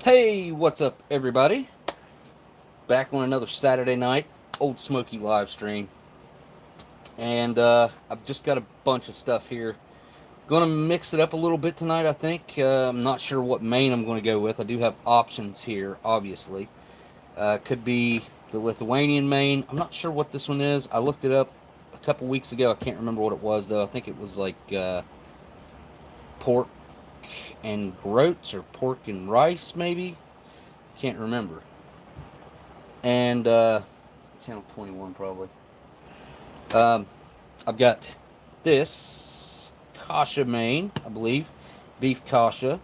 Hey, what's up, everybody? Back on another Saturday night Old Smoky live stream, and I've just got a bunch of stuff here. Gonna mix it up a little bit tonight, I think. I'm not sure what main I'm going to go with. I do have options here, obviously. Could be the Lithuanian main. I'm not sure what this one is. I looked it up a couple weeks ago. I can't remember what it was, though. I think it was like pork and groats or pork and rice, maybe. Can't remember. And channel 21 probably. Um, I've got this kasha main, I believe, beef kasha,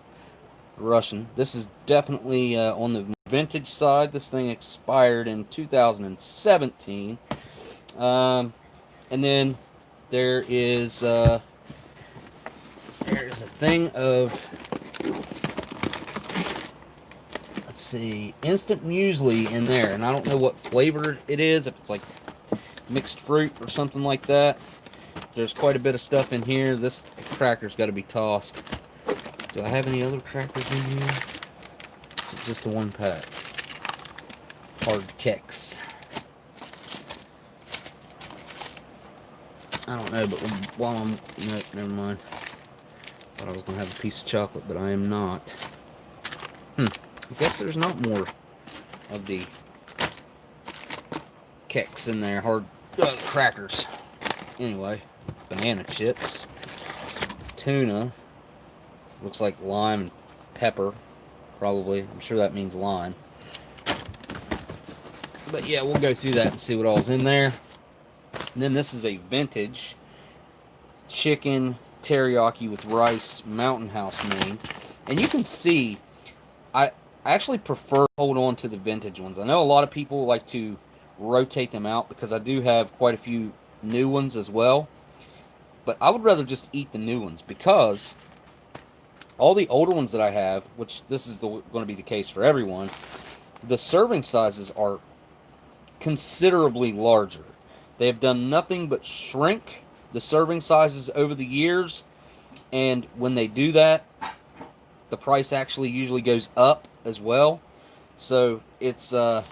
Russian. This is definitely on the vintage side. This thing expired in 2017. And then there is a thing of, let's see, instant muesli in there, and I don't know what flavor it is. If it's like mixed fruit or something like that. There's quite a bit of stuff in here. This cracker's got to be tossed. Do I have any other crackers in here? Just the one pack. Hard keks. I don't know, but while I'm... No, never mind. Thought I was going to have a piece of chocolate, but I am not. I guess there's not more of the keks in there. Hard crackers. Anyway, banana chips. Tuna. Looks like lime and pepper. Probably. I'm sure that means lime. But yeah, we'll go through that and see what all's in there. And then this is a vintage chicken teriyaki with rice Mountain House main. And you can see, I actually prefer to hold on to the vintage ones. I know a lot of people like to rotate them out because I do have quite a few new ones as well. But I would rather just eat the new ones because all the older ones that I have, which this is going to be the case for everyone, the serving sizes are considerably larger. They have done nothing but shrink the serving sizes over the years, and when they do that, the price actually usually goes up as well. So it's a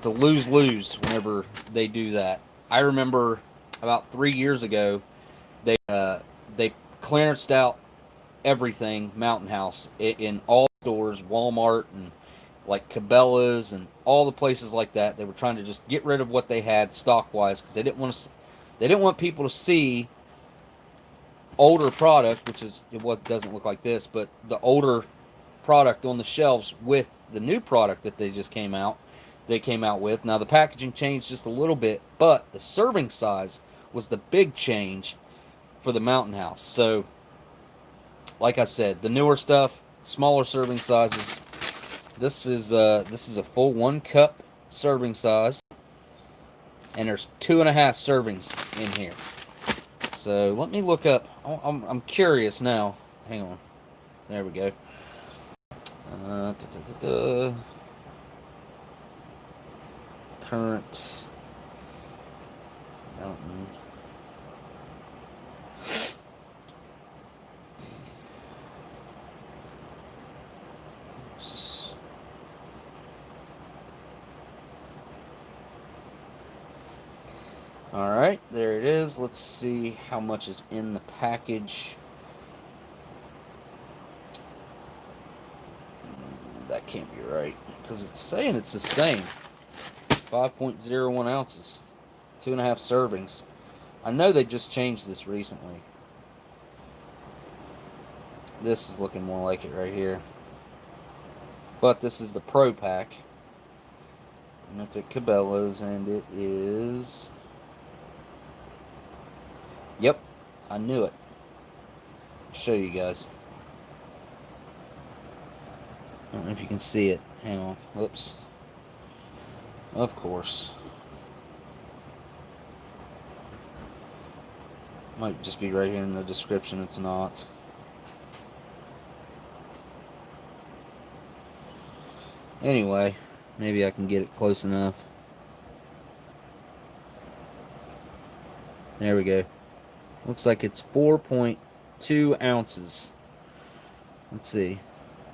lose-lose whenever they do that. I remember about 3 years ago, they clearanced out everything Mountain House in all stores, Walmart and like Cabela's and all the places like that. They were trying to just get rid of what they had stock wise because they didn't want people to see older product, which doesn't look like this, but the older product on the shelves with the new product that they came out with. Now the packaging changed just a little bit, but the serving size was the big change for the Mountain House. So like I said, the newer stuff, smaller serving sizes. This is a full 1 cup serving size, and there's 2.5 servings in here. So let me look up. I'm curious now. Hang on. There we go. Current Mountain. Alright, there it is. Let's see how much is in the package. That can't be right, because it's saying it's the same. 5.01 ounces. 2.5 servings. I know they just changed this recently. This is looking more like it right here. But this is the Pro Pack. And it's at Cabela's, and it is... Yep, I knew it. I'll show you guys. I don't know if you can see it. Hang on. Whoops. Of course. Might just be right here in the description. It's not. Anyway, maybe I can get it close enough. There we go. Looks like it's 4.2 ounces. let's see.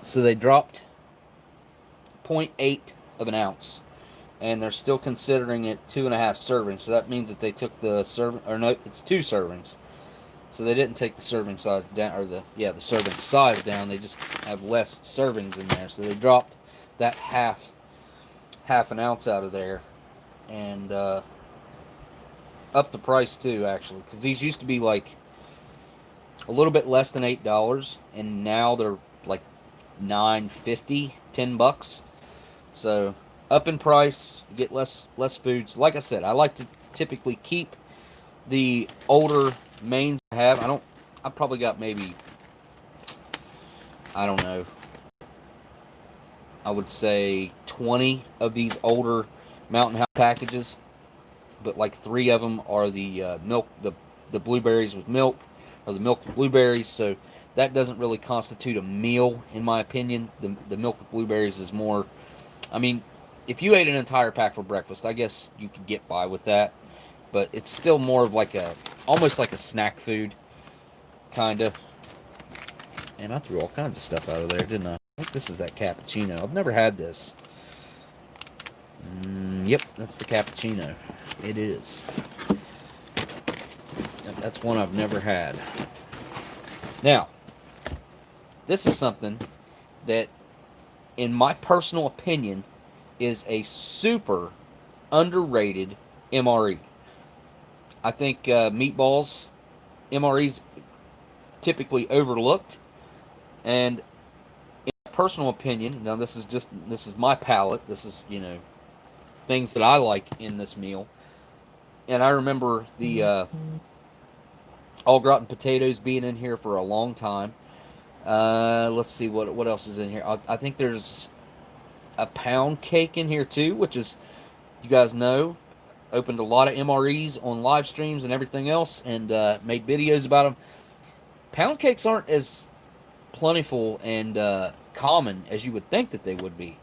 So they dropped 0.8 of an ounce, and they're still considering it 2.5 servings. So that means that they took the serving, or no, it's 2 servings. So they didn't take the serving size down, or the serving size down. They just have less servings in there. So they dropped that half an ounce out of there, and up the price too, actually, because these used to be like a little bit less than $8, and now they're like $9.50, $10. So up in price, you get less foods. Like I said, I like to typically keep the older mains I have. I probably got maybe, I don't know, I would say 20 of these older Mountain House packages, but like 3 of them are the milk, the blueberries with milk, or the milk with blueberries. So that doesn't really constitute a meal, in my opinion. The milk with blueberries is more, I mean, if you ate an entire pack for breakfast, I guess you could get by with that. But it's still more of like almost like a snack food, kind of. And I threw all kinds of stuff out of there, didn't I? I think this is that cappuccino. I've never had this. Yep, that's the cappuccino. It is. Yep, that's one I've never had. Now, this is something that, in my personal opinion, is a super underrated MRE. I think meatballs, MREs, typically overlooked, and in my personal opinion, now this is my palate. This is, things that I like in this meal. And I remember the au gratin potatoes being in here for a long time. Let's see what else is in here. I think there's a pound cake in here too, which is, you guys know, opened a lot of MREs on live streams and everything else, and made videos about them. Pound cakes aren't as plentiful and common as you would think that they would be.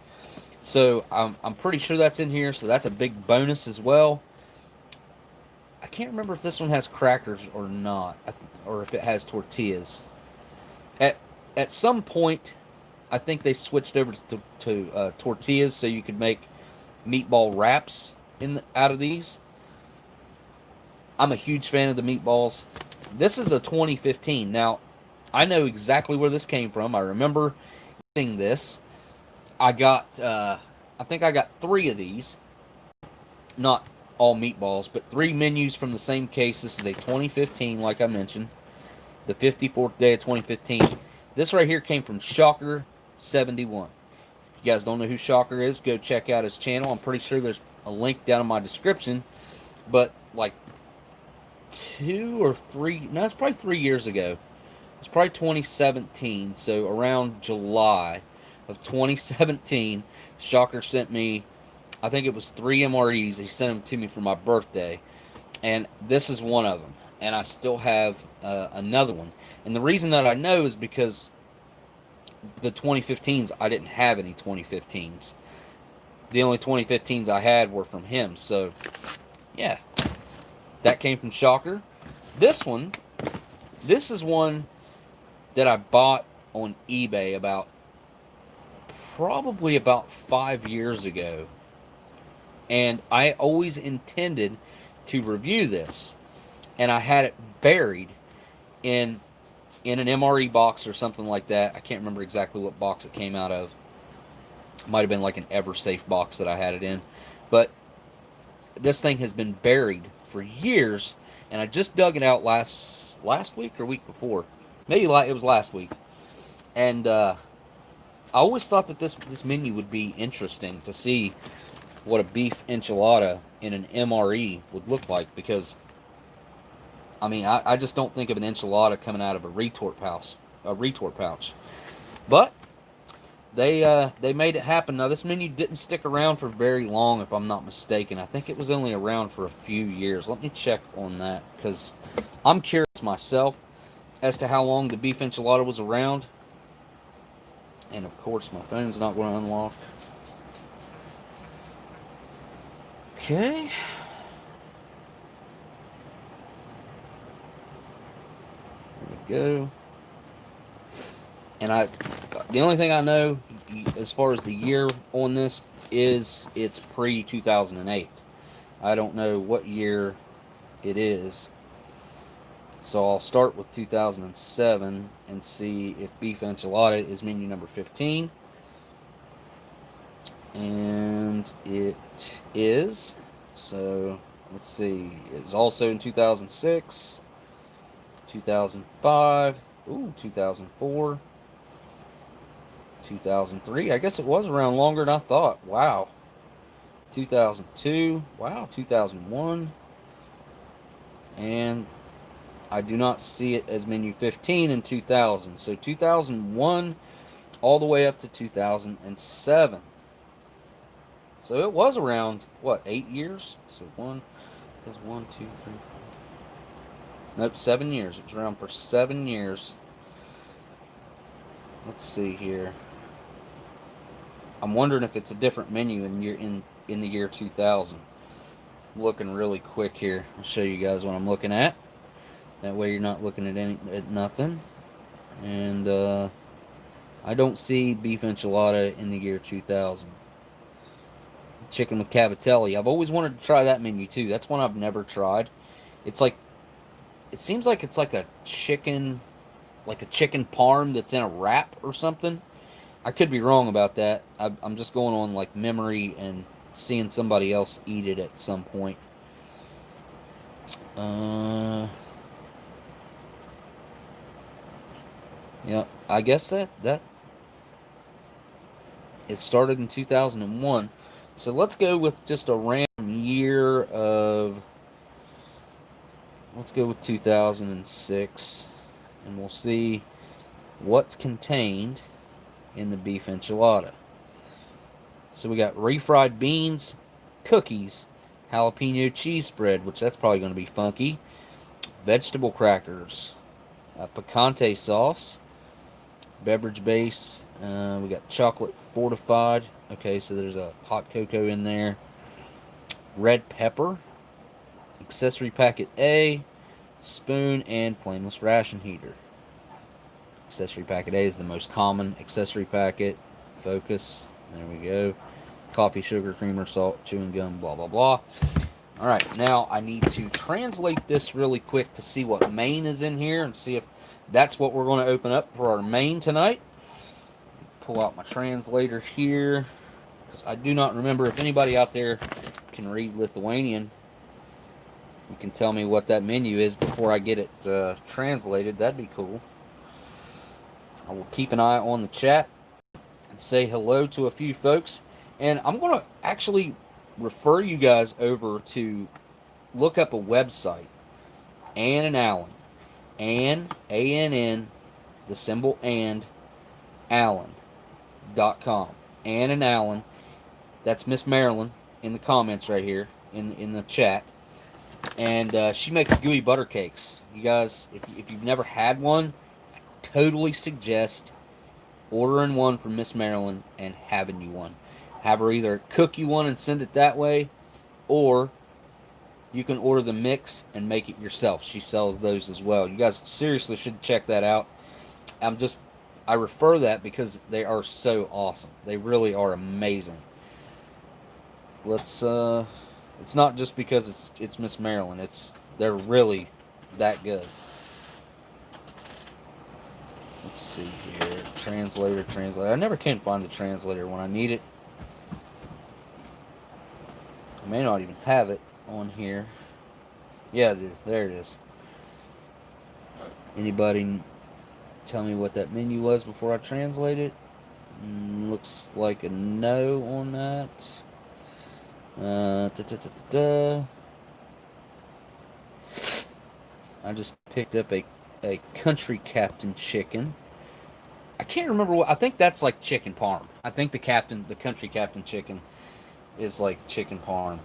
So I'm pretty sure that's in here, so that's a big bonus as well. I can't remember if this one has crackers or not, or if it has tortillas. At some point, I think they switched over to tortillas, so you could make meatball wraps out of these. I'm a huge fan of the meatballs. This is a 2015. Now, I know exactly where this came from. I remember getting this. I think I got 3 of these. Not all meatballs, but 3 menus from the same case. This is a 2015, like I mentioned. The 54th day of 2015. This right here came from Shocker71. If you guys don't know who Shocker is, go check out his channel. I'm pretty sure there's a link down in my description. But like 2 or 3, no, it's probably 3 years ago. It's probably 2017, so around July of 2017, Shocker sent me, I think it was 3 MREs. He sent them to me for my birthday, and this is one of them. And I still have another one. And the reason that I know is because the 2015s, I didn't have any 2015s. The only 2015s I had were from him. So, yeah, that came from Shocker. This is one that I bought on eBay probably about 5 years ago. And I always intended to review this. And I had it buried in an MRE box or something like that. I can't remember exactly what box it came out of. It might have been like an EverSafe box that I had it in. But this thing has been buried for years, and I just dug it out last week or week before. Maybe it was last week. And I always thought that this menu would be interesting to see what a beef enchilada in an MRE would look like, because I mean, I just don't think of an enchilada coming out of a retort pouch. But they made it happen. Now, this menu didn't stick around for very long, if I'm not mistaken. I think it was only around for a few years. Let me check on that, because I'm curious myself as to how long the beef enchilada was around. And, of course, my phone's not going to unlock. Okay. There we go. And the only thing I know as far as the year on this is it's pre 2008. I don't know what year it is. So I'll start with 2007 and see if beef enchilada is menu number 15. And it is. So let's see. It was also in 2006, 2005, 2004, 2003. I guess it was around longer than I thought. Wow. 2002. Wow. 2001. And I do not see it as menu 15 in 2000. So 2001 all the way up to 2007. So it was around, what, 8 years? So that's 1, 2, 3, 4. Nope, 7 years. It was around for 7 years. Let's see here. I'm wondering if it's a different menu in the year 2000. I'm looking really quick here. I'll show you guys what I'm looking at. That way you're not looking at nothing. And I don't see beef enchilada in the year 2000. Chicken with cavatelli. I've always wanted to try that menu too. That's one I've never tried. It's like, it seems like it's like a chicken parm that's in a wrap or something. I could be wrong about that. I'm just going on like memory and seeing somebody else eat it at some point. Yeah, I guess that it started in 2001. So let's go with just a random year of. Let's go with 2006, and we'll see what's contained in the beef enchilada. So we got refried beans, cookies, jalapeno cheese spread, which that's probably going to be funky, vegetable crackers, picante sauce, beverage base. We got chocolate fortified. Okay, so there's a hot cocoa in there. Red pepper, accessory packet A, spoon, and flameless ration heater. Accessory packet A is the most common accessory packet. Focus. There we go. Coffee, sugar, creamer, salt, chewing gum, blah, blah, blah. Alright, now I need to translate this really quick to see what main is in here and see if that's what we're going to open up for our main tonight. Pull out my translator here, because I do not remember. If anybody out there can read Lithuanian, you can tell me what that menu is before I get it translated. That'd be cool. I will keep an eye on the chat and say hello to a few folks. And I'm going to actually refer you guys over to look up a website, Ann and Allen. Ann, A-N-N, the symbol and, Allen.com. Ann and Allen. That's Miss Marilyn in the comments right here in the chat. And she makes gooey butter cakes. You guys, if you've never had one, I totally suggest ordering one from Miss Marilyn and having you one. Have her either cook you one and send it that way, or you can order the mix and make it yourself. She sells those as well. You guys seriously should check that out. I refer that because they are so awesome. They really are amazing. It's not just because it's Miss Marilyn. They're really that good. Let's see here. Translator. I never can find the translator when I need it. I may not even have it on here. Yeah, dude, there it is. Anybody tell me what that menu was before I translate it? Looks like a no on that. I just picked up a country captain chicken. I can't remember what. I think that's like chicken parm. I think the country captain chicken is like chicken parm,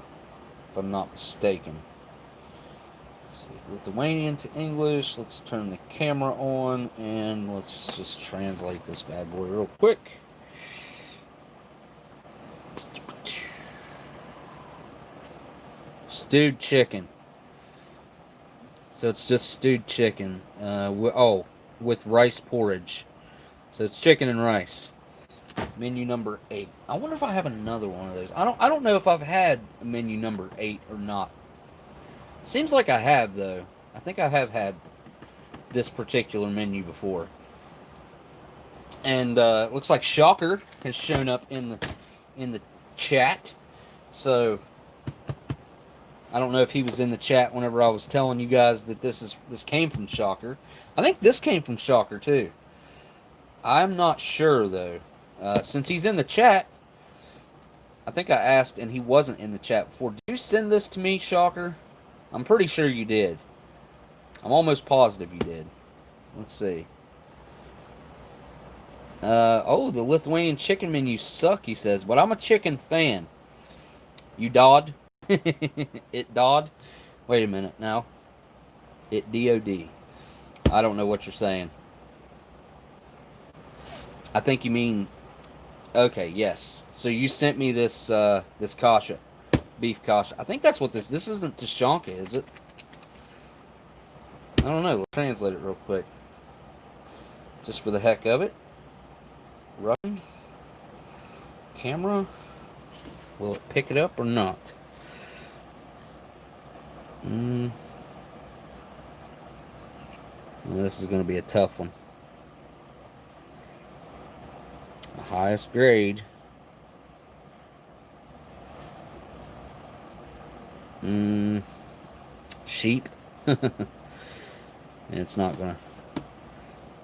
if I'm not mistaken. Let's see, Lithuanian to English. Let's turn the camera on and let's just translate this bad boy real quick. Stewed chicken. So it's just stewed chicken. With rice porridge. So it's chicken and rice. Menu number 8. I wonder if I have another one of those. I don't know if I've had a menu number 8 or not. Seems like I have though. I think I have had this particular menu before. And looks like Shocker has shown up in the chat. So I don't know if he was in the chat whenever I was telling you guys that this came from Shocker. I think this came from Shocker too. I'm not sure though. Since he's in the chat, I think I asked and he wasn't in the chat before. Did you send this to me, Shocker? I'm pretty sure you did. I'm almost positive you did. Let's see. Oh, the Lithuanian chicken menus suck, he says, but I'm a chicken fan. You dod? It dod? Wait a minute now. It DOD. I don't know what you're saying. I think you mean... Okay, yes. So you sent me this this kasha. Beef kasha. I think that's what this... This isn't Tashanka, is it? I don't know. Let's translate it real quick. Just for the heck of it. Running. Camera. Will it pick it up or not? Well, this is going to be a tough one. The highest grade. Sheep. It's not going to...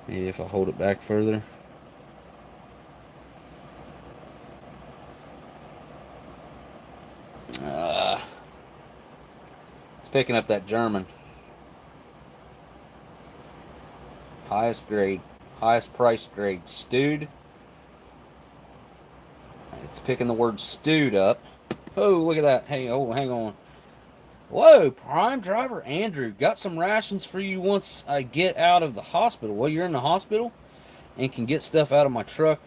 Maybe if I hold it back further. It's picking up that German. Highest grade. Highest price grade. Stewed. It's picking the word stewed up. Oh, look at that. Hey, oh, hang on. Whoa, Prime Driver Andrew. Got some rations for you once I get out of the hospital. Well, you're in the hospital and can get stuff out of my truck,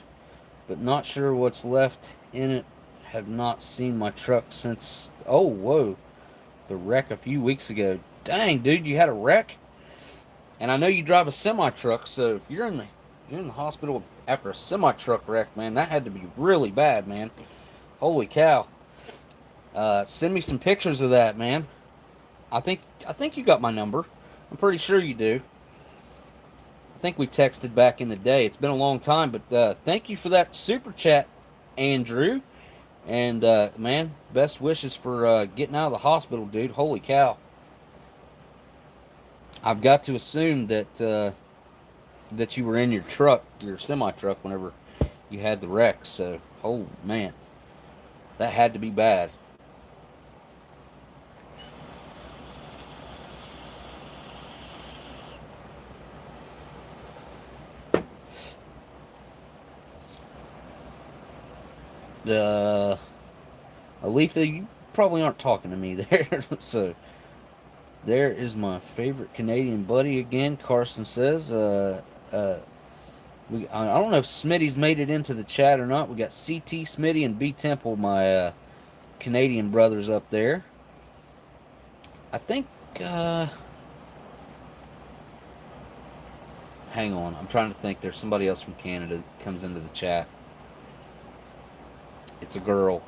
but not sure what's left in it. Have not seen my truck since... Oh, whoa. The wreck a few weeks ago. Dang, dude, you had a wreck? And I know you drive a semi-truck, so if you're in the hospital after a semi-truck wreck, man, that had to be really bad, man. Holy cow. Send me some pictures of that, man. I think you got my number. I'm pretty sure you do. I think we texted back in the day. It's been a long time, but thank you for that super chat, Andrew. And, man, best wishes for getting out of the hospital, dude. Holy cow. I've got to assume that that you were in your truck, your semi-truck, whenever you had the wreck. So, oh, man. That had to be bad. Aletha, you probably aren't talking to me there. So, there is my favorite Canadian buddy again, Carson says. I don't know if Smitty's made it into the chat or not. We got CT, Smitty, and BTemple, my Canadian brothers up there. I think, hang on. I'm trying to think. There's somebody else from Canada that comes into the chat. It's a girl.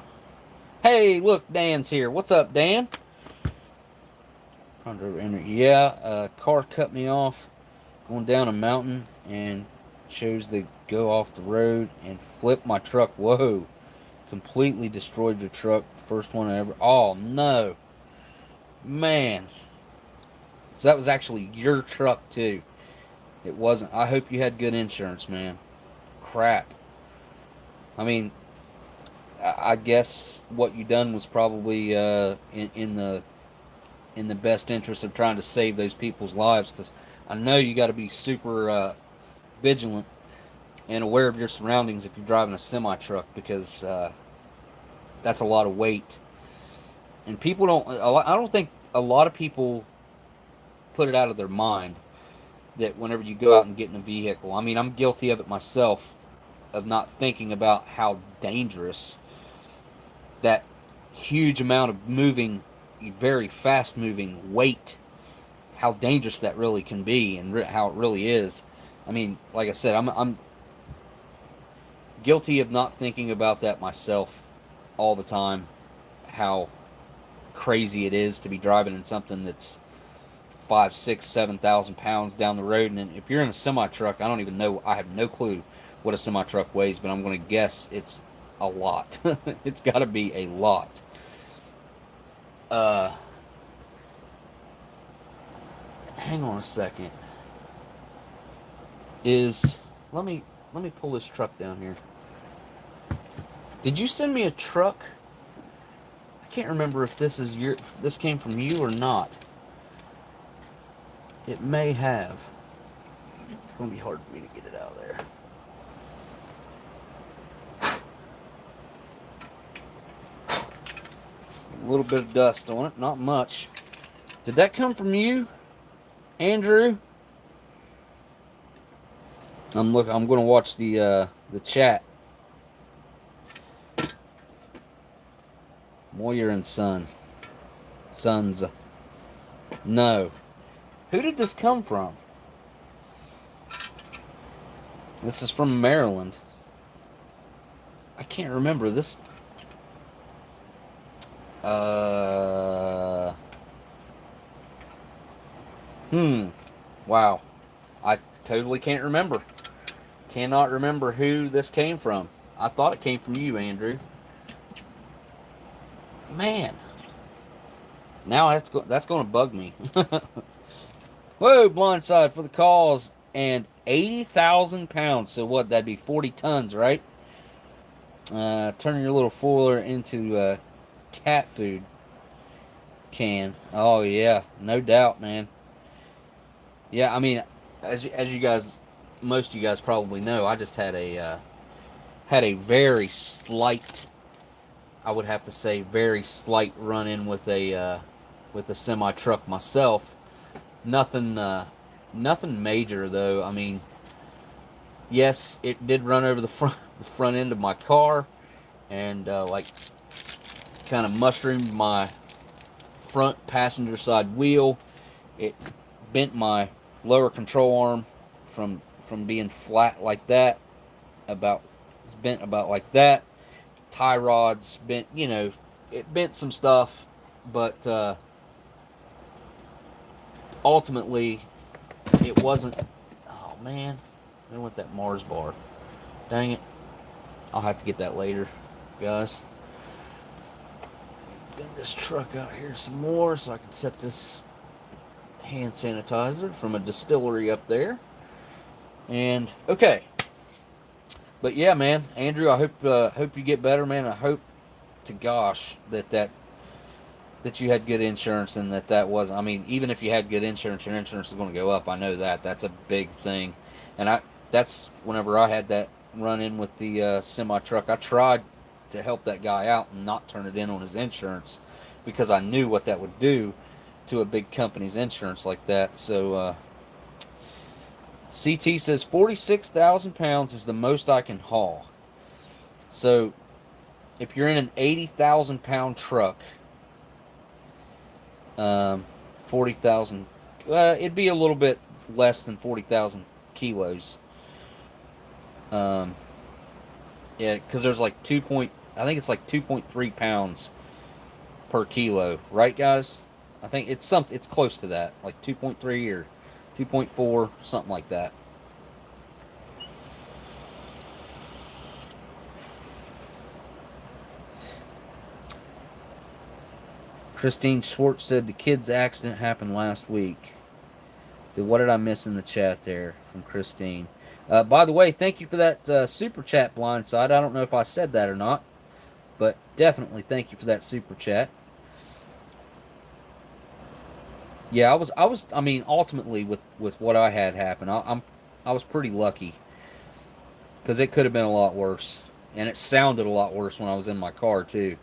Hey, look, Dan's here. What's up, Dan? Yeah, car cut me off going down a mountain and chose to go off the road and flip my truck. Whoa. Completely destroyed the truck. First one I ever... Oh, no. Man. So that was actually your truck, too. It wasn't... I hope you had good insurance, man. Crap. I mean... I guess what you done was probably in the best interest of trying to save those people's lives, because I know you got to be super vigilant and aware of your surroundings if you're driving a semi-truck, because that's a lot of weight. And people don't... I don't think a lot of people put it out of their mind that whenever you go out and get in a vehicle... I mean, I'm guilty of it myself, of not thinking about how dangerous that huge amount of moving, very fast moving weight, how dangerous that really can be, and how it really is. I mean, like I said, I'm guilty of not thinking about that myself all the time. How crazy it is to be driving in something that's 5, 6, 7,000 pounds down the road. And if you're in a semi truck, I don't even know. I have no clue what a semi truck weighs, but I'm going to guess it's a lot. It's got to be a lot. Hang on a second. Let me pull this truck down here. Did you send me a truck? I can't remember if this came from you or not. It may have. It's going to be hard for me to get it out of there. A little bit of dust on it, not much. Did that come from you, Andrew? I'm going to watch the chat. Moyer and Sons. No. Who did this come from? This is from Maryland. I can't remember this. Wow. I totally can't remember. Cannot remember who this came from. I thought it came from you, Andrew. Man. Now that's going to bug me. Whoa, blindside for the cause. And 80,000 pounds. So what, that'd be 40 tons, right? Turning your little foiler into cat food can. Oh, yeah. No doubt, man. Yeah, I mean, as you guys, most of you guys probably know, I just had a very slight, I would have to say, very slight run-in with a semi truck myself. Nothing major though. I mean, yes, it did run over the front end of my car, and like kind of mushroomed my front passenger side wheel. It bent my lower control arm from being flat like that. It's bent about like that. Tie rods bent, it bent some stuff, but ultimately it wasn't. Oh man, I went that Mars bar. Dang it. I'll have to get that later, guys. Get this truck out here some more so I can set this hand sanitizer from a distillery up there. And okay. But yeah, man, Andrew, I hope you get better, man. I hope to gosh that you had good insurance, and that was, I mean, even if you had good insurance, your insurance is going to go up. I know that. That's a big thing. And that's whenever I had that run in with the semi truck, I tried to help that guy out and not turn it in on his insurance, because I knew what that would do to a big company's insurance like that. So CT says 46,000 pounds is the most I can haul. So if you're in an 80,000 pound truck, 40,000, it'd be a little bit less than 40,000 kilos. Yeah, because there's like I think it's like 2.3 pounds per kilo, right, guys? I think it's close to that, like 2.3 or 2.4, something like that. Christine Schwartz said the kid's accident happened last week. What did I miss in the chat there from Christine? By the way, thank you for that super chat, Blindside. I don't know if I said that or not, but definitely thank you for that super chat. Yeah, I mean, ultimately with what I had happen, I was pretty lucky, because it could have been a lot worse, and it sounded a lot worse when I was in my car too.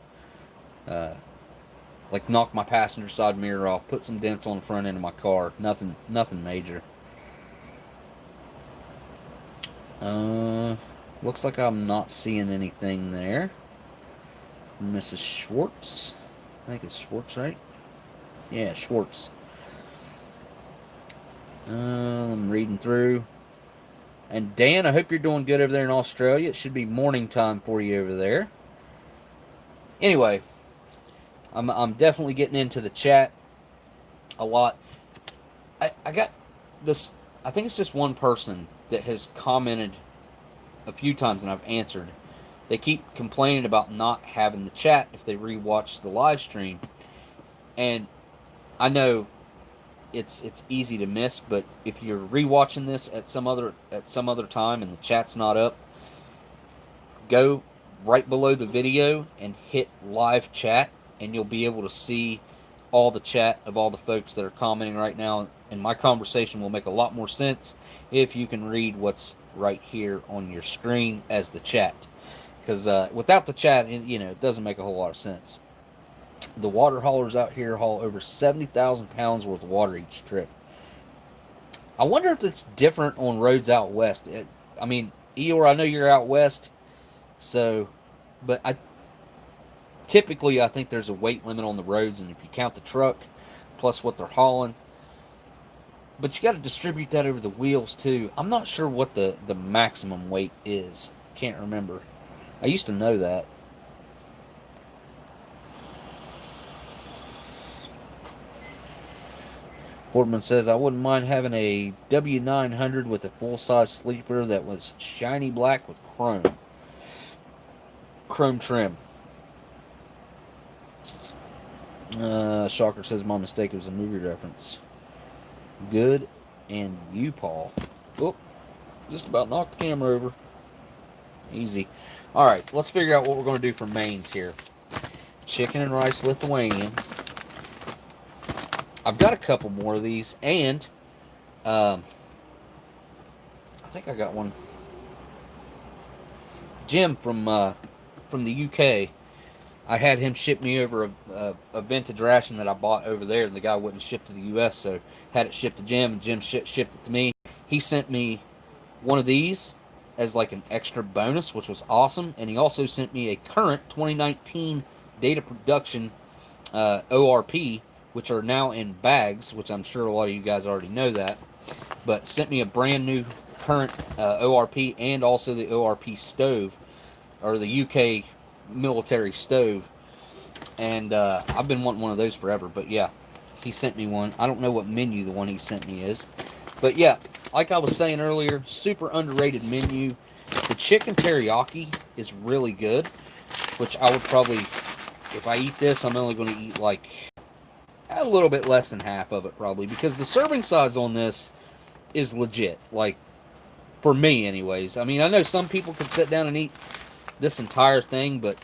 Like knocked my passenger side mirror off, put some dents on the front end of my car. Nothing major. Looks like I'm not seeing anything there. Mrs. Schwartz. I think it's Schwartz, right? Yeah, Schwartz. I'm reading through. And Dan, I hope you're doing good over there in Australia. It should be morning time for you over there. Anyway, I'm definitely getting into the chat a lot. I got this. I think it's just one person that has commented a few times, and I've answered. They keep complaining about not having the chat if they rewatch the live stream, and I know it's easy to miss. But if you're rewatching this at some other time and the chat's not up, go right below the video and hit live chat, and you'll be able to see all the chat of all the folks that are commenting right now. And my conversation will make a lot more sense if you can read what's right here on your screen as the chat. Because without the chat, it doesn't make a whole lot of sense. The water haulers out here haul over 70,000 pounds worth of water each trip. I wonder if it's different on roads out west. Eeyore, I know you're out west, but typically I think there's a weight limit on the roads, and if you count the truck plus what they're hauling, but you got to distribute that over the wheels too. I'm not sure what the maximum weight is. Can't remember. I used to know that. Portman says, I wouldn't mind having a W900 with a full-size sleeper that was shiny black with chrome trim. Shocker says, my mistake, it was a movie reference. Good. And you, Paul. Oh, just about knocked the camera over. Easy. Alright, let's figure out what we're going to do for mains here. Chicken and rice Lithuanian. I've got a couple more of these, and I think I got one. Jim from the UK, I had him ship me over a vintage ration that I bought over there, and the guy wouldn't ship to the US, so had it shipped to Jim, and Jim shipped it to me. He sent me one of these as like an extra bonus, which was awesome, and he also sent me a current 2019 data production ORP, which are now in bags, which I'm sure a lot of you guys already know that, but sent me a brand new current ORP and also the ORP stove, or the UK military stove, and I've been wanting one of those forever, but yeah, he sent me one. I don't know what menu the one he sent me is, but yeah, like I was saying earlier, super underrated menu. The chicken teriyaki is really good, which I would probably, if I eat this, I'm only going to eat like a little bit less than half of it probably, because the serving size on this is legit, like, for me anyways. I mean, I know some people could sit down and eat this entire thing, but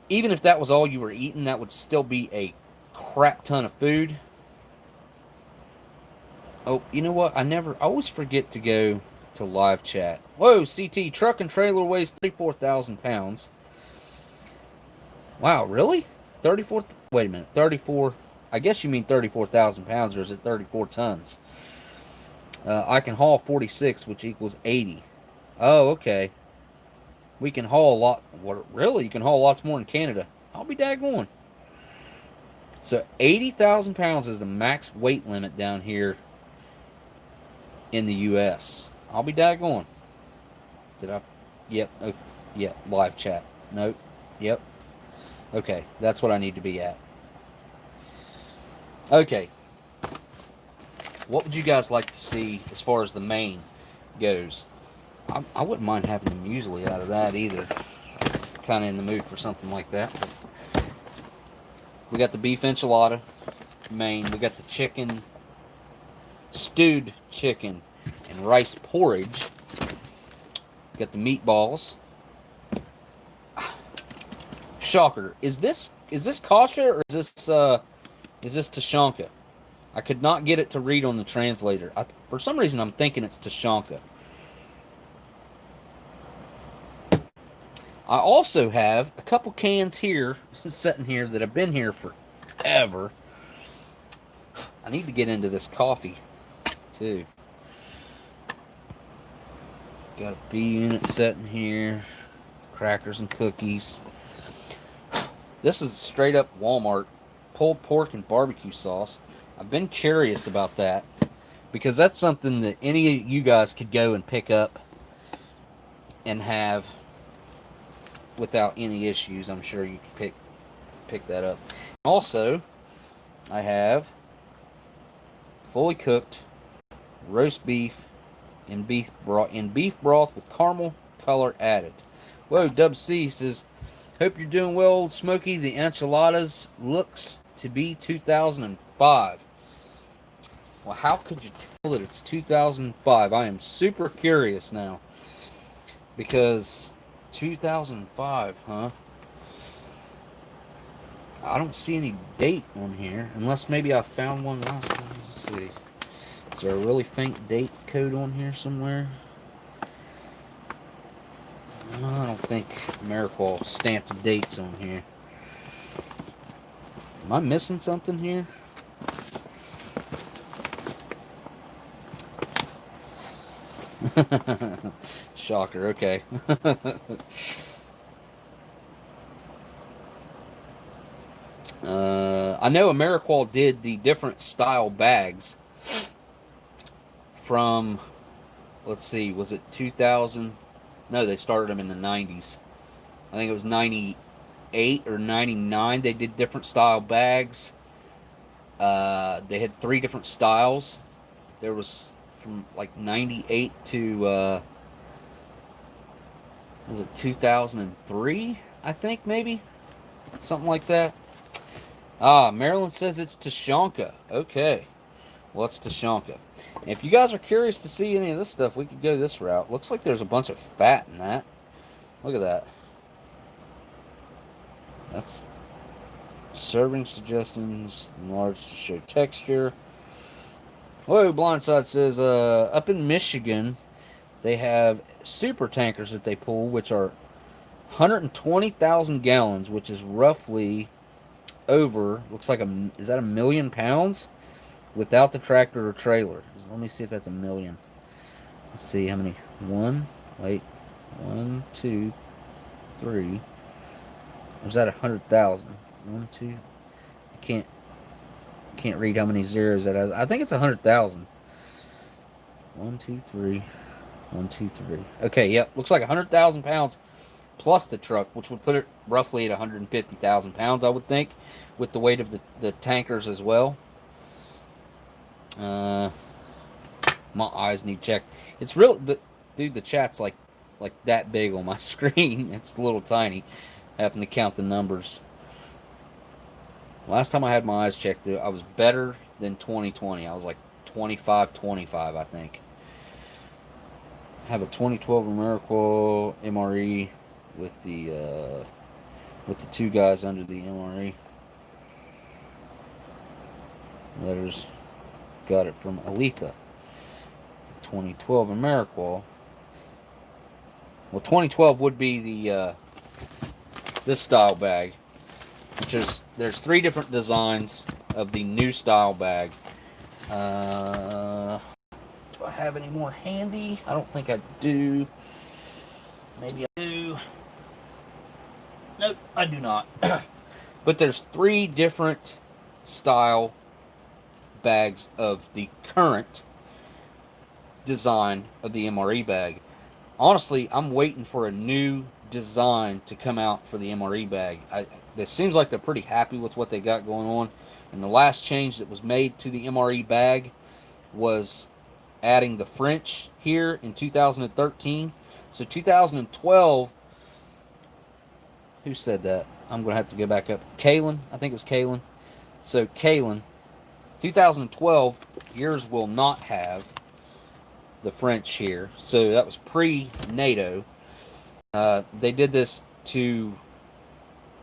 even if that was all you were eating, that would still be a crap ton of food. Oh, you know what? I always forget to go to live chat. Whoa, CT, truck and trailer weighs 34,000 pounds. Wow, really? 34? Wait a minute, 34. I guess you mean 34,000 pounds, or is it 34 tons? I can haul 46, which equals 80. Oh, okay. We can haul a lot. What, really? You can haul lots more in Canada. I'll be daggone. So 80,000 pounds is the max weight limit down here in the U.S. I'll be daggone. Did I? Yep. Oh, yep. Live chat. Nope. Yep. Okay. That's what I need to be at. Okay. What would you guys like to see as far as the main goes? I wouldn't mind having the muesli out of that either. Kind of in the mood for something like that. But we got the beef enchilada main. We got the chicken, stewed chicken, and rice porridge. We got the meatballs. Shocker. Is this kasha or is this Tashanka? I could not get it to read on the translator. For some reason, I'm thinking it's Tashanka. I also have a couple cans here, sitting here, that have been here forever. I need to get into this coffee, too. Got a B unit sitting here. Crackers and cookies. This is straight up Walmart pulled pork and barbecue sauce. I've been curious about that because that's something that any of you guys could go and pick up and have without any issues. I'm sure you could pick that up. Also, I have fully cooked roast beef in beef broth with caramel color added. Whoa, Dub C says, hope you're doing well, Old Smoky. The enchiladas looks to be 2005. Well, how could you tell that it's 2005? I am super curious now. Because 2005, huh? I don't see any date on here. Unless maybe I found one last time. Let's see. Is there a really faint date code on here somewhere? I don't think Miracle stamped the dates on here. Am I missing something here? Shocker, okay. I know Ameriqual did the different style bags from, let's see, was it 2000? No, they started them in the 90s. I think it was 98 or 99. They did different style bags. They had 3 different styles. There was from like 98 to, was it 2003? I think maybe. Something like that. Marilyn says it's Tashanka. Okay. Well, it's Tashanka. If you guys are curious to see any of this stuff, we could go this route. Looks like there's a bunch of fat in that. Look at that. That's serving suggestions. Enlarged to show texture. Whoa, Blindside says, up in Michigan, they have super tankers that they pull, which are 120,000 gallons, which is roughly over, looks like is that 1,000,000 pounds? Without the tractor or trailer. Let me see if that's 1,000,000. Let's see how many. 1, 2, 3. Or is that 100,000? 1, 2. I can't read how many zeros that has. I think it's 100,000. 1, 2, 3. 1, 2, 3. Okay, yep. Looks like 100,000 pounds plus the truck, which would put it roughly at 150,000 pounds, I would think, with the weight of the tankers as well. My eyes need check. It's real, dude. The chat's like that big on my screen. It's a little tiny. Having to count the numbers. Last time I had my eyes checked, I was better than 2020. I was like 25, I think. I have a 2012 Ameriqual MRE with the 2 guys under the MRE. Letters. Got it from Aletha. 2012 Ameriqual. Well, 2012 would be the this style bag, which is there's 3 different designs of the new style bag. Do I have any more handy? I don't think I do. Maybe I do. Nope, I do not. But there's 3 different style bags of the current design of the MRE bag. Honestly, I'm waiting for a new design to come out for the MRE bag. It seems like they're pretty happy with what they got going on. And the last change that was made to the MRE bag was adding the French here in 2013. So 2012, who said that? I'm going to have to go back up. Kalen, I think it was Kalen. So Kalen, 2012, yours will not have the French here. So that was pre-NATO. They did this to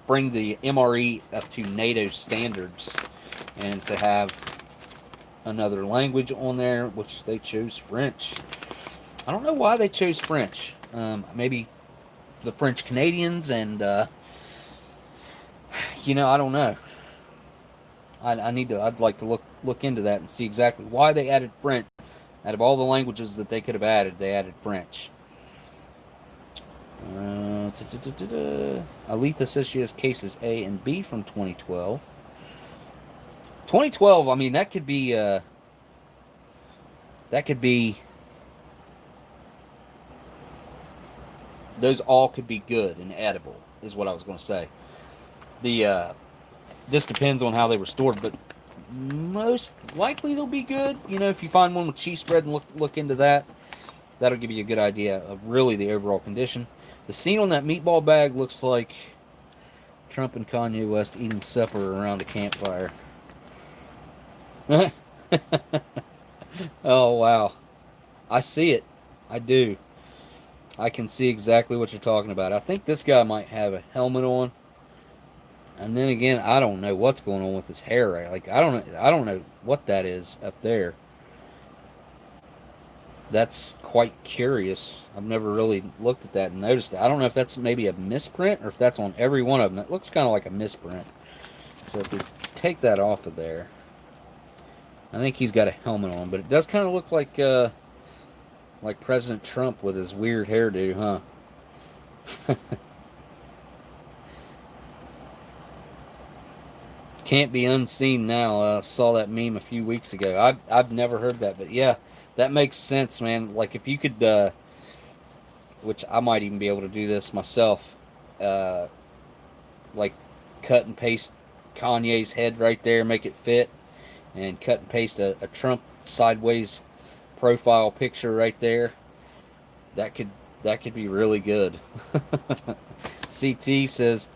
bring the MRE up to NATO standards and to have another language on there, which they chose French. I don't know why they chose French. Maybe the French Canadians and, I don't know. I'd like to look into that and see exactly why they added French. Out of all the languages that they could have added, they added French. Aletha says she has cases A and B from 2012. 2012, I mean, that could be That could be, those all could be good and edible, is what I was going to say. The This depends on how they were stored, but most likely they'll be good. You know, if you find one with cheese spread and look into that, that'll give you a good idea of really the overall condition. The scene on that meatball bag looks like Trump and Kanye West eating supper around a campfire. Oh, wow. I see it. I do. I can see exactly what you're talking about. I think this guy might have a helmet on. And then again, I don't know what's going on with his hair. Right? Like I don't know what that is up there. That's quite curious. I've never really looked at that and noticed that. I don't know if that's maybe a misprint or if that's on every one of them. It looks kind of like a misprint. So if we take that off of there, I think he's got a helmet on, but it does kind of look like President Trump with his weird hairdo, huh? Can't be unseen now. I saw that meme a few weeks ago. I've never heard that, but yeah, that makes sense, man. Like if you could, which I might even be able to do this myself, uh, like cut and paste Kanye's head right there, make it fit, and cut and paste a Trump sideways profile picture right there. That could be really good. CT says,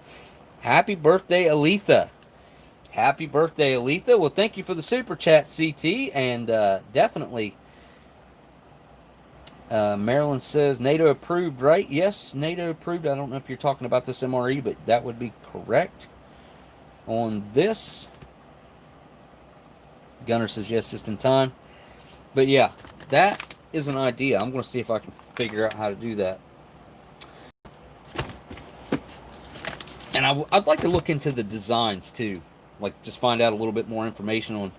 "Happy birthday, Aletha." Happy birthday, Aletha. Well, thank you for the super chat, CT, and definitely. Marilyn says NATO approved, right? Yes, NATO approved. I don't know if you're talking about this MRE, but that would be correct on this. Gunner says yes, just in time. But yeah, that is an idea. I'm going to see if I can figure out how to do that. And I'd like to look into the designs too. Like just find out a little bit more information on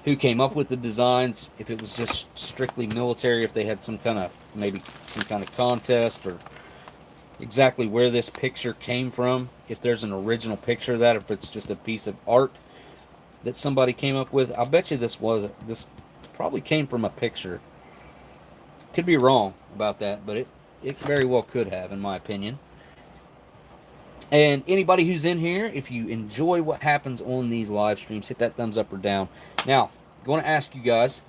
who came up with the designs, if it was just strictly military, if they had some kind of, maybe some kind of contest, or exactly where this picture came from, if there's an original picture of that, if it's just a piece of art that somebody came up with. I bet you this probably came from a picture. Could be wrong about that, but it very well could have, in my opinion. And anybody who's in here, if you enjoy what happens on these live streams, hit that thumbs up or down. Now, I'm going to ask you guys,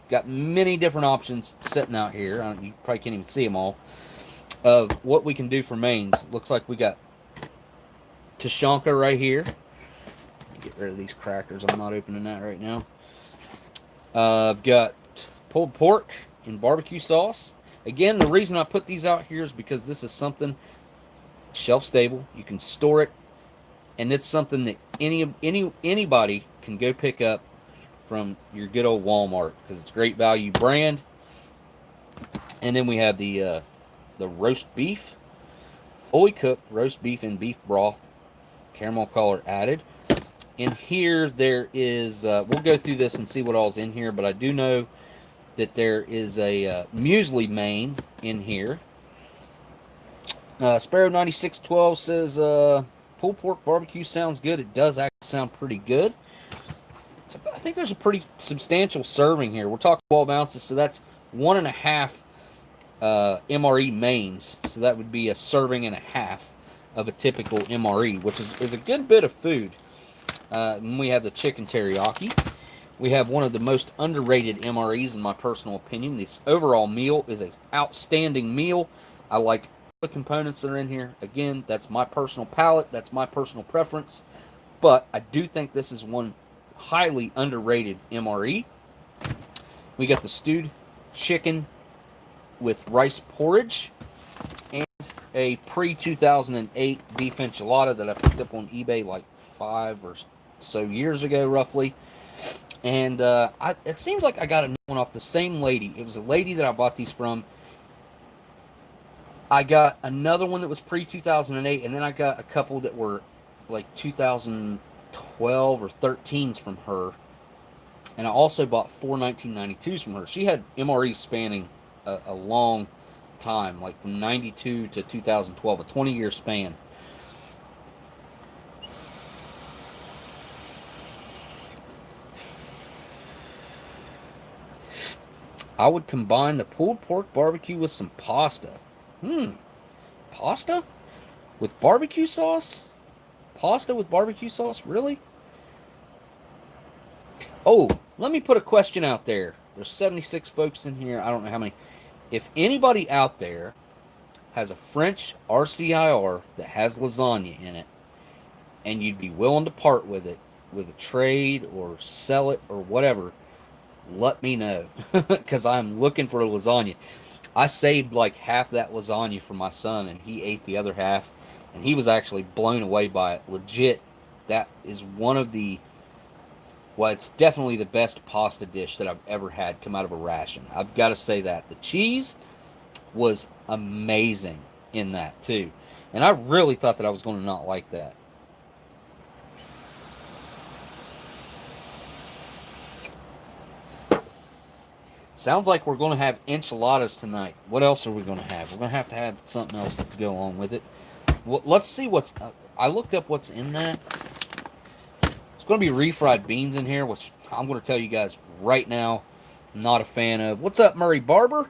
got many different options sitting out here. You probably can't even see them all, of what we can do for mains. Looks like we got Tashanka right here. Get rid of these crackers. I'm not opening that right now. I've got pulled pork in barbecue sauce. Again, the reason I put these out here is because this is something shelf stable. You can store it, and it's something that anybody can go pick up from your good old Walmart because it's great value brand. And then we have the roast beef, fully cooked roast beef in beef broth, caramel color added. In here there is we'll go through this and see what all's in here, but I do know that there is a muesli main in here. Sparrow 9612 says pulled pork barbecue sounds good. It does actually sound pretty good. I think there's a pretty substantial serving here. We're talking 12 ounces, so that's 1.5 MRE mains. So that would be a serving and a half of a typical MRE, which is a good bit of food. And we have the chicken teriyaki. We have one of the most underrated MREs in my personal opinion. This overall meal is an outstanding meal. I like the components that are in here. Again, that's my personal palate, that's my personal preference, but I do think this is one highly underrated MRE. We got the stewed chicken with rice porridge and a pre-2008 beef enchilada that I picked up on eBay like 5 or so years ago roughly. And it seems like I got a new one off the same lady. It was a lady that I bought these from. I got another one that was pre-2008, and then I got a couple that were like 2012 or 13s from her. And I also bought 4 1992s from her. She had MREs spanning a long time, like from 92 to 2012, a 20-year span. I would combine the pulled pork barbecue with some pasta. Pasta? With barbecue sauce? Pasta with barbecue sauce? Really? Oh, let me put a question out there. There's 76 folks in here. I don't know how many. If anybody out there has a French RCIR that has lasagna in it, and you'd be willing to part with it with a trade or sell it or whatever, let me know. Because I'm looking for a lasagna. I saved like half that lasagna for my son, and he ate the other half, and he was actually blown away by it. Legit, that is one of the, well, it's definitely the best pasta dish that I've ever had come out of a ration. I've got to say that. The cheese was amazing in that, too. And I really thought that I was going to not like that. Sounds like we're going to have enchiladas tonight. What else are we going to have? We're going to have something else to go along with it. Well, let's see what's... I looked up what's in that. There's going to be refried beans in here, which I'm going to tell you guys right now, not a fan of. What's up, Murray Barber?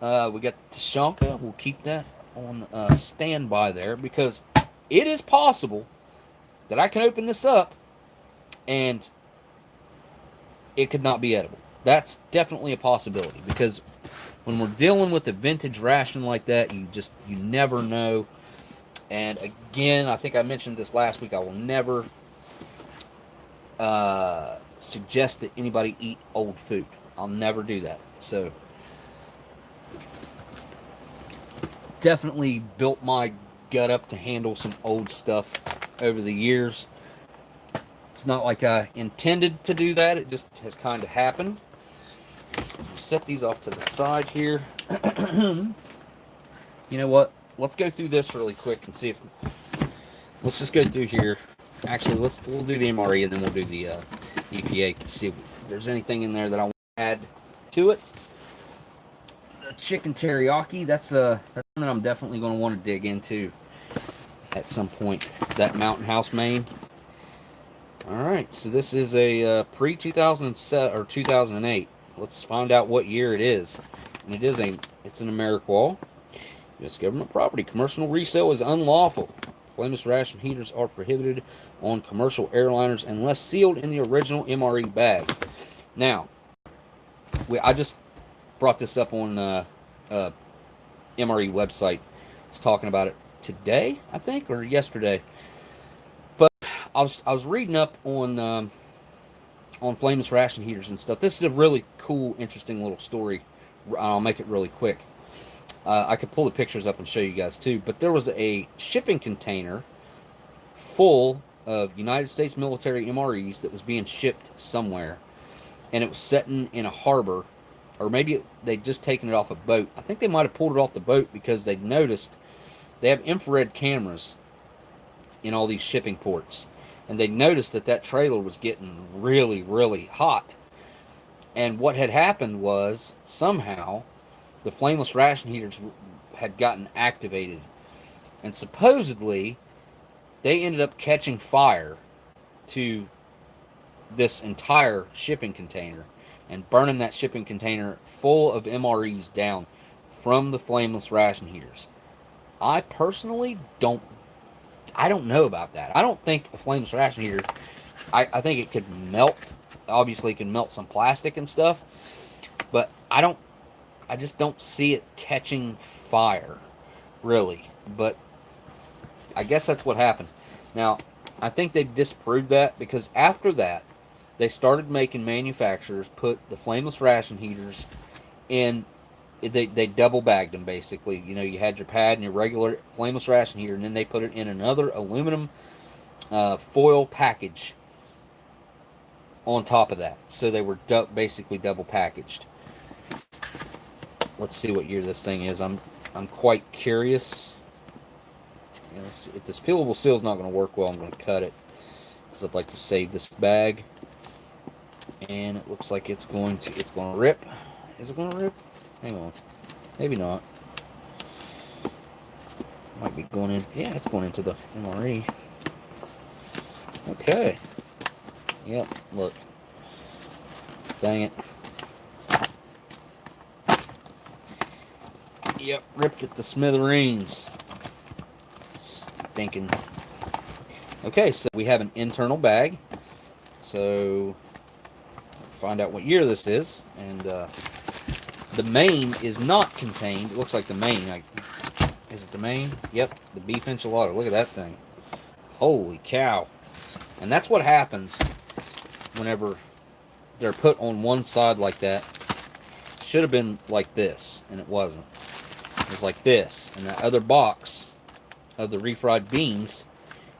We got the Tashanka. We'll keep that on standby there, because it is possible that I can open this up and it could not be edible. That's definitely a possibility, because when we're dealing with a vintage ration like that, you never know. And again, I think I mentioned this last week, I will never suggest that anybody eat old food. I'll never do that. So definitely built my gut up to handle some old stuff over the years. It's not like I intended to do that. It just has kind of happened. Set these off to the side here. You know what? Let's go through this really quick and see if... Let's just go through here. Actually, we'll do the MRE and then we'll do the EPA to see if there's anything in there that I want to add to it. The chicken teriyaki, that's one that I'm definitely going to want to dig into at some point. That Mountain House main. Alright, so this is a pre-2007 or 2008. Let's find out what year it is. And it's an Ameriqual. U.S. government property. Commercial resale is unlawful. Flameless ration heaters are prohibited on commercial airliners unless sealed in the original MRE bag. Now, I just brought this up on MRE website. I was talking about it today, I think, or yesterday. But I was reading up on flameless ration heaters and stuff. This is a really cool, interesting little story. I'll make it really quick. I could pull the pictures up and show you guys too. But there was a shipping container full of United States military MREs that was being shipped somewhere, and it was sitting in a harbor, or maybe they'd just taken it off a boat. I think they might have pulled it off the boat because they'd noticed they have infrared cameras in all these shipping ports, and they noticed that trailer was getting really, really hot. And what had happened was somehow the flameless ration heaters had gotten activated, and supposedly they ended up catching fire to this entire shipping container and burning that shipping container full of MREs down from the flameless ration heaters. I personally don't know about that. I don't think a flameless ration heater, I think it could melt. Obviously it can melt some plastic and stuff, but I just don't see it catching fire, really. But I guess that's what happened. Now, I think they disproved that, because after that, they started making manufacturers put the flameless ration heaters in, they double bagged them, basically. You know, you had your pad and your regular flameless ration heater, and then they put it in another aluminum foil package on top of that. So they were basically double packaged. Let's see what year this thing is. I'm quite curious. Yeah, if this peelable seal is not going to work well, I'm going to cut it, because I'd like to save this bag. And it looks like it's going to rip. Is it going to rip? Hang on. Maybe not. Might be going in. Yeah, it's going into the MRE. Okay. Yep, look. Dang it. Yep, ripped it to smithereens. Stinking. Okay, so we have an internal bag. So, find out what year this is. And the main is not contained. It looks like the main. Is it the main? Yep, the beef enchilada. Look at that thing. Holy cow. And that's what happens whenever they're put on one side like that. Should have been like this, and it wasn't. It was like this. And that other box of the refried beans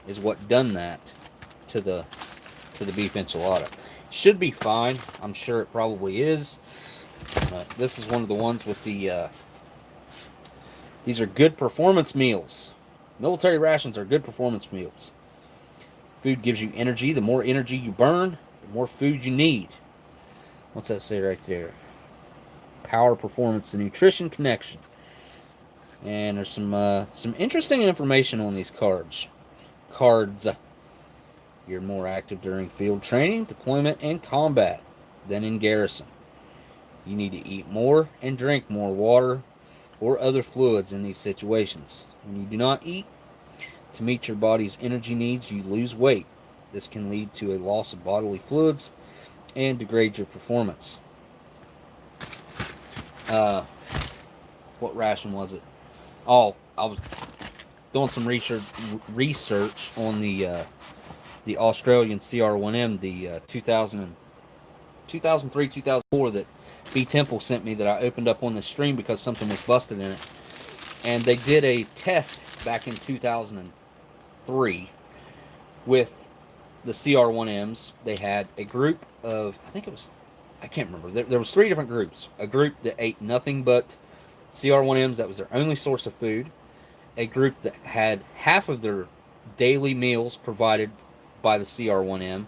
is what done that to the beef enchilada. Should be fine. I'm sure it probably is. This is one of the ones with the... these are good performance meals. Military rations are good performance meals. Food gives you energy. The more energy you burn, the more food you need. What's that say right there? Power, performance, and nutrition connection. And there's some interesting information on these cards. You're more active during field training, deployment, and combat than in garrison. You need to eat more and drink more water or other fluids in these situations. When you do not eat to meet your body's energy needs, you lose weight. This can lead to a loss of bodily fluids and degrade your performance. What ration was it? Oh, I was doing some research on the Australian CR1M, the 2003, 2004 that BTemple sent me that I opened up on the stream because something was busted in it. And they did a test back in 2003 with the CR1Ms. They had a group of, I can't remember. There was 3 different groups. A group that ate nothing but CR1Ms, that was their only source of food. A group that had half of their daily meals provided by the CR1M.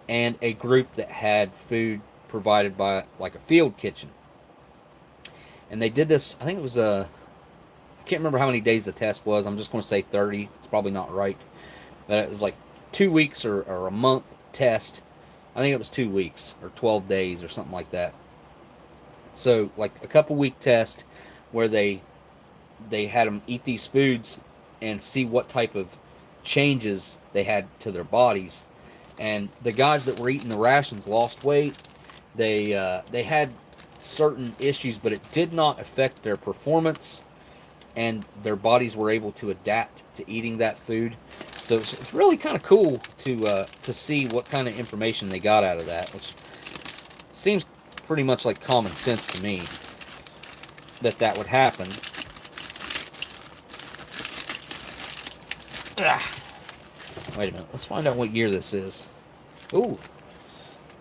And a group that had food provided by like a field kitchen. And they did this, I think it was I can't remember how many days the test was. I'm just going to say 30. It's probably not right. But it was like 2 weeks or a month test. I think it was 2 weeks or 12 days or something like that. So like a couple week test where they had them eat these foods and see what type of changes they had to their bodies. And the guys that were eating the rations lost weight. They had certain issues, but it did not affect their performance, and their bodies were able to adapt to eating that food. So it's really kind of cool to see what kind of information they got out of that, which seems pretty much like common sense to me that would happen. Wait a minute. Let's find out what year this is. Ooh,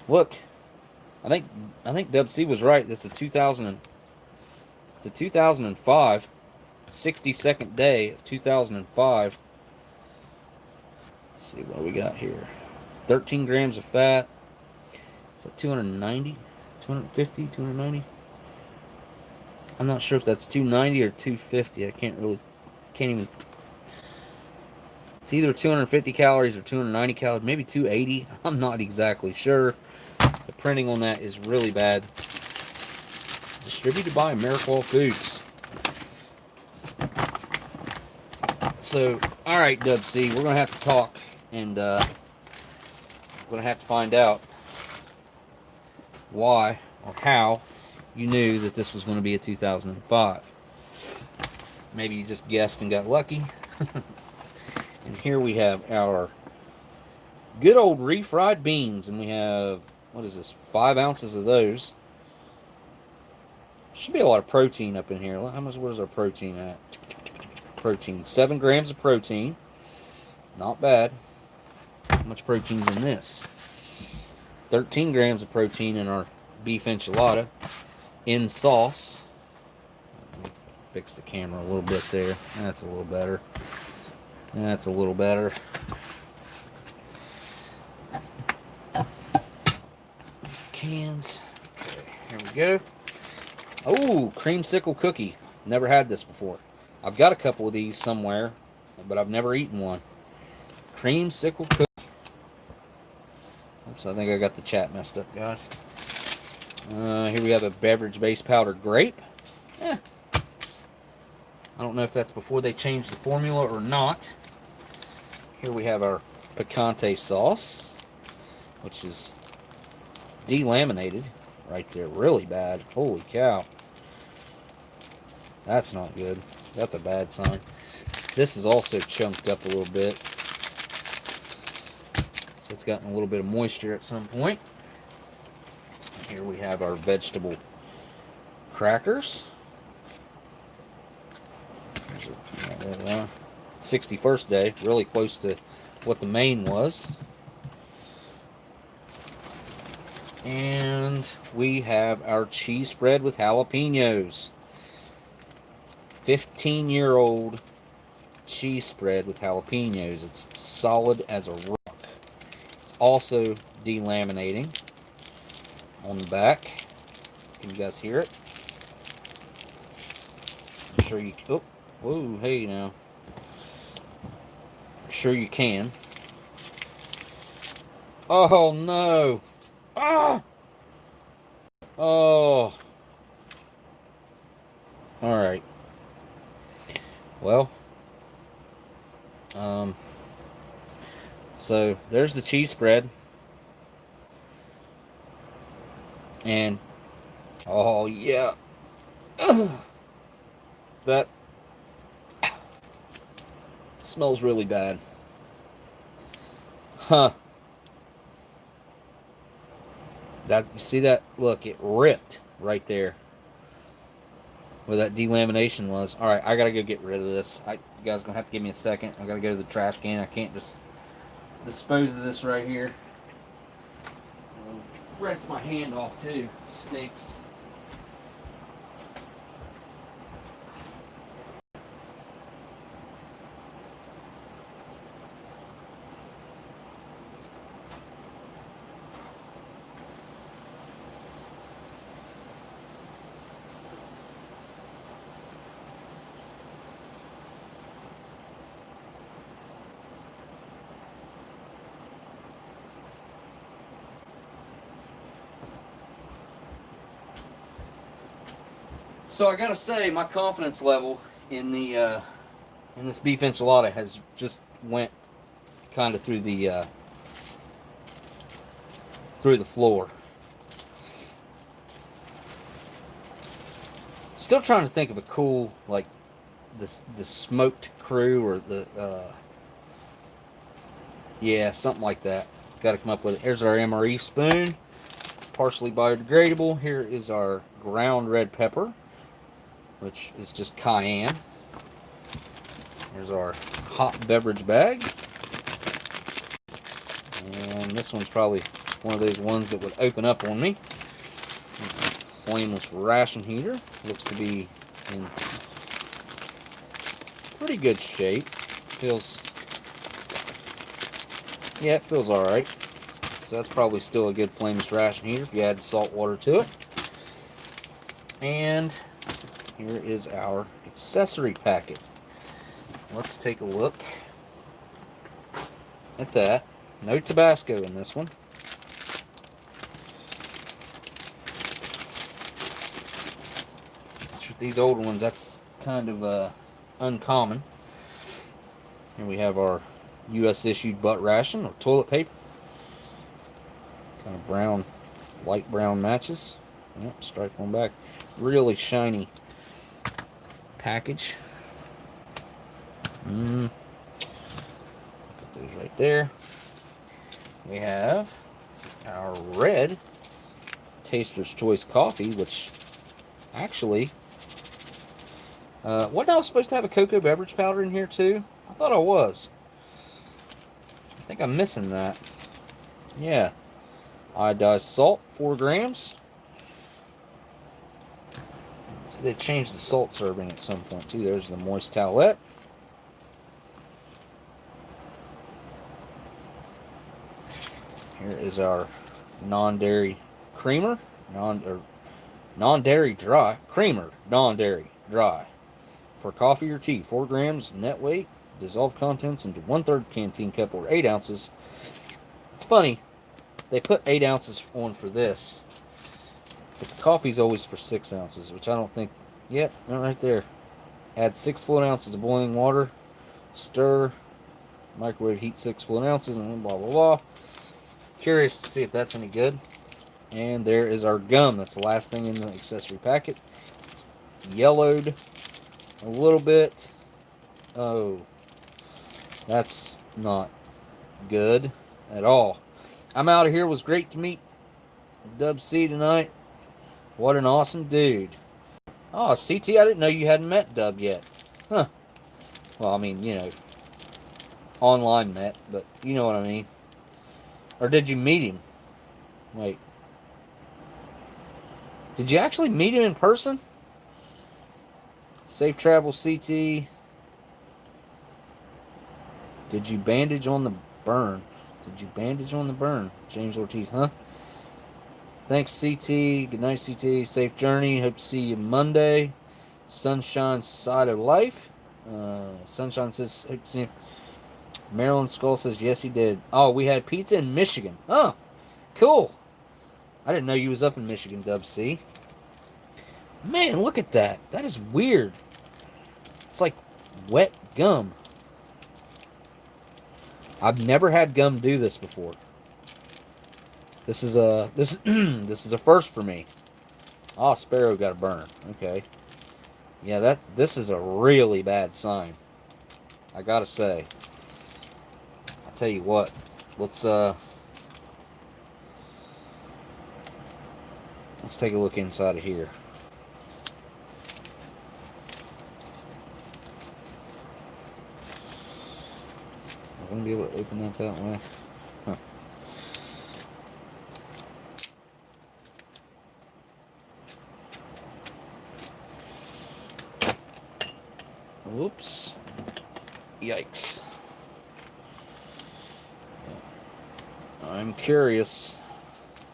look. I think Dub C was right. It's a 2005, 62nd day of 2005. Let's see what we got here. 13 grams of fat. Is that 290? 250? 290? I'm not sure if that's 290 or 250. I can't even. It's either 250 calories or 290 calories, maybe 280. I'm not exactly sure. The printing on that is really bad. Distributed by Americoil Foods. So, alright, Dub C, we're going to have to talk, and we're going to have to find out why or how you knew that this was going to be a 2005. Maybe you just guessed and got lucky. And here we have our good old refried beans, and we have, what is this, 5 ounces of those. Should be a lot of protein up in here. Where's our protein at? Protein, 7 grams of protein. Not bad. How much protein's in this? 13 grams of protein in our beef enchilada. In sauce. Let me fix the camera a little bit there. That's a little better. That's a little better. Cans. Okay, here we go. Oh, creamsicle cookie. Never had this before. I've got a couple of these somewhere, but I've never eaten one. Creamsicle cookie. Oops, I think I got the chat messed up, guys. Here we have a beverage-based powdered grape. I don't know if that's before they changed the formula or not. Here we have our picante sauce, which is delaminated right there. Really bad. Holy cow. That's not good. That's a bad sign. This is also chunked up a little bit. So it's gotten a little bit of moisture at some point. Here we have our vegetable crackers. There they are. 61st day, really close to what the main was. And we have our cheese spread with jalapenos. 15-year-old cheese spread with jalapenos. It's solid as a rock. It's also delaminating on the back. Can you guys hear it? I'm sure you... Oh, whoa, hey now. I'm sure you can. Oh, no. Ah! Oh. Alright. Well. So, there's the cheese spread. And, oh, yeah. That smells really bad. Huh. That, you see that? Look, it ripped right there where that delamination was. Alright, I gotta go get rid of this. You guys gonna have to give me a second. I gotta go to the trash can. I can't just dispose of this right here. Rinse my hand off too. It stinks. So I gotta say, my confidence level in the in this beef enchilada has just went kind of through the floor. Still trying to think of a cool, like the smoked crew or the yeah, something like that. Got to come up with it. Here's our MRE spoon, partially biodegradable. Here is our ground red pepper, which is just cayenne. Here's our hot beverage bag. And this one's probably one of those ones that would open up on me. Flameless ration heater. Looks to be in pretty good shape. Yeah, it feels alright. So that's probably still a good flameless ration heater if you add salt water to it. And here is our accessory packet. Let's take a look at that. No Tabasco in this one. With these old ones, that's kind of uncommon. Here we have our U.S. issued butt ration or toilet paper. Kind of brown, light brown matches. Yep, stripe on back. Really shiny package. Put those right there. We have our red Taster's Choice coffee, which actually, wasn't I supposed to have a cocoa beverage powder in here too? I thought I was. I think I'm missing that. Yeah. Iodized salt, 4 grams. So they changed the salt serving at some point too. There's the moist towelette. Here is our non-dairy creamer. Non-dairy dry. Creamer. Non-dairy dry. For coffee or tea. 4 grams net weight. Dissolved contents into 1/3 canteen cup or 8 ounces. It's funny. They put 8 ounces on for this. But the coffee's always for 6 ounces, which I don't think... Yep, right there. Add 6 fluid ounces of boiling water. Stir. Microwave heat 6 fluid ounces and blah blah blah. Curious to see if that's any good. And there is our gum. That's the last thing in the accessory packet. It's yellowed a little bit. Oh, that's not good at all. I'm out of here. It was great to meet Dub C tonight. What an awesome dude. Oh, CT, I didn't know you hadn't met Dub yet. Huh. Well, I mean, you know, online met, but you know what I mean. Or did you meet him? Wait. Did you actually meet him in person? Safe travel, CT. Did you bandage on the burn? Did you bandage on the burn? James Ortiz, huh? Thanks, CT. Good night, CT. Safe journey. Hope to see you Monday. Sunshine Side of Life. Sunshine says, hope to see you. Maryland Skull says, yes, he did. Oh, we had pizza in Michigan. Oh, cool. I didn't know you was up in Michigan, Dub C. Man, look at that. That is weird. It's like wet gum. I've never had gum do this before. This is a this is a first for me. Oh, Sparrow got a burn. Okay. Yeah, this is a really bad sign. I gotta say. I'll tell you what. Let's take a look inside of here. I'm gonna be able to open that way. Huh. Oops. Yikes. I'm curious.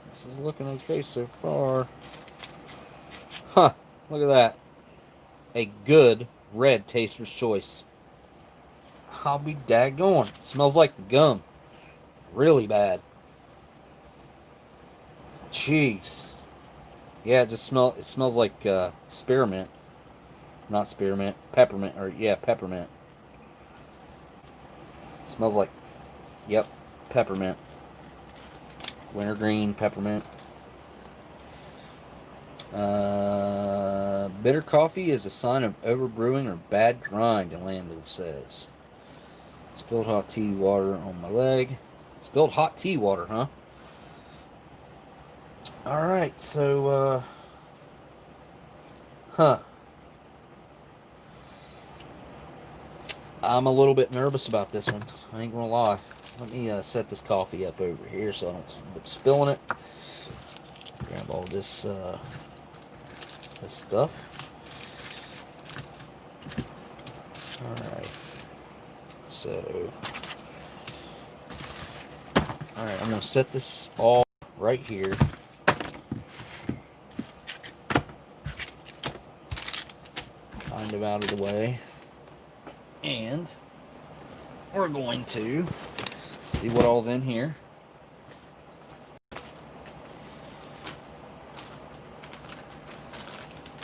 This is looking okay so far. Huh. Look at that. A good red Taster's Choice. I'll be daggone. It smells like the gum. Really bad. Jeez. Yeah, it smells like spearmint. Not spearmint. Peppermint. Or, yeah, peppermint. It smells like, yep, peppermint. Wintergreen, peppermint. Bitter coffee is a sign of overbrewing or bad grind, Orlando says. Spilled hot tea water on my leg. Spilled hot tea water, huh? Alright, so, I'm a little bit nervous about this one. I ain't gonna lie. Let me set this coffee up over here so I don't end up spilling it. Grab all this, this stuff. Alright. So, alright, I'm going to set this all right here. Kind of out of the way. And we're going to see what all's in here.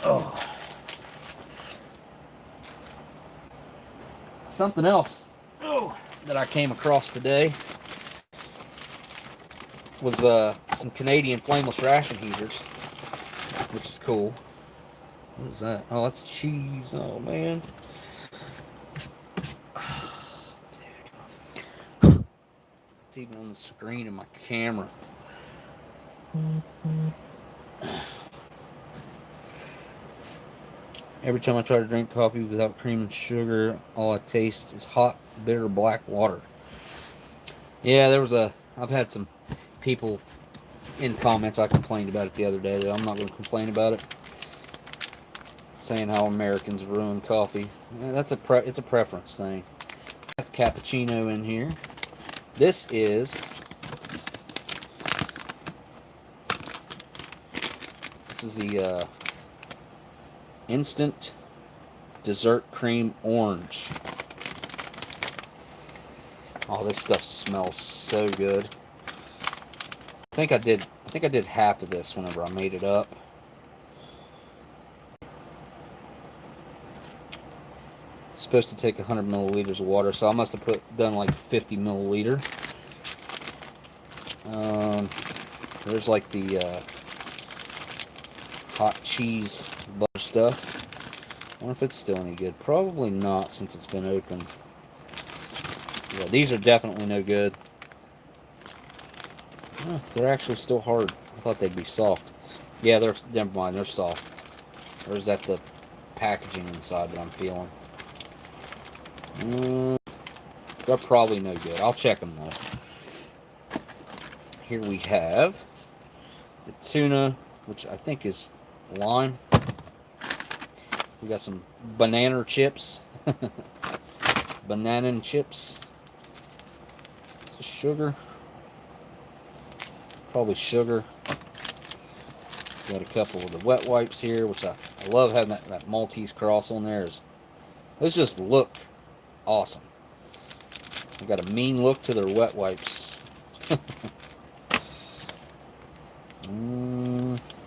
Oh. Something else that I came across today was some Canadian flameless ration heaters, which is cool. What is that? Oh, that's cheese. Oh, man. Dude. It's even on the screen of my camera. Every time I try to drink coffee without cream and sugar, all I taste is hot, bitter black water. Yeah, I've had some people in comments, I complained about it the other day, that I'm not going to complain about it. Saying how Americans ruin coffee. Yeah, it's a preference thing. Got the cappuccino in here. This is the instant dessert cream orange. Oh, this stuff smells so good. I think I did half of this whenever I made it up. It's supposed to take 100 milliliters of water, so I must have done like 50 milliliter. There's like the hot cheese butter stuff. I wonder if it's still any good. Probably not, since it's been opened. Yeah, these are definitely no good. Oh, they're actually still hard. I thought they'd be soft. Yeah, never mind, they're soft. Or is that the packaging inside that I'm feeling? They're probably no good. I'll check them though. Here we have the tuna, which I think is lime. We got some banana chips. Banana chips. Is this sugar? Probably sugar. Got a couple of the wet wipes here, which I love having that Maltese cross on there. Those just look awesome. They got a mean look to their wet wipes.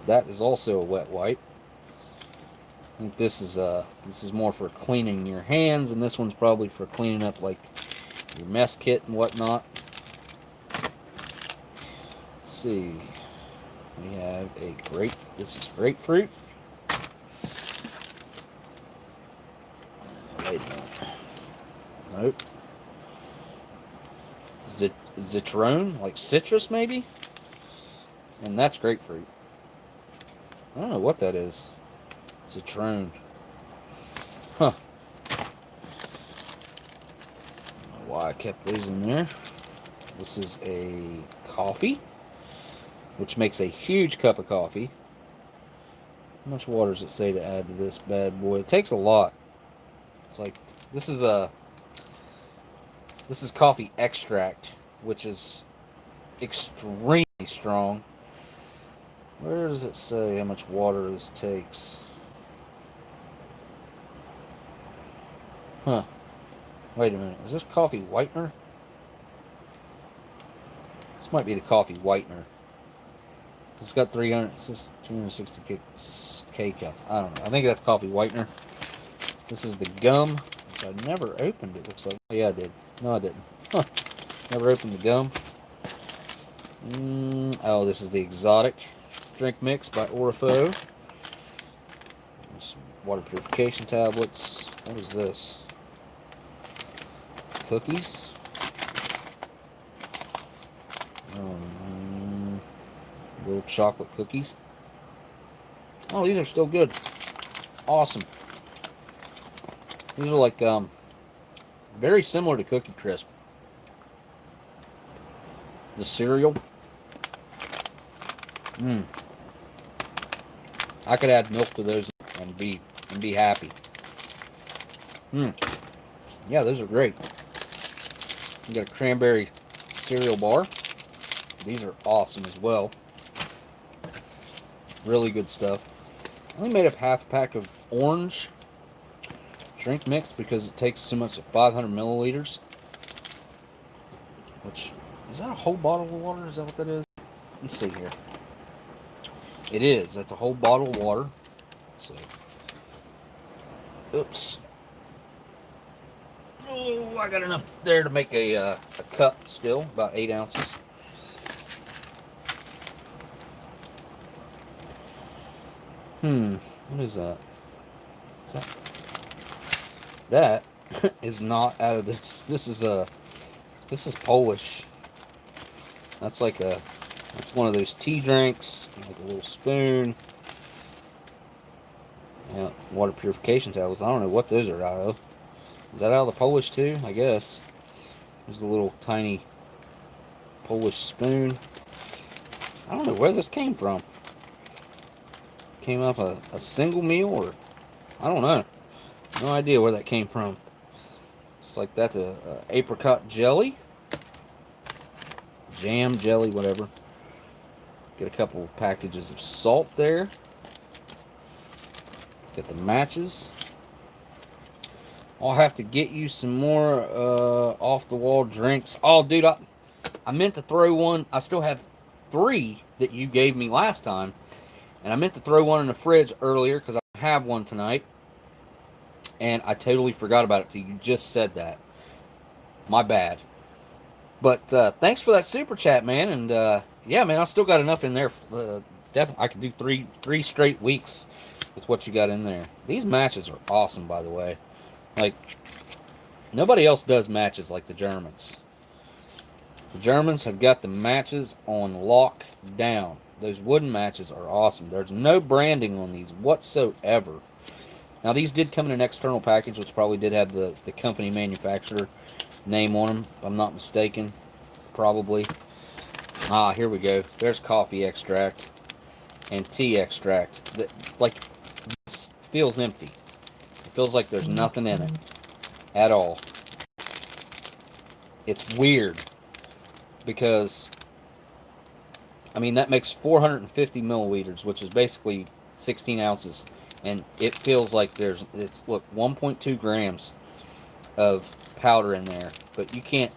That is also a wet wipe. I think this is more for cleaning your hands, and this one's probably for cleaning up like your mess kit and whatnot. Let's see. We have this is grapefruit. Wait a minute. Nope. Citron, like citrus maybe? And that's grapefruit. I don't know what that is. Citron. Huh. I don't know why I kept those in there. This is a coffee, which makes a huge cup of coffee. How much water does it say to add to this bad boy? It takes a lot. It's like, this is coffee extract, which is extremely strong. Where does it say how much water this takes? Huh. Wait a minute. Is this coffee whitener? This might be the coffee whitener. It's got 360 K calories. I don't know. I think that's coffee whitener. This is the gum, which I never opened, it looks like. Oh, yeah, I did. No, I didn't. Huh. Never opened the gum. Oh, this is the exotic drink mix by Orifo. Some water purification tablets. What is this? Cookies. Little chocolate cookies. Oh, these are still good. Awesome. These are like very similar to Cookie Crisp. The cereal. I could add milk to those and be happy. Yeah, those are great. You got a cranberry cereal bar. These are awesome as well. Really good stuff. I only made up half a pack of orange drink mix because it takes so much, 500 milliliters. Which, is that a whole bottle of water? Is that what that is? Let's see here. It is. That's a whole bottle of water. So, oops. Oh, I got enough there to make a cup still, about 8 ounces. What is that? What's that? That is not out of this. This is Polish. That's one of those tea drinks, like a little spoon. Yeah, water purification tablets. I don't know what those are out of. Is that out of the Polish too? I guess. There's a little tiny Polish spoon. I don't know where this came from. Came off a single meal, or I don't know. No idea where that came from. It's like that's a apricot jelly. Jam, jelly, whatever. Get a couple packages of salt there. Get the matches. I'll have to get you some more off-the-wall drinks. Oh, dude, I meant to throw one. I still have 3 that you gave me last time. And I meant to throw one in the fridge earlier because I have one tonight. And I totally forgot about it till you just said that. My bad. But thanks for that super chat, man. And yeah, man, I still got enough in there. Definitely, I could do three straight weeks with what you got in there. These matches are awesome, by the way. Like, nobody else does matches like the Germans. The Germans have got the matches on lock down. Those wooden matches are awesome. There's no branding on these whatsoever. Now, these did come in an external package, which probably did have the company manufacturer name on them, if I'm not mistaken. Probably. Ah, here we go. There's coffee extract and tea extract. Like, this feels empty. It feels like there's nothing in it at all. It's weird because, I mean, that makes 450 milliliters, which is basically 16 ounces. And it feels like look, 1.2 grams of powder in there. But you can't,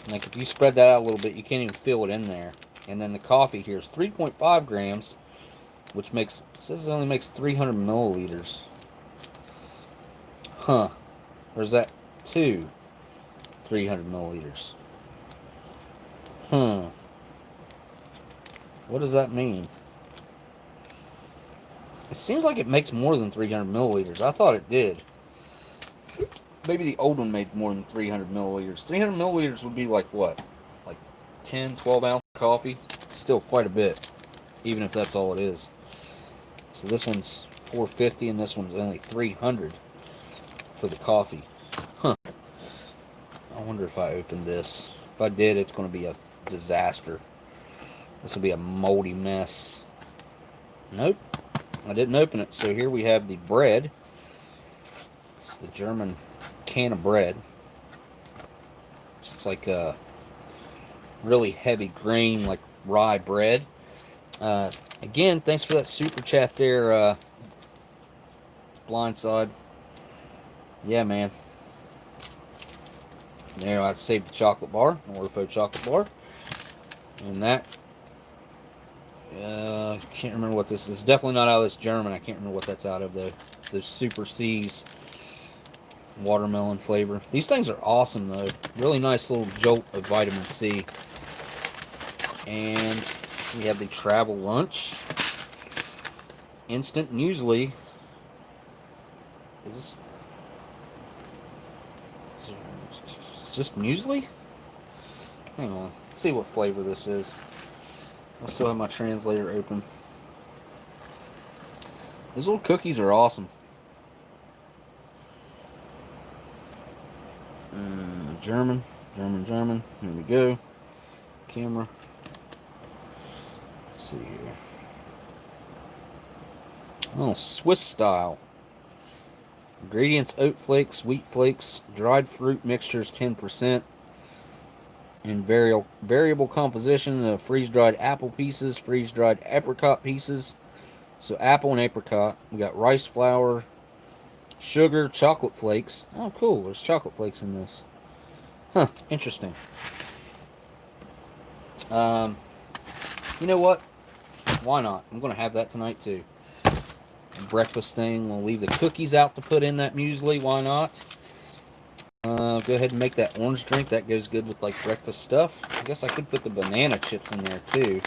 like, if you spread that out a little bit, you can't even feel it in there. And then the coffee here is 3.5 grams, which makes, it says it only makes 300 milliliters. Huh. Or is that 300 milliliters? What does that mean? It seems like it makes more than 300 milliliters. I thought it did. Maybe the old one made more than 300 milliliters. 300 milliliters would be like what? Like 10, 12 ounce coffee? Still quite a bit, even if that's all it is. So this one's 450 and this one's only 300 for the coffee. Huh. I wonder if I opened this. If I did, it's going to be a disaster. This will be a moldy mess. Nope. I didn't open it. So here we have the bread. It's the German can of bread. Just like a really heavy grain, like rye bread. Again, thanks for that super chat there, Blindside. Yeah, man. There, I saved the chocolate bar, Orfo chocolate bar. And that, I can't remember what this is. It's definitely not out of this German. I can't remember what that's out of, though. It's those Super C's watermelon flavor. These things are awesome, though. Really nice little jolt of vitamin C. And we have the travel lunch. Instant muesli. Is this... It's just muesli? Hang on. Let's see what flavor this is. I still have my translator open. These little cookies are awesome. German. Here we go. Camera. Let's see here. Oh, Swiss style. Ingredients: oat flakes, wheat flakes, dried fruit mixtures 10%, and variable composition of freeze-dried apple pieces, freeze-dried apricot pieces. So apple and apricot. We got rice flour, sugar, chocolate flakes. Oh, cool. There's chocolate flakes in this. Huh. Interesting. You know what? Why not? I'm going to have that tonight, too. Breakfast thing. We'll leave the cookies out to put in that muesli. Why not? Go ahead and make that orange drink. That goes good with, like, breakfast stuff. I guess I could put the banana chips in there, too.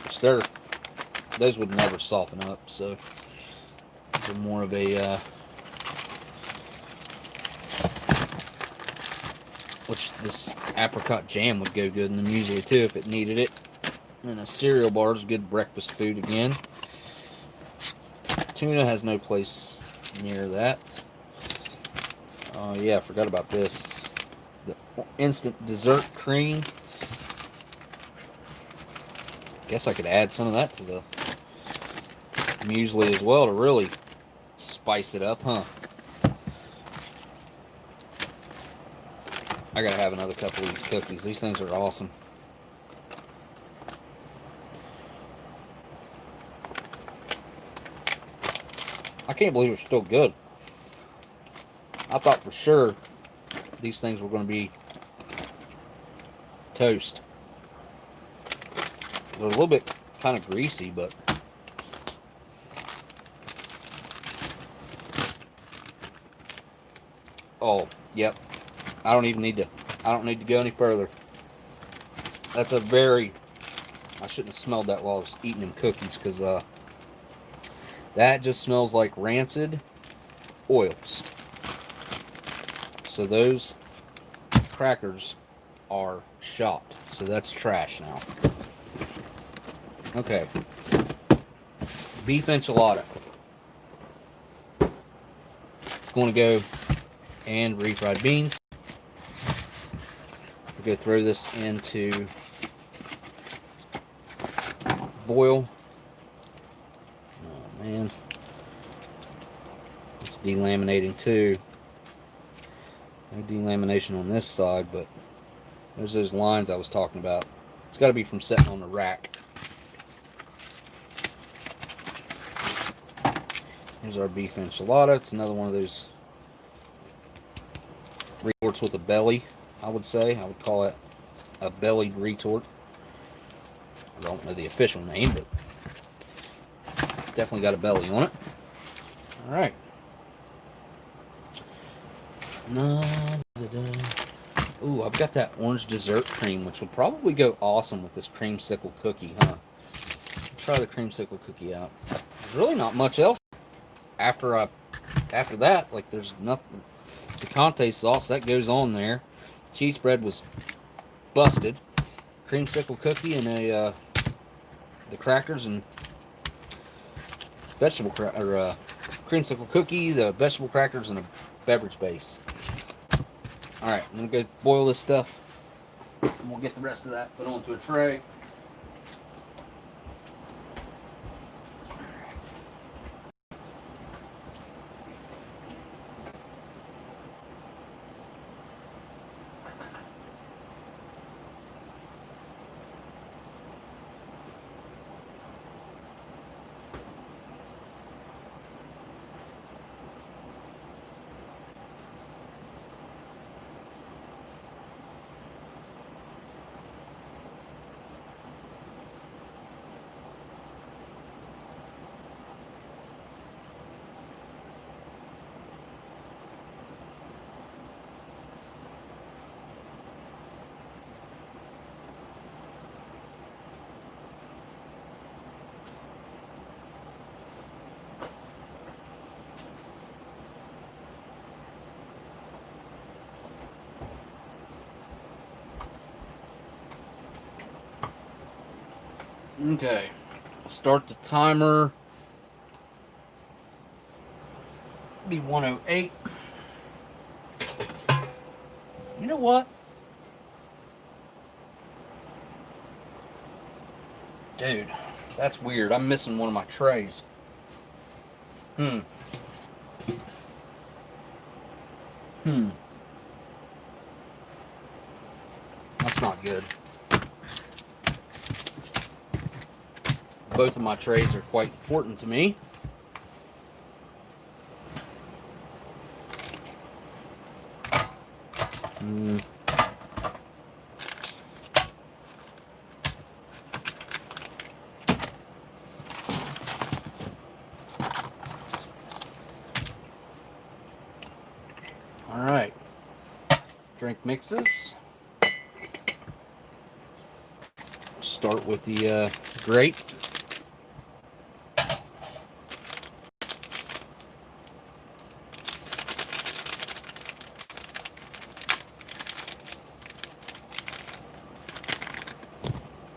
Which those would never soften up, so they're more of a, which this apricot jam would go good in the muesli, too, if it needed it. And a cereal bar is good breakfast food again. Tuna has no place near that. Oh, yeah, I forgot about this. The instant dessert cream. Guess I could add some of that to the muesli as well to really spice it up, huh? I gotta have another couple of these cookies. These things are awesome. I can't believe they're still good. I thought for sure these things were going to be toast. They're a little bit kind of greasy, but Oh, yep. I don't even need to. I don't need to go any further. That's a very. I shouldn't have smelled that while I was eating them cookies, because that just smells like rancid oils. So those crackers are shot. So that's trash now. Okay. Beef enchilada. It's going to go, and refried beans. We're going to throw this into boil. Oh man. It's delaminating too. No delamination on this side, but there's those lines I was talking about. It's got to be from sitting on the rack. Here's our beef enchilada. It's another one of those retorts with a belly, I would say. I would call it a bellied retort. I don't know the official name, but it's definitely got a belly on it. Alright. Ooh, I've got that orange dessert cream, which would probably go awesome with this creamsicle cookie, huh? Let's try the creamsicle cookie out. There's really not much else after that. Like, there's nothing. Picante sauce, that goes on there. Cheese spread was busted. Creamsicle cookie and the crackers and vegetable creamsicle cookie, the vegetable crackers, and a beverage base. Alright, I'm going to go boil this stuff, and we'll get the rest of that put onto a tray. Okay, start the timer. Be 108. You know what? Dude, that's weird. I'm missing one of my trays. That's not good. Both of my trays are quite important to me. All right. Drink mixes. Start with the grape.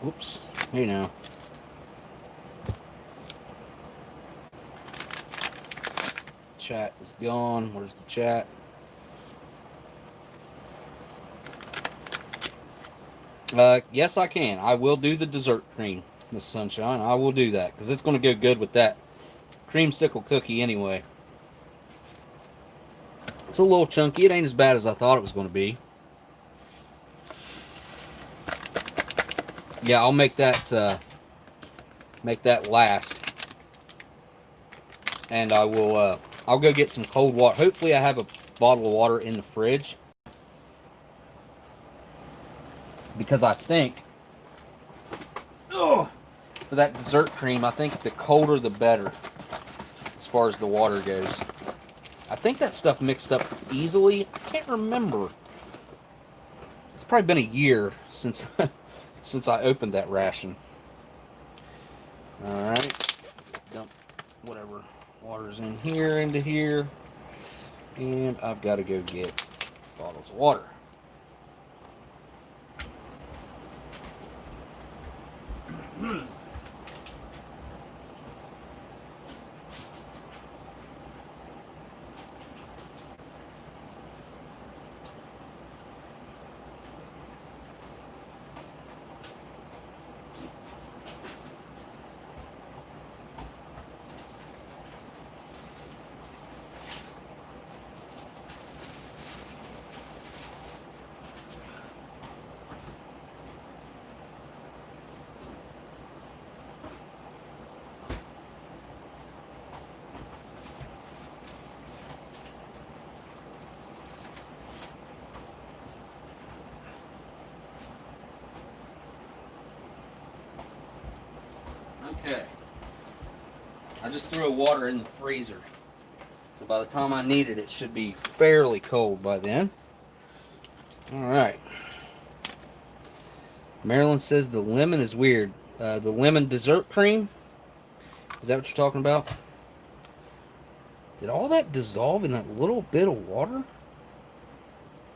Whoops. Hey now. Chat is gone. Where's the chat? Yes, I can. I will do the dessert cream, Miss Sunshine. I will do that, because it's going to go good with that creamsicle cookie anyway. It's a little chunky. It ain't as bad as I thought it was going to be. Yeah, I'll make that last. And I will, I'll go get some cold water. Hopefully I have a bottle of water in the fridge. Because I think, for that dessert cream, I think the colder the better, as far as the water goes. I think that stuff mixed up easily. I can't remember. It's probably been a year since since I opened that ration. Alright. Dump whatever water's in here into here. And I've got to go get bottles of water. Okay. I just threw water in the freezer. So by the time I need it, it should be fairly cold by then. Alright. Marilyn says the lemon is weird. The lemon dessert cream? Is that what you're talking about? Did all that dissolve in that little bit of water?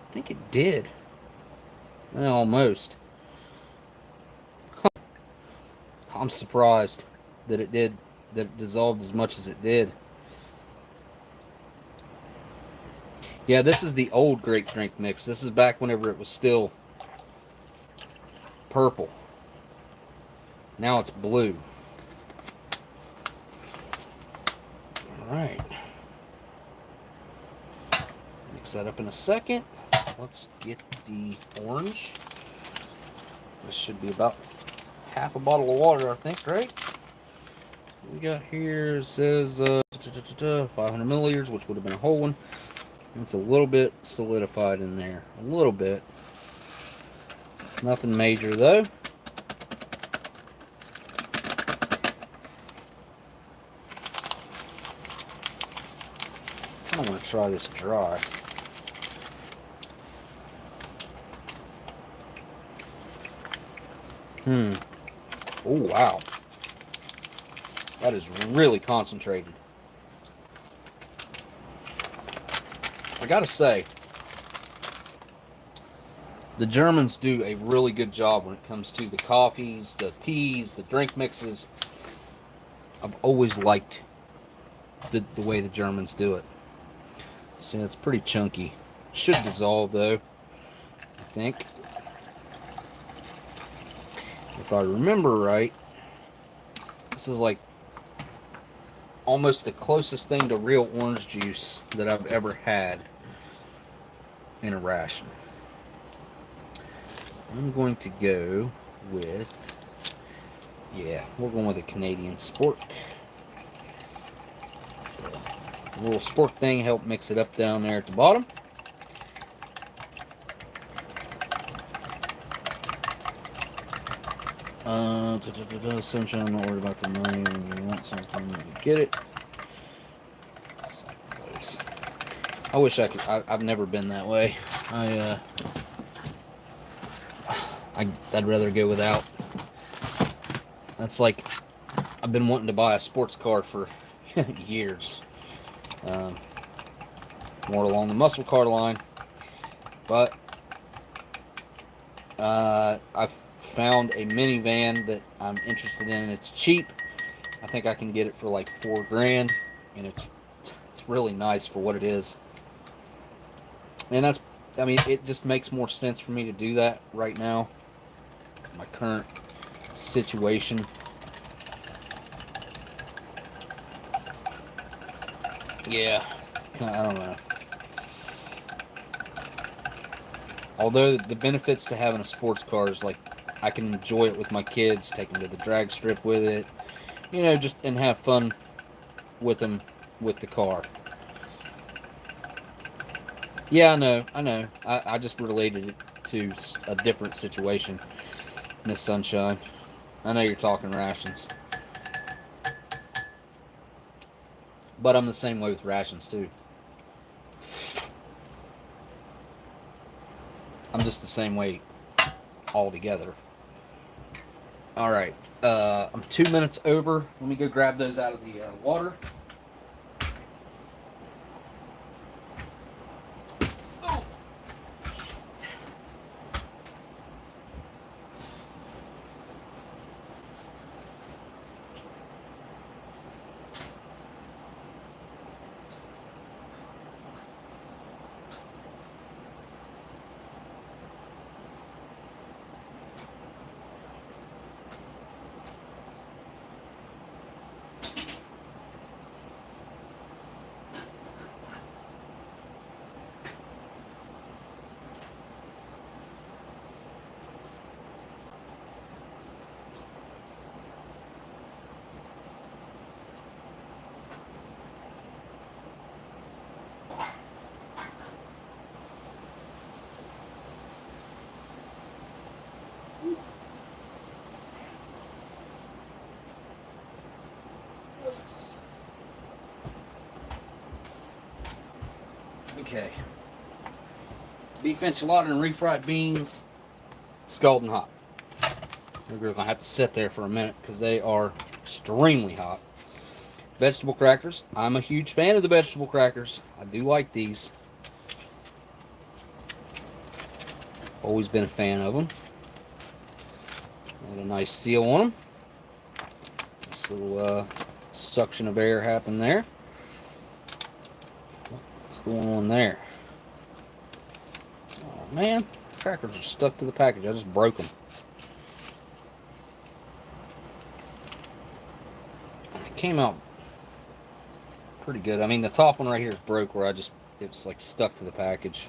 I think it did. Well, almost. I'm surprised that it did, that it dissolved as much as it did. Yeah, this is the old grape drink mix. This is back whenever it was still purple. Now it's blue. Alright. Mix that up in a second. Let's get the orange. This should be about half a bottle of water, I think, right? We got here, it says 500 milliliters, which would have been a whole one. It's a little bit solidified in there. A little bit. Nothing major, though. I want to try this dry. Oh, wow. That is really concentrated. I gotta say, the Germans do a really good job when it comes to the coffees, the teas, the drink mixes. I've always liked the way the Germans do it. See, it's pretty chunky. Should dissolve, though, I think. If I remember right, this is like almost the closest thing to real orange juice that I've ever had in a ration. I'm going to go with, yeah, we're going with a Canadian Sport. The little Sport thing helped mix it up down there at the bottom. Sunshine, I'm not worried about the money. When you want something, you get it. I wish I could. I've never been that way. I'd rather go without. That's like, I've been wanting to buy a sports car for years. More along the muscle car line. But I've found a minivan that I'm interested in. It's cheap. I think I can get it for like $4,000, and it's really nice for what it is. And that's, I mean, it just makes more sense for me to do that right now. My current situation. Yeah, I don't know. Although the benefits to having a sports car is like, I can enjoy it with my kids, take them to the drag strip with it, you know, just and have fun with them with the car. Yeah, I know. I just related it to a different situation, Miss Sunshine. I know you're talking rations. But I'm the same way with rations, too. I'm just the same way altogether. All right, I'm 2 minutes over. Let me go grab those out of the water. Okay. Beef enchilada and refried beans, scalding hot. We're going to have to sit there for a minute because they are extremely hot. Vegetable crackers. I'm a huge fan of the vegetable crackers. I do like these. Always been a fan of them. Got a nice seal on them. This little suction of air happened there. What's going on there? Oh man, crackers are stuck to the package. I just broke them. It came out pretty good. I mean, the top one right here is broke where it was like stuck to the package.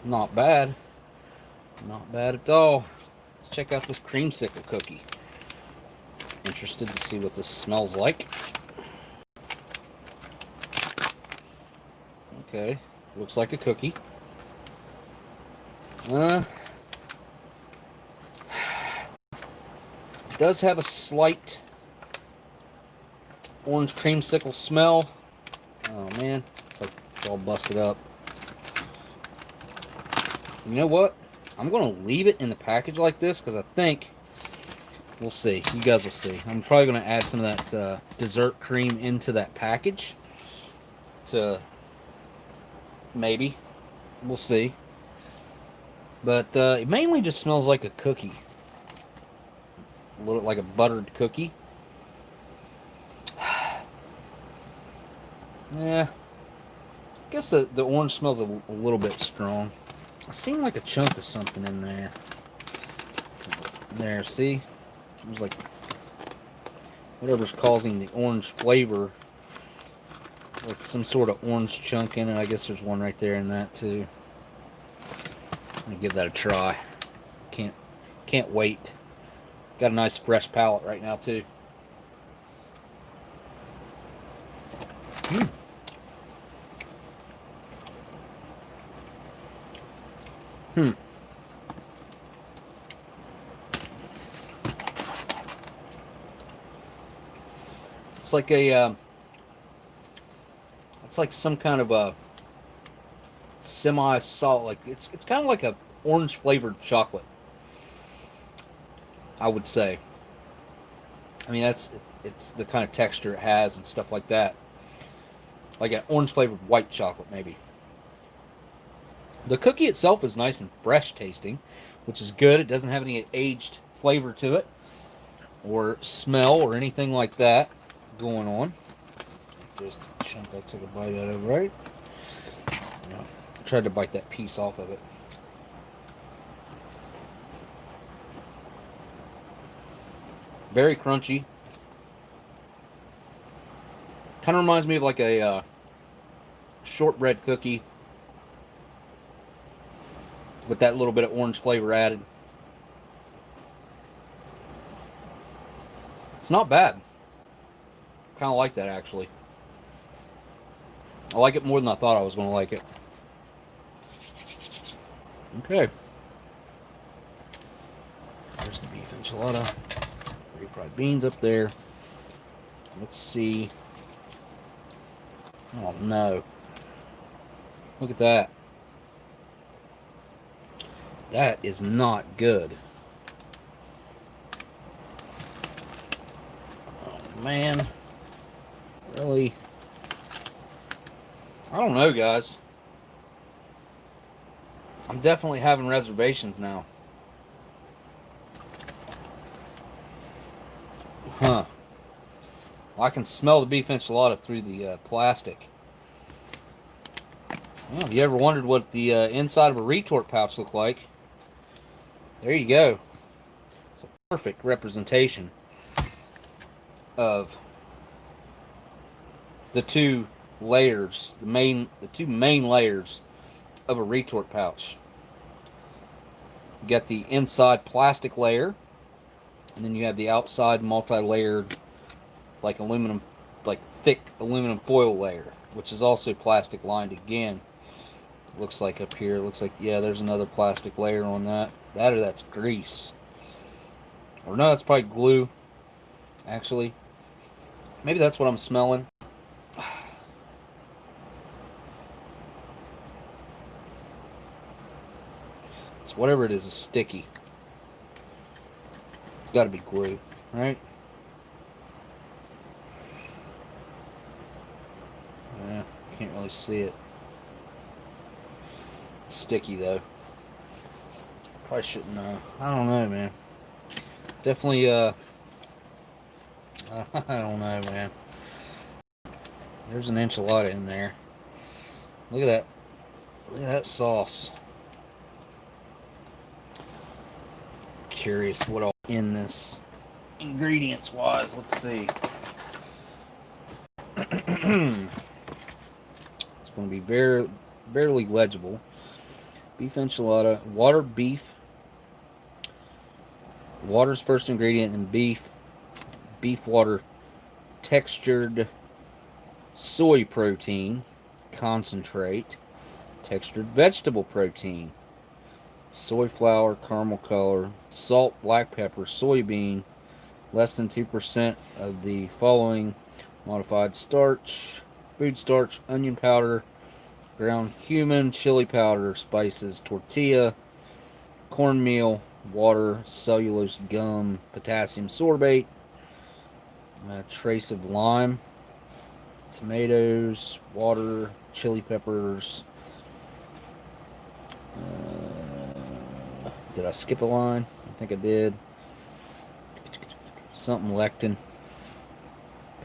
Not bad. Not bad at all. Let's check out this creamsicle cookie. Interested to see what this smells like. Okay, looks like a cookie. It does have a slight orange creamsicle smell. Oh man, it's like it's all busted up. You know what? I'm going to leave it in the package like this because I think we'll see. You guys will see. I'm probably going to add some of that dessert cream into that package to maybe. We'll see. But it mainly just smells like a cookie. A little like a buttered cookie. Yeah. I guess the orange smells a little bit strong. I seen like a chunk of something in there. There, see? It was like whatever's causing the orange flavor. Like some sort of orange chunk in it. I guess there's one right there in that too. Let me give that a try. Can't wait. Got a nice fresh palate right now too. It's like a it's like some kind of a semi-salt, like it's kind of like a orange flavored chocolate, I would say. I mean, it's the kind of texture it has and stuff like that. Like an orange flavored white chocolate, maybe. The cookie itself is nice and fresh tasting, which is good. It doesn't have any aged flavor to it or smell or anything like that going on. There's the chunk I took a bite out of, right? No, I tried to bite that piece off of it. Very crunchy. Kind of reminds me of like a shortbread cookie with that little bit of orange flavor added. It's not bad. Kind of like that, actually. I like it more than I thought I was going to like it. Okay. There's the beef enchilada. Refried beans up there. Let's see. Oh, no. Look at that. That is not good. Oh, man. Really? I don't know, guys. I'm definitely having reservations now. Huh. Well, I can smell the beef enchilada through the plastic. Well, have you ever wondered what the inside of a retort pouch looked like? There you go. It's a perfect representation of the two layers, the two main layers of a retort pouch. You got the inside plastic layer, and then you have the outside multi-layered, like thick aluminum foil layer, which is also plastic lined again. Looks like up here, looks like, yeah, there's another plastic layer on that. That or that's grease. Or no, that's probably glue, actually. Maybe that's what I'm smelling. It's whatever it is sticky. It's got to be glue, right? Yeah, can't really see it. It's sticky though. Probably shouldn't know. I don't know, man. Definitely, I don't know, man. There's an enchilada in there. Look at that. Look at that sauce. Curious what all in this ingredients wise. Let's see. It's going to be barely legible. Beef enchilada, water, beef. Water's first ingredient, and beef water, textured soy protein, concentrate, textured vegetable protein, soy flour, caramel color, salt, black pepper, soybean, less than 2% of the following modified starch, food starch, onion powder, ground cumin, chili powder, spices, tortilla, cornmeal, water, cellulose gum, potassium sorbate, a trace of lime, tomatoes, water, chili peppers. Did I skip a line? I think I did. Something lectin.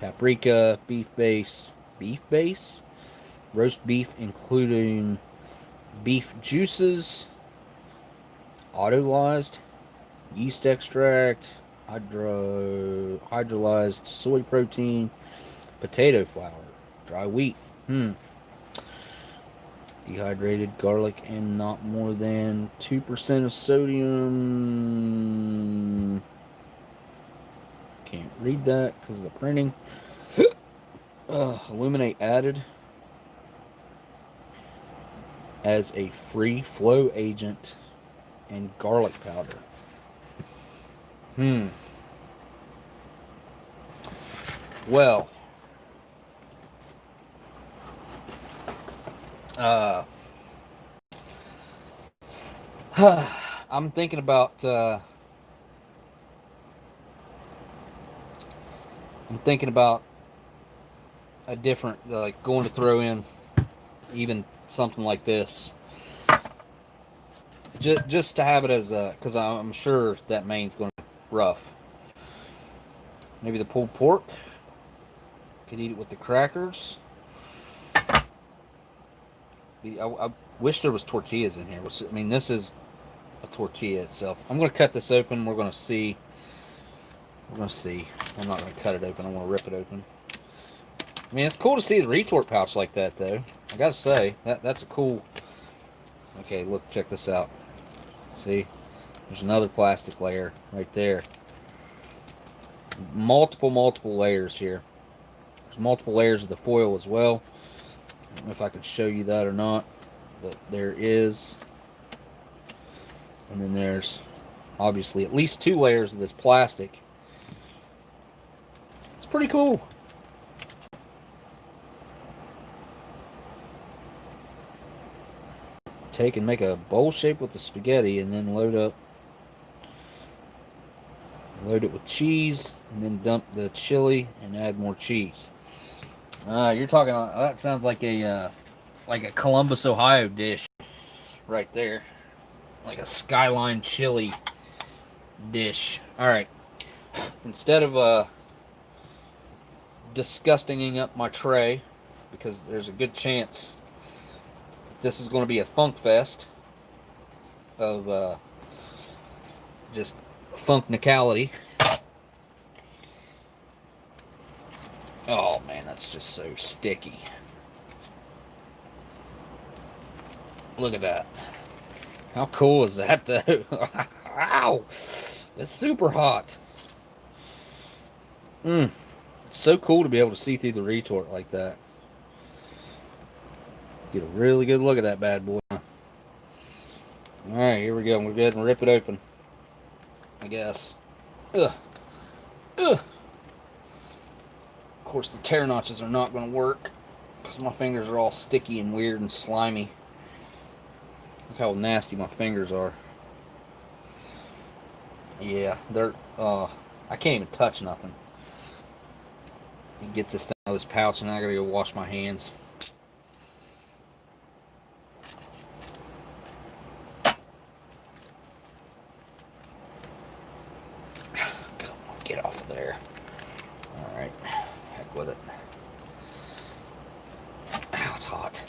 Paprika, beef base, roast beef including beef juices, autolyzed yeast extract, hydrolyzed soy protein, potato flour, dry wheat, dehydrated garlic, and not more than 2% of sodium. Can't read that because of the printing. Illuminate added as a free flow agent, and garlic powder. Well, I'm thinking about a different, like going to throw in even something like this, just to have it as a, because I'm sure that main's going to be rough. Maybe the pulled pork. Could eat it with the crackers. I wish there was tortillas in here. Which, I mean, this is a tortilla itself. I'm going to cut this open. We're going to see. I'm not going to cut it open. I'm going to rip it open. I mean, it's cool to see the retort pouch like that, though. I got to say, that's a cool... Okay, look, check this out. See? There's another plastic layer right there. Multiple layers here. There's multiple layers of the foil as well. I don't know if I can show you that or not, but there is. And then there's obviously at least 2 layers of this plastic. It's pretty cool. take and make a bowl shape with the spaghetti, and then load it with cheese, and then dump the chili and add more cheese. You're talking. That sounds like a Columbus, Ohio dish, right there, like a skyline chili dish. All right. Instead of disgustinging up my tray, because there's a good chance this is going to be a funk fest of just funknicality. Oh man, that's just so sticky. Look at that. How cool is that though? Ow! That's super hot. It's so cool to be able to see through the retort like that. Get a really good look at that bad boy. Alright, here we go. We'll go ahead and rip it open, I guess. Ugh. Ugh. Of course, the tear notches are not going to work because my fingers are all sticky and weird and slimy. Look how nasty my fingers are. Yeah, they're, I can't even touch nothing. You get this thing out of this pouch, and I gotta go wash my hands. Come on, get off of there. Alright, heck with it. Ow, it's hot.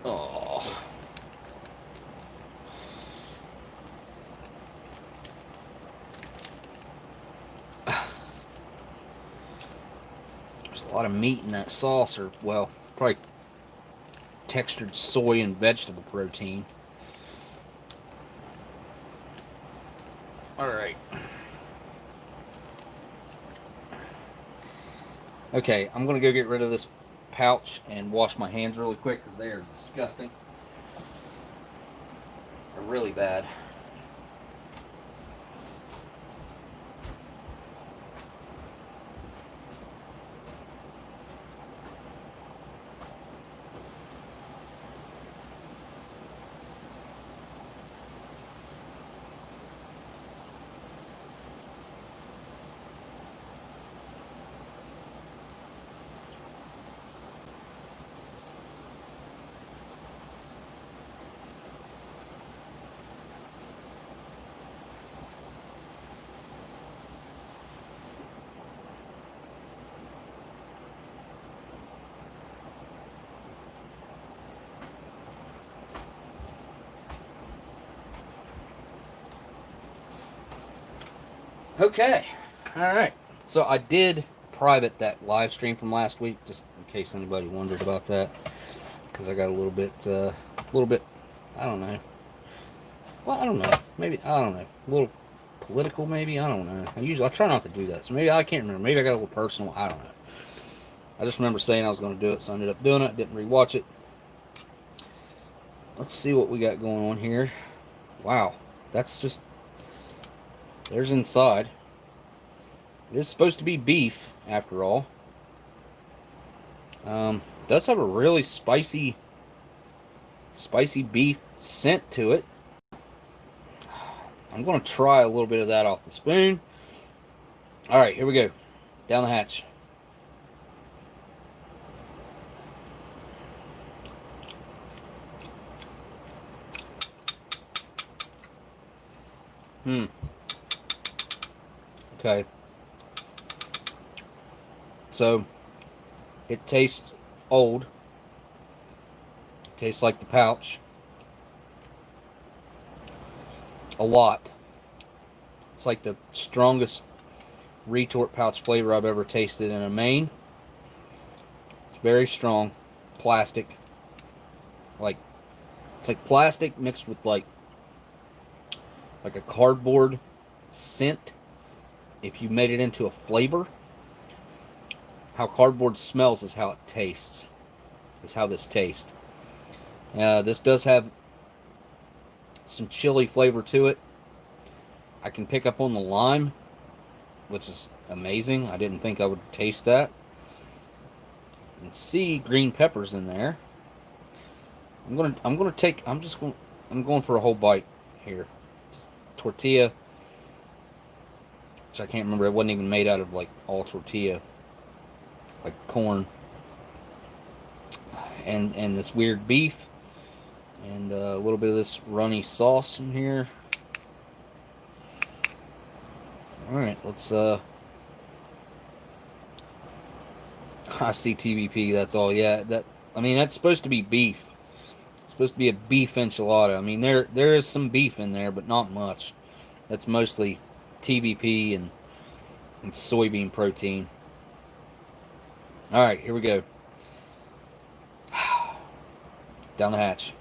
Oh. There's a lot of meat in that sauce, or, well, probably textured soy and vegetable protein. Alright. Okay, I'm going to go get rid of this pouch and wash my hands really quick because they are disgusting. They're really bad. Okay, alright. So I did private that live stream from last week, just in case anybody wondered about that. Because I got a little bit, I don't know. Well, I don't know. Maybe, I don't know. A little political, maybe? I don't know. I try not to do that. So maybe, I can't remember. Maybe I got a little personal. I don't know. I just remember saying I was going to do it, so I ended up doing it. Didn't rewatch it. Let's see what we got going on here. Wow. That's just... There's inside. It is supposed to be beef, after all. Does have a really spicy beef scent to it. I'm going to try a little bit of that off the spoon. Alright, here we go. Down the hatch. Okay. So, it tastes old. It tastes like the pouch. A lot. It's like the strongest retort pouch flavor I've ever tasted in a main. It's very strong. Plastic. It's like plastic mixed with like a cardboard scent. If you made it into a flavor, how cardboard smells is how it tastes. Is how this tastes. This does have some chili flavor to it. I can pick up on the lime, which is amazing. I didn't think I would taste that. and C, green peppers in there. I'm going for a whole bite here. Just tortilla, which I can't remember. It wasn't even made out of like all tortilla, like corn, and this weird beef, and a little bit of this runny sauce in here. All right, let's. I see TBP. That's all. Yeah, that's supposed to be beef. It's supposed to be a beef enchilada. I mean, there is some beef in there, but not much. That's mostly TBP and soybean protein. All right, here we go. Down the hatch.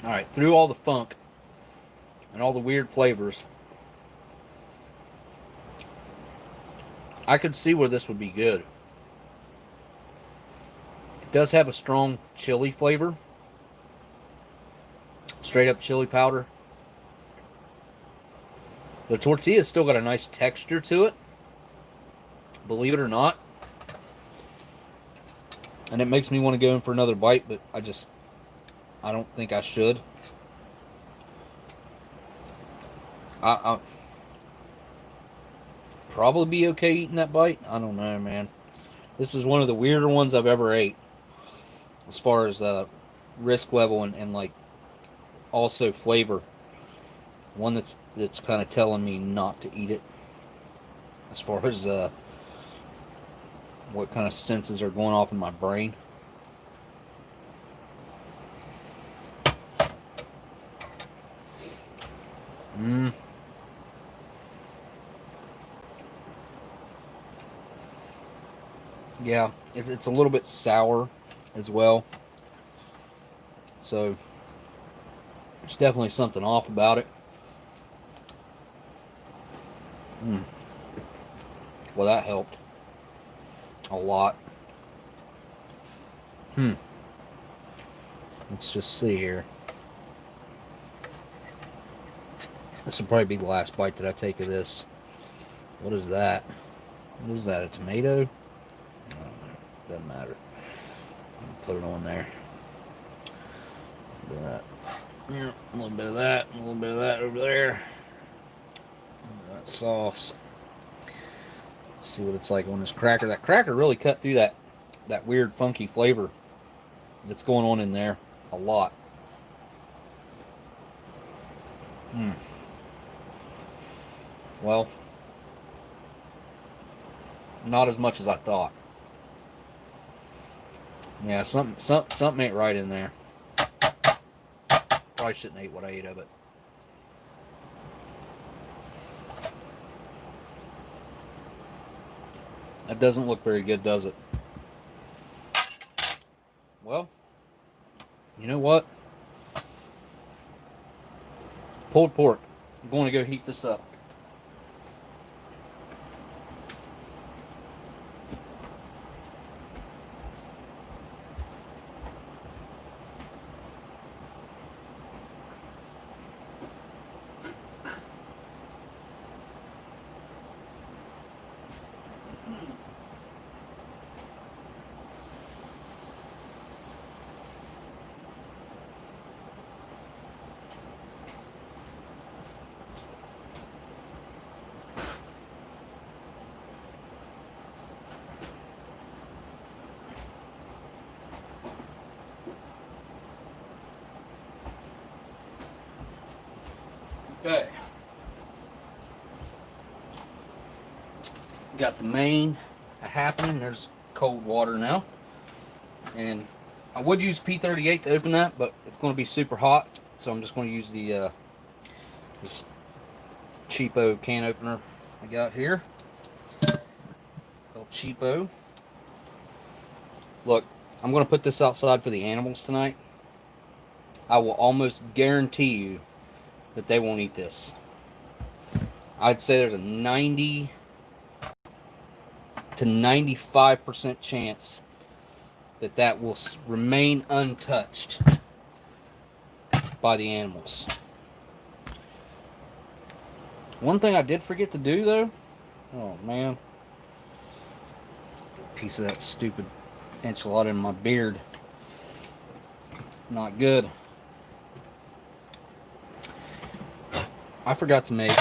All right, through all the funk and all the weird flavors, I could see where this would be good. It does have a strong chili flavor. Straight up chili powder. The tortilla's still got a nice texture to it, believe it or not. And it makes me want to go in for another bite, but I don't think I should. I'll probably be okay eating that bite. I don't know, man. This is one of the weirder ones I've ever ate, as far as risk level and like also flavor. One that's kind of telling me not to eat it, as far as what kind of senses are going off in my brain. Yeah, it's a little bit sour as well. So there's definitely something off about it. Well, that helped a lot. Let's just see here. This will probably be the last bite that I take of this. What is that? What is that? A tomato? I don't know. Doesn't matter. Put it on there. A little bit of that. Yeah, a little bit of that. A little bit of that over there. That sauce. Let's see what it's like on this cracker. That cracker really cut through that weird funky flavor that's going on in there a lot. Well, not as much as I thought. Yeah, something ain't right in there. Probably shouldn't eat what I ate of it. That doesn't look very good, does it? Well, you know what? Pulled pork. I'm going to go heat this up. Okay. Got the main happening. There's cold water now. And I would use P38 to open that, but it's going to be super hot. So I'm just going to use the this cheapo can opener I got here. Called cheapo. Look, I'm going to put this outside for the animals tonight. I will almost guarantee you that they won't eat this. I'd say there's a 90 to 95% chance that that will remain untouched by the animals. One thing I did forget to do, though, oh man, piece of that stupid enchilada in my beard. Not good. I forgot to make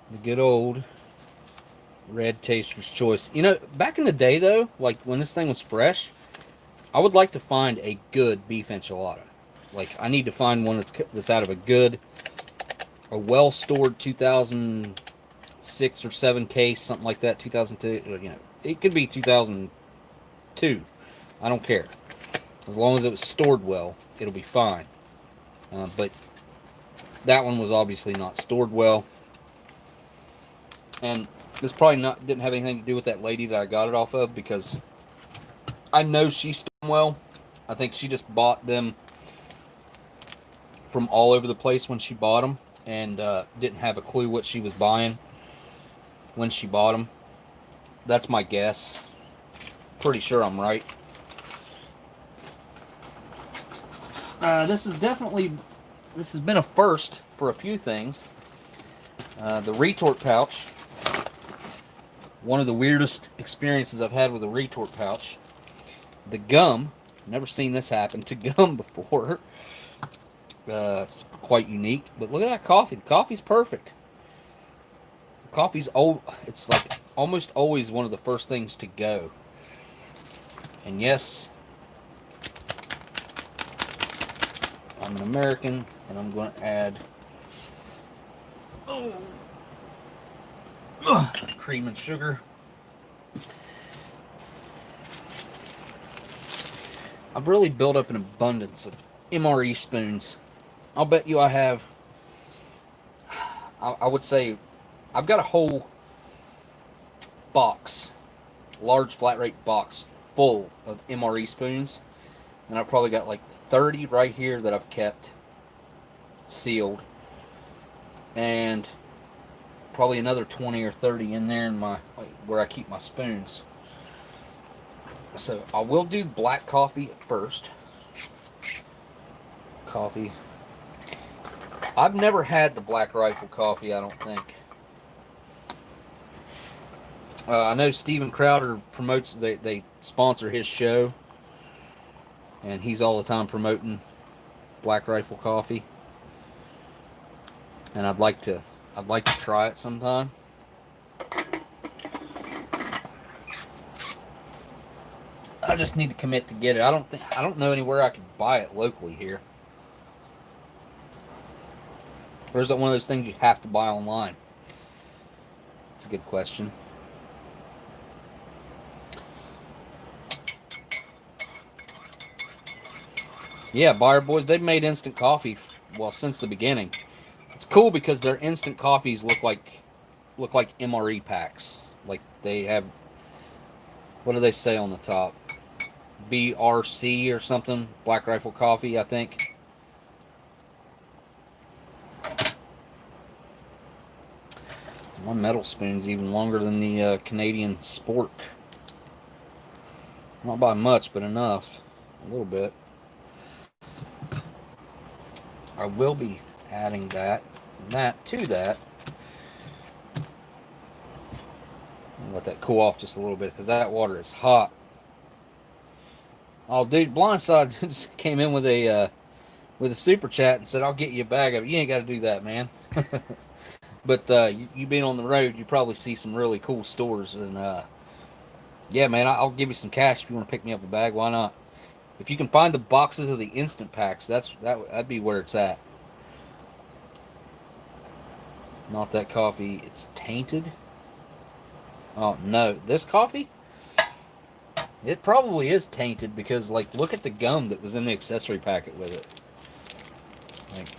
the good old red Taster's Choice. You know, back in the day, though, like when this thing was fresh, I would like to find a good beef enchilada. Like, I need to find one that's out of a well-stored 2006 or 7 case, something like that, 2002. You know, it could be 2002. I don't care. As long as it was stored well, it'll be fine. But that one was obviously not stored well. And this probably didn't have anything to do with that lady that I got it off of, because I know she stored them well. I think she just bought them from all over the place when she bought them, and didn't have a clue what she was buying when she bought them. That's my guess. Pretty sure I'm right. This has been a first for a few things. The retort pouch. One of the weirdest experiences I've had with a retort pouch. The gum. Never seen this happen to gum before. It's quite unique. But look at that coffee. The coffee's perfect. The coffee's it's like almost always one of the first things to go. And yes, I'm an American, and I'm going to add cream and sugar. I've really built up an abundance of MRE spoons. I'll bet you I have, I would say, I've got a whole box, large flat rate box full of MRE spoons. And I've probably got like 30 right here that I've kept sealed. And probably another 20 or 30 in there in my where I keep my spoons. So I will do black coffee first. Coffee. I've never had the Black Rifle coffee, I don't think. I know Steven Crowder promotes, they sponsor his show. And he's all the time promoting Black Rifle coffee. And I'd like to try it sometime. I just need to commit to get it. I don't know anywhere I could buy it locally here. Or is it one of those things you have to buy online? That's a good question. Yeah, Buyer Boys, they've made instant coffee, well, since the beginning. It's cool because their instant coffees look like MRE packs. Like they have, what do they say on the top? BRC or something, Black Rifle Coffee, I think. My metal spoon's even longer than the Canadian Spork. Not by much, but enough. A little bit. I will be adding that to that. Let that cool off just a little bit because that water is hot. Oh, dude, Blindside just came in with a super chat and said, "I'll get you a bag of it." You ain't got to do that, man. But you being on the road, you probably see some really cool stores, and yeah, man, I'll give you some cash if you want to pick me up a bag. Why not? If you can find the boxes of the instant packs, that'd be where it's at. Not that coffee. It's tainted. Oh no, this coffee? It probably is tainted because, like, look at the gum that was in the accessory packet with it. Like,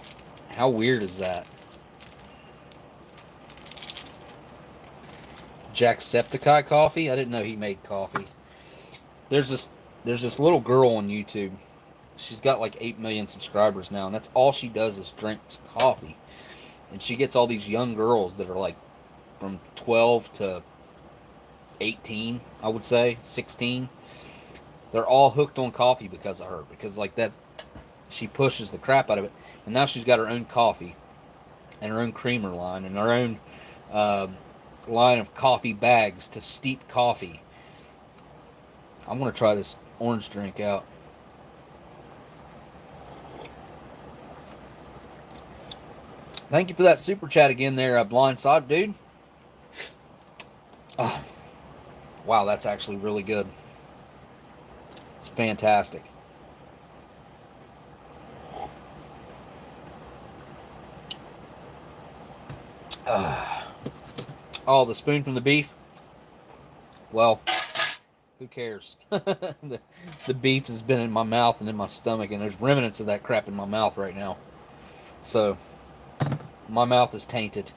how weird is that? Jacksepticeye coffee? I didn't know he made coffee. There's this little girl on YouTube. She's got like 8 million subscribers now, and that's all she does is drink coffee. And she gets all these young girls that are like from 12 to 18, I would say, 16. They're all hooked on coffee because of her. Because, like, that, she pushes the crap out of it. And now she's got her own coffee and her own creamer line and her own uh, line of coffee bags to steep coffee. I'm going to try this orange drink out. Thank you for that super chat again there, Blindside Dude. Oh, wow, that's actually really good. It's fantastic. Oh, the spoon from the beef. Well, who cares? The beef has been in my mouth and in my stomach, and there's remnants of that crap in my mouth right now. So, my mouth is tainted.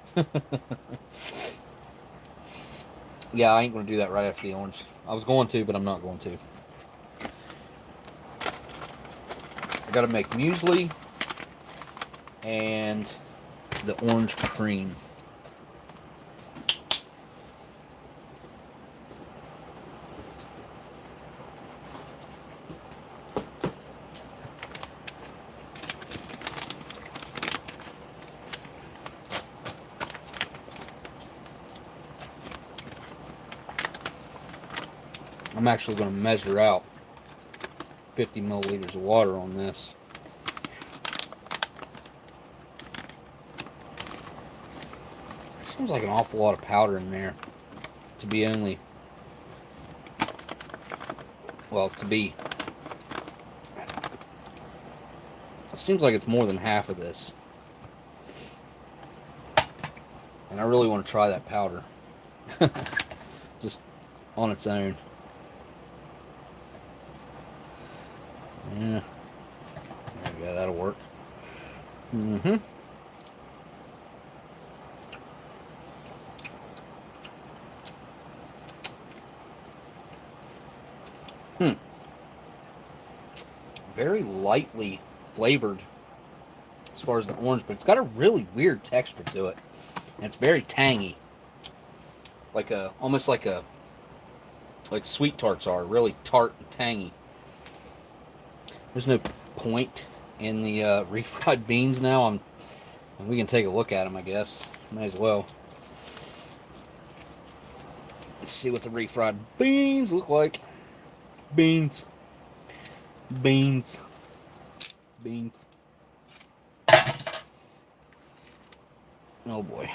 Yeah, I ain't going to do that right after the orange. I was going to, but I'm not going to. I got to make muesli and the orange cream. I'm actually going to measure out 50 milliliters of water on this. It seems like an awful lot of powder in there to be only, well, to be, it seems like it's more than half of this. And I really want to try that powder. Just on its own. Yeah. There we go, that'll work. Mm-hmm. Very lightly flavored as far as the orange, but it's got a really weird texture to it. And it's very tangy. Like almost like sweet tarts are, really tart and tangy. There's no point in the refried beans now. And we can take a look at them, I guess. Might as well. Let's see what the refried beans look like. Beans. Beans. Beans. Oh boy.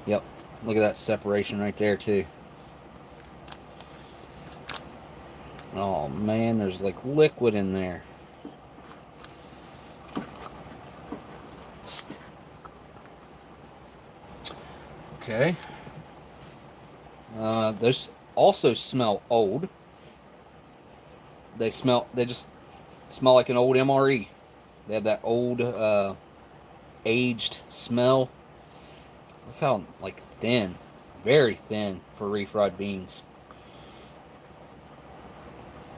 Yep. Look at that separation right there too. Oh man, there's like liquid in there. Okay. Those also smell old. They just smell like an old MRE. They have that old, aged smell. Look how, like, thin. Very thin for refried beans.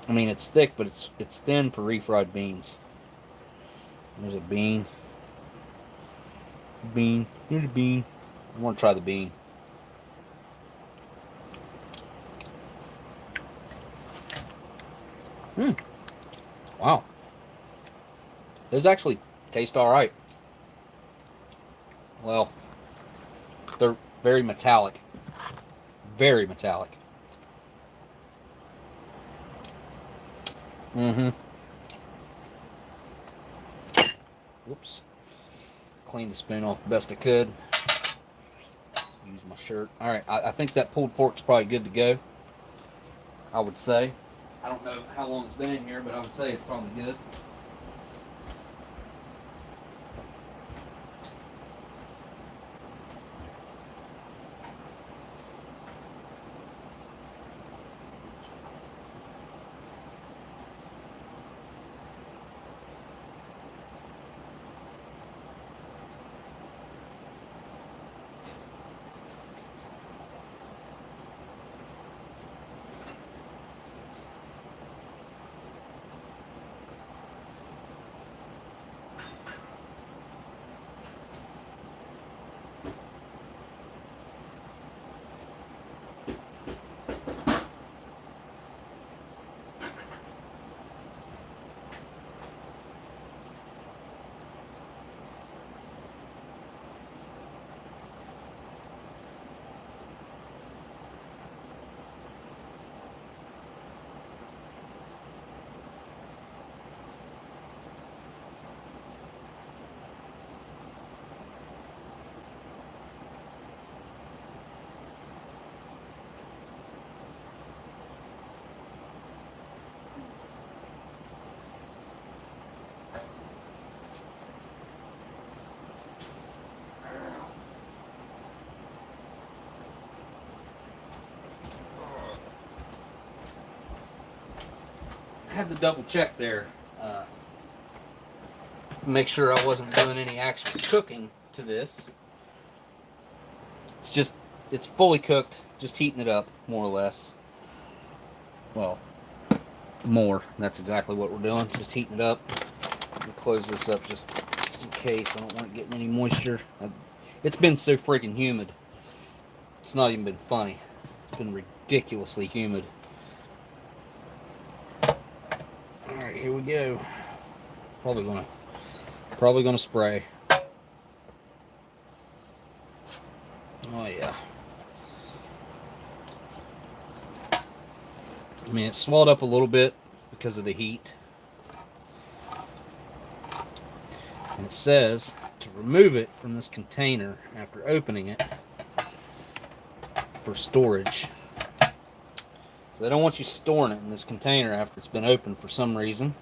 I mean, it's thick, but it's thin for refried beans. There's a bean. Bean. Here's a bean. I want to try the bean. Wow. Those actually taste alright. Well, they're very metallic. Very metallic. Whoops. Cleaned the spoon off the best I could. Use my shirt. Alright, I think that pulled pork's probably good to go. I would say. I don't know how long it's been in here, but I would say it's probably good. had to double check there. Make sure I wasn't doing any actual cooking to this. It's fully cooked, just heating it up, more or less. Well, more. That's exactly what we're doing, just heating it up. Let me close this up just in case. I don't want it getting any moisture. It's been so freaking humid. It's not even been funny. It's been ridiculously humid. Alright, here we go. Probably gonna spray. Oh yeah. I mean, it swelled up a little bit because of the heat. And it says to remove it from this container after opening it for storage. So they don't want you storing it in this container after it's been opened for some reason.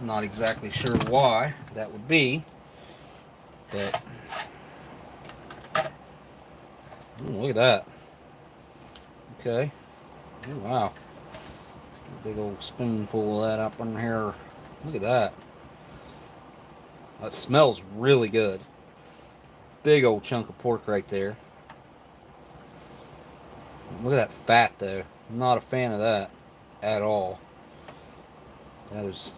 I'm not exactly sure why that would be, but look at that. Okay. Oh, wow. A big old spoonful of that up in here. Look at that. That smells really good. Big old chunk of pork right there. Look at that fat, though. I'm not a fan of that at all. That is...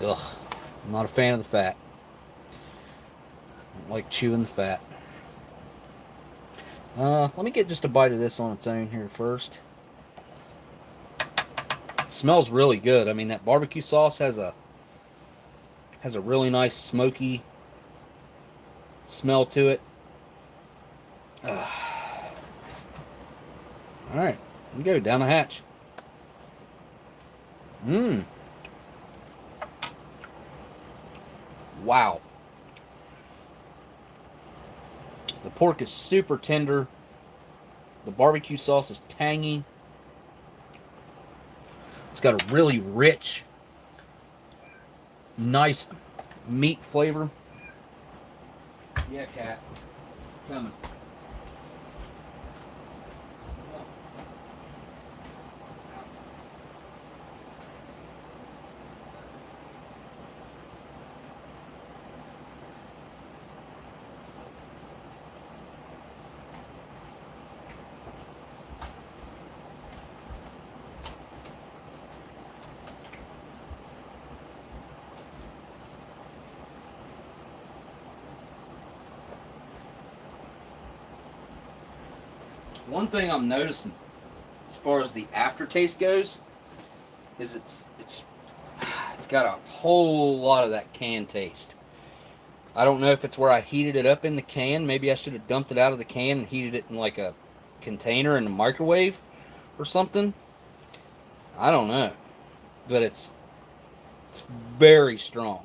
Ugh. I'm not a fan of the fat. I don't like chewing the fat. Let me get just a bite of this on its own here first. It smells really good. I mean, that barbecue sauce has a really nice smoky smell to it. Alright, we go down the hatch. Mmm. Wow. The pork is super tender. The barbecue sauce is tangy. It's got a really rich, nice meat flavor. Yeah, cat. Coming. One thing I'm noticing, as far as the aftertaste goes, is it's got a whole lot of that can taste. I don't know if it's where I heated it up in the can. Maybe I should have dumped it out of the can and heated it in like a container in the microwave or something. I don't know, but it's very strong.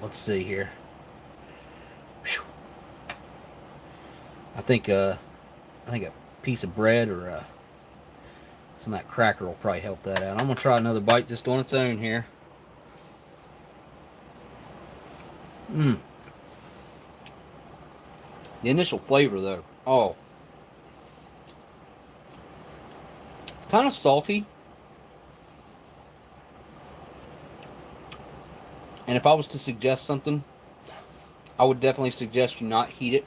Let's see here. Whew. I think a piece of bread or some of that cracker will probably help that out. I'm gonna try another bite just on its own here. Mmm. The initial flavor, though, oh, it's kind of salty. And if I was to suggest something, I would definitely suggest you not heat it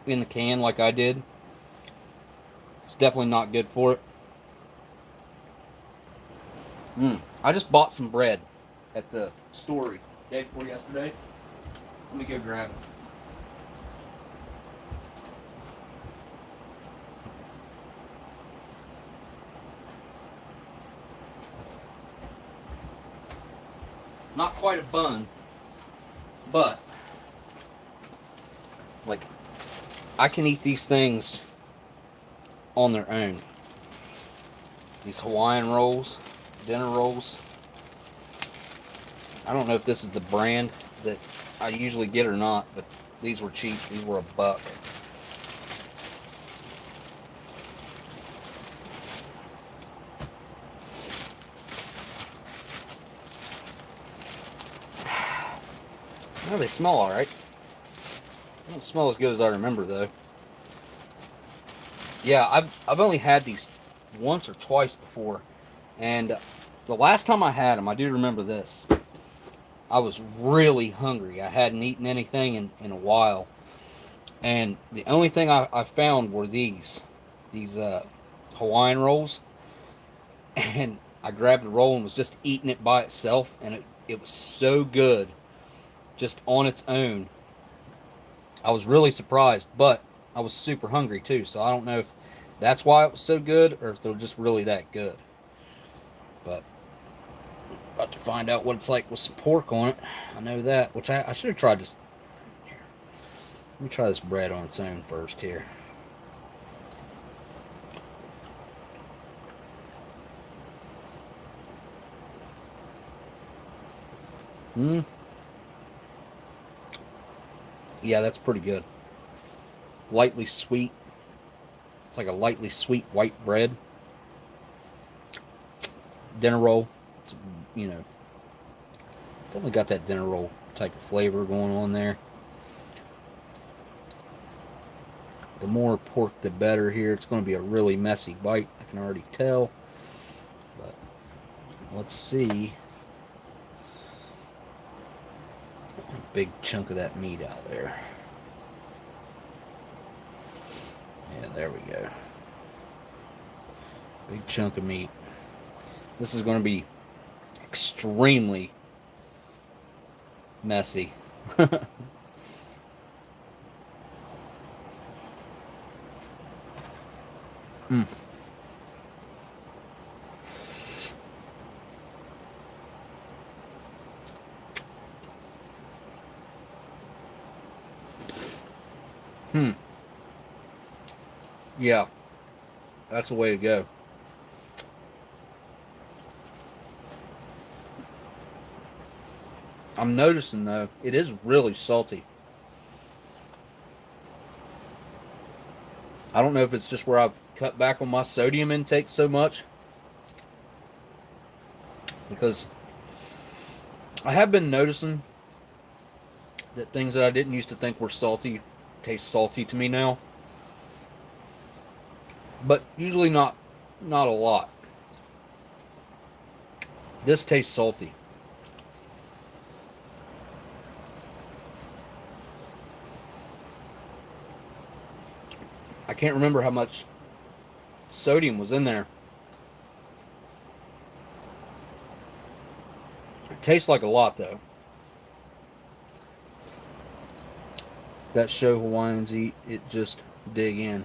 in the can like I did. It's definitely not good for it. I just bought some bread at the store day before yesterday. Let me go grab it. It's not quite a bun, but like I can eat these things on their own. These Hawaiian rolls, dinner rolls. I don't know if this is the brand that I usually get or not, but these were cheap. These were $1. Well, they smell alright. They don't smell as good as I remember, though. Yeah, I've only had these once or twice before, and the last time I had them, I do remember this. I was really hungry. I hadn't eaten anything in a while, and the only thing I found were these Hawaiian rolls, and I grabbed a roll and was just eating it by itself, and it was so good, just on its own. I was really surprised, but I was super hungry too, so I don't know if that's why it was so good or if they're just really that good. But about to find out what it's like with some pork on it. I know that, which I should have tried this. Here, let me try this bread on its own first here. Hmm. Yeah, that's pretty good. Lightly sweet. It's like a lightly sweet white bread. Dinner roll. It's, you know, definitely got that dinner roll type of flavor going on there. The more pork, the better here. It's going to be a really messy bite. I can already tell. But let's see. A big chunk of that meat out there. Yeah, there we go. Big chunk of meat. This is going to be extremely messy. Mm. Hmm. Yeah, that's the way to go. I'm noticing though, it is really salty. I don't know if it's just where I've cut back on my sodium intake so much, because I have been noticing that things that I didn't used to think were salty taste salty to me now, but usually not a lot. This tastes salty. I can't remember how much sodium was in there. It tastes like a lot though. That show Hawaiians eat, it just dig in.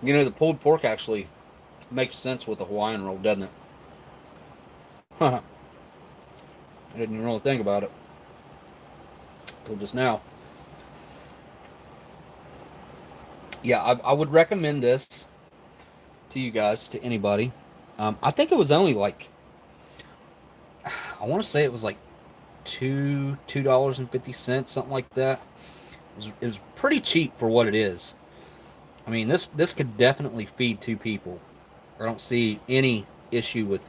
You know, the pulled pork actually makes sense with a Hawaiian roll, doesn't it? I didn't even really think about it until just now. Yeah, I would recommend this to you guys, to anybody. I think it was only like, I want to say it was like $2.50, something like that. It was pretty cheap for what it is. I mean, this could definitely feed two people. I don't see any issue with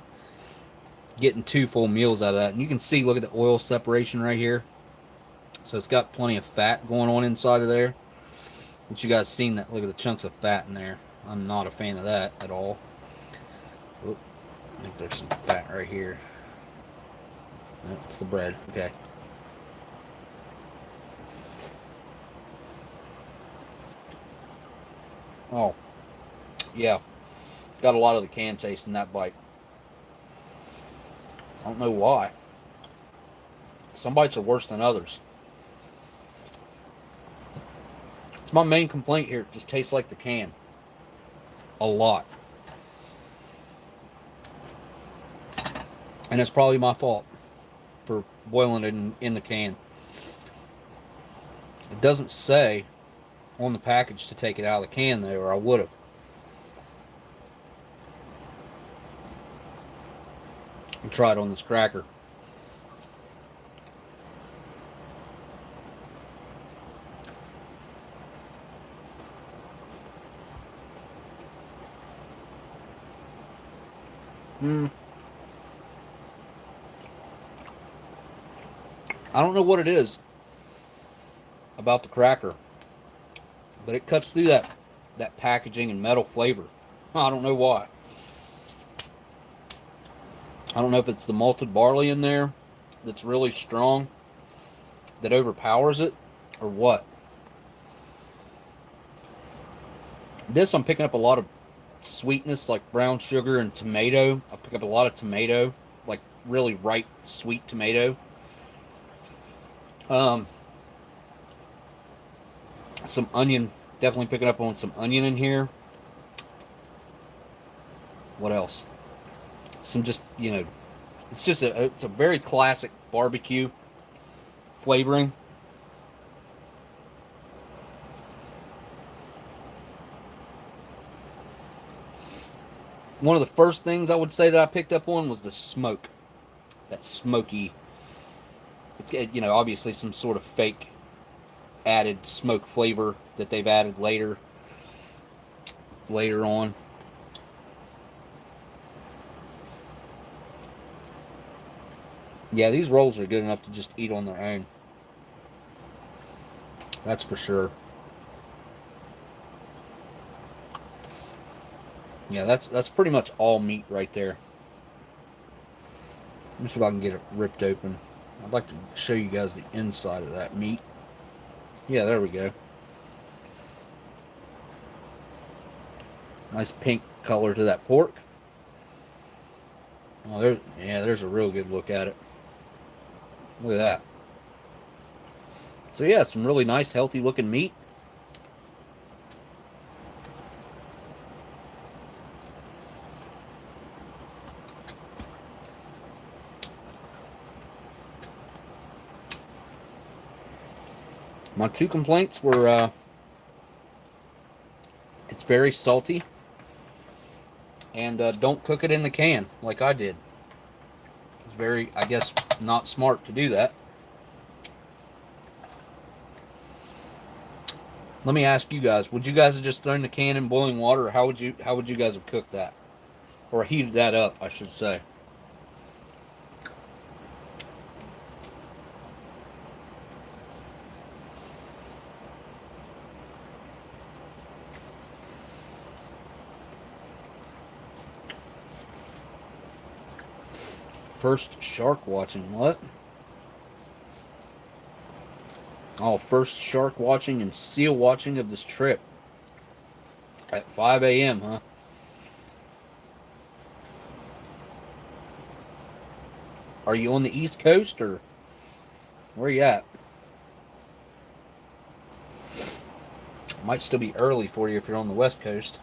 getting two full meals out of that. And you can see, look at the oil separation right here. So it's got plenty of fat going on inside of there. But you guys seen that? Look at the chunks of fat in there. I'm not a fan of that at all. Oop, I think there's some fat right here. No, it's the bread. Okay. Oh, yeah. Got a lot of the can taste in that bite. I don't know why. Some bites are worse than others. It's my main complaint here. It just tastes like the can. A lot. And it's probably my fault for boiling it in the can. It doesn't say on the package to take it out of the can though, or I would have. I'll try it on this cracker. I don't know what it is about the cracker, but it cuts through that packaging and metal flavor. I don't know why. I don't know if it's the malted barley in there that's really strong that overpowers it, or what. This, I'm picking up a lot of sweetness, like brown sugar and tomato. I pick up a lot of tomato, like really ripe, sweet tomato. Some onion, definitely picking up on some onion in here. What else? Some just, it's a very classic barbecue flavoring. One of the first things I would say that I picked up on was the smoke. That smoky. It's, obviously some sort of fake added smoke flavor that they've added later on. Yeah, these rolls are good enough to just eat on their own. That's for sure. Yeah, that's pretty much all meat right there. Let me see if I can get it ripped open. I'd like to show you guys the inside of that meat. Yeah, there we go. Nice pink color to that pork. Oh, there's a real good look at it. Look at that. So yeah, some really nice, healthy looking meat. My two complaints were it's very salty, and don't cook it in the can like I did. It's very, I guess, not smart to do that. Let me ask you guys, would you guys have just thrown the can in boiling water, or how would you guys have cooked that? Or heated that up, I should say. First shark watching, what? Oh, first shark watching and seal watching of this trip. At 5 a.m., huh? Are you on the East Coast, or where are you at? Might still be early for you if you're on the West Coast.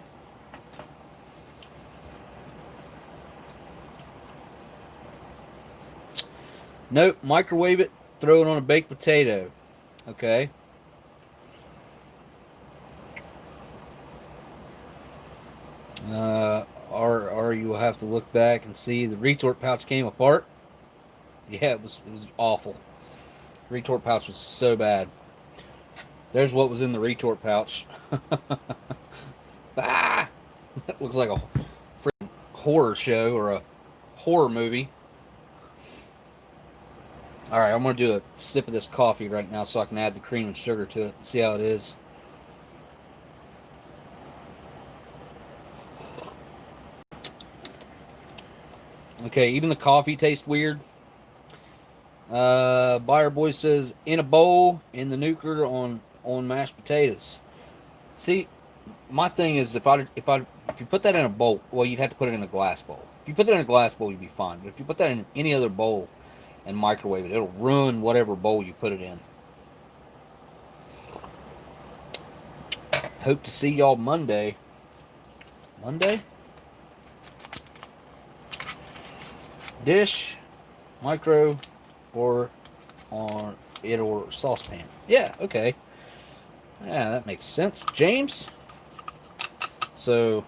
Nope, microwave it, throw it on a baked potato. Okay. Or you will have to look back and see the retort pouch came apart. Yeah, it was awful. Retort pouch was so bad. There's what was in the retort pouch. Ah! It looks like a freaking horror show or a horror movie. Alright, I'm going to do a sip of this coffee right now so I can add the cream and sugar to it and see how it is. Okay, even the coffee tastes weird. Buyer Boy says, in a bowl, in the nuker on mashed potatoes. See, my thing is, if you put that in a bowl, well, you'd have to put it in a glass bowl. If you put that in a glass bowl, you'd be fine. But if you put that in any other bowl and microwave it, it'll ruin whatever bowl you put it in. Hope to see y'all Monday. Monday? Dish, micro, or on it, or saucepan. Yeah, okay. Yeah, that makes sense, James. So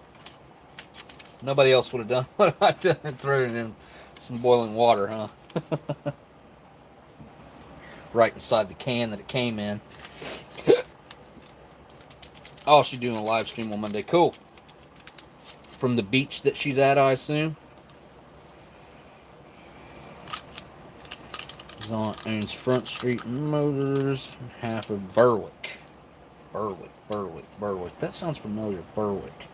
nobody else would have done what I did and thrown it in some boiling water, huh? Right inside the can that it came in. Oh, she's doing a live stream on Monday. Cool. From the beach that she's at, I assume. Owns Front Street Motors, half of Berwick. Berwick. That sounds familiar. Berwick.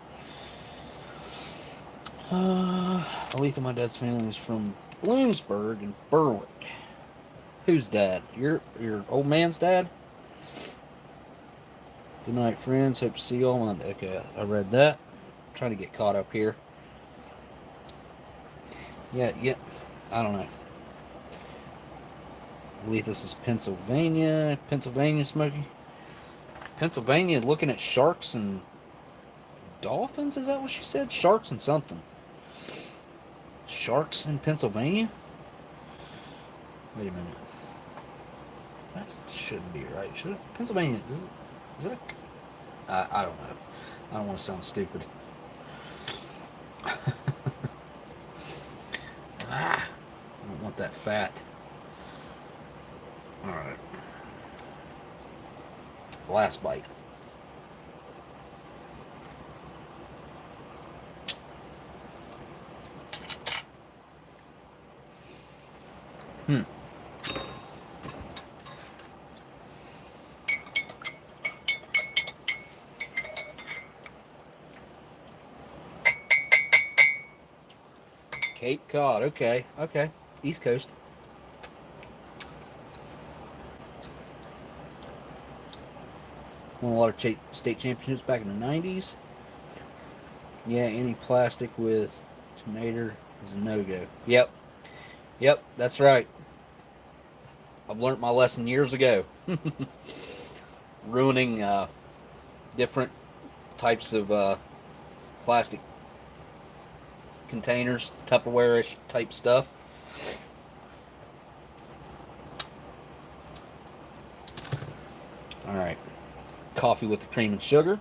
Aletha, my dad's family is from Bloomsburg and Berwick. Whose dad? Your old man's dad? Good night, friends. Hope to see you all Monday. Okay, I read that. I'm trying to get caught up here. Yeah. I don't know. I believe this is Pennsylvania. Pennsylvania, Smokey. Pennsylvania looking at sharks and dolphins? Is that what she said? Sharks and something. Sharks in Pennsylvania? Wait a minute. That shouldn't be right, should it? Pennsylvania, is it a... I don't know. I don't want to sound stupid. I don't want that fat. Alright. Last bite. Cape Cod, okay. East Coast. Won a lot of state championships back in the 90s. Yeah, any plastic with tomato is a no-go. Yep, that's right. I've learned my lesson years ago. Ruining different types of plastic containers, Tupperware-ish type stuff. Alright. Coffee with the cream and sugar.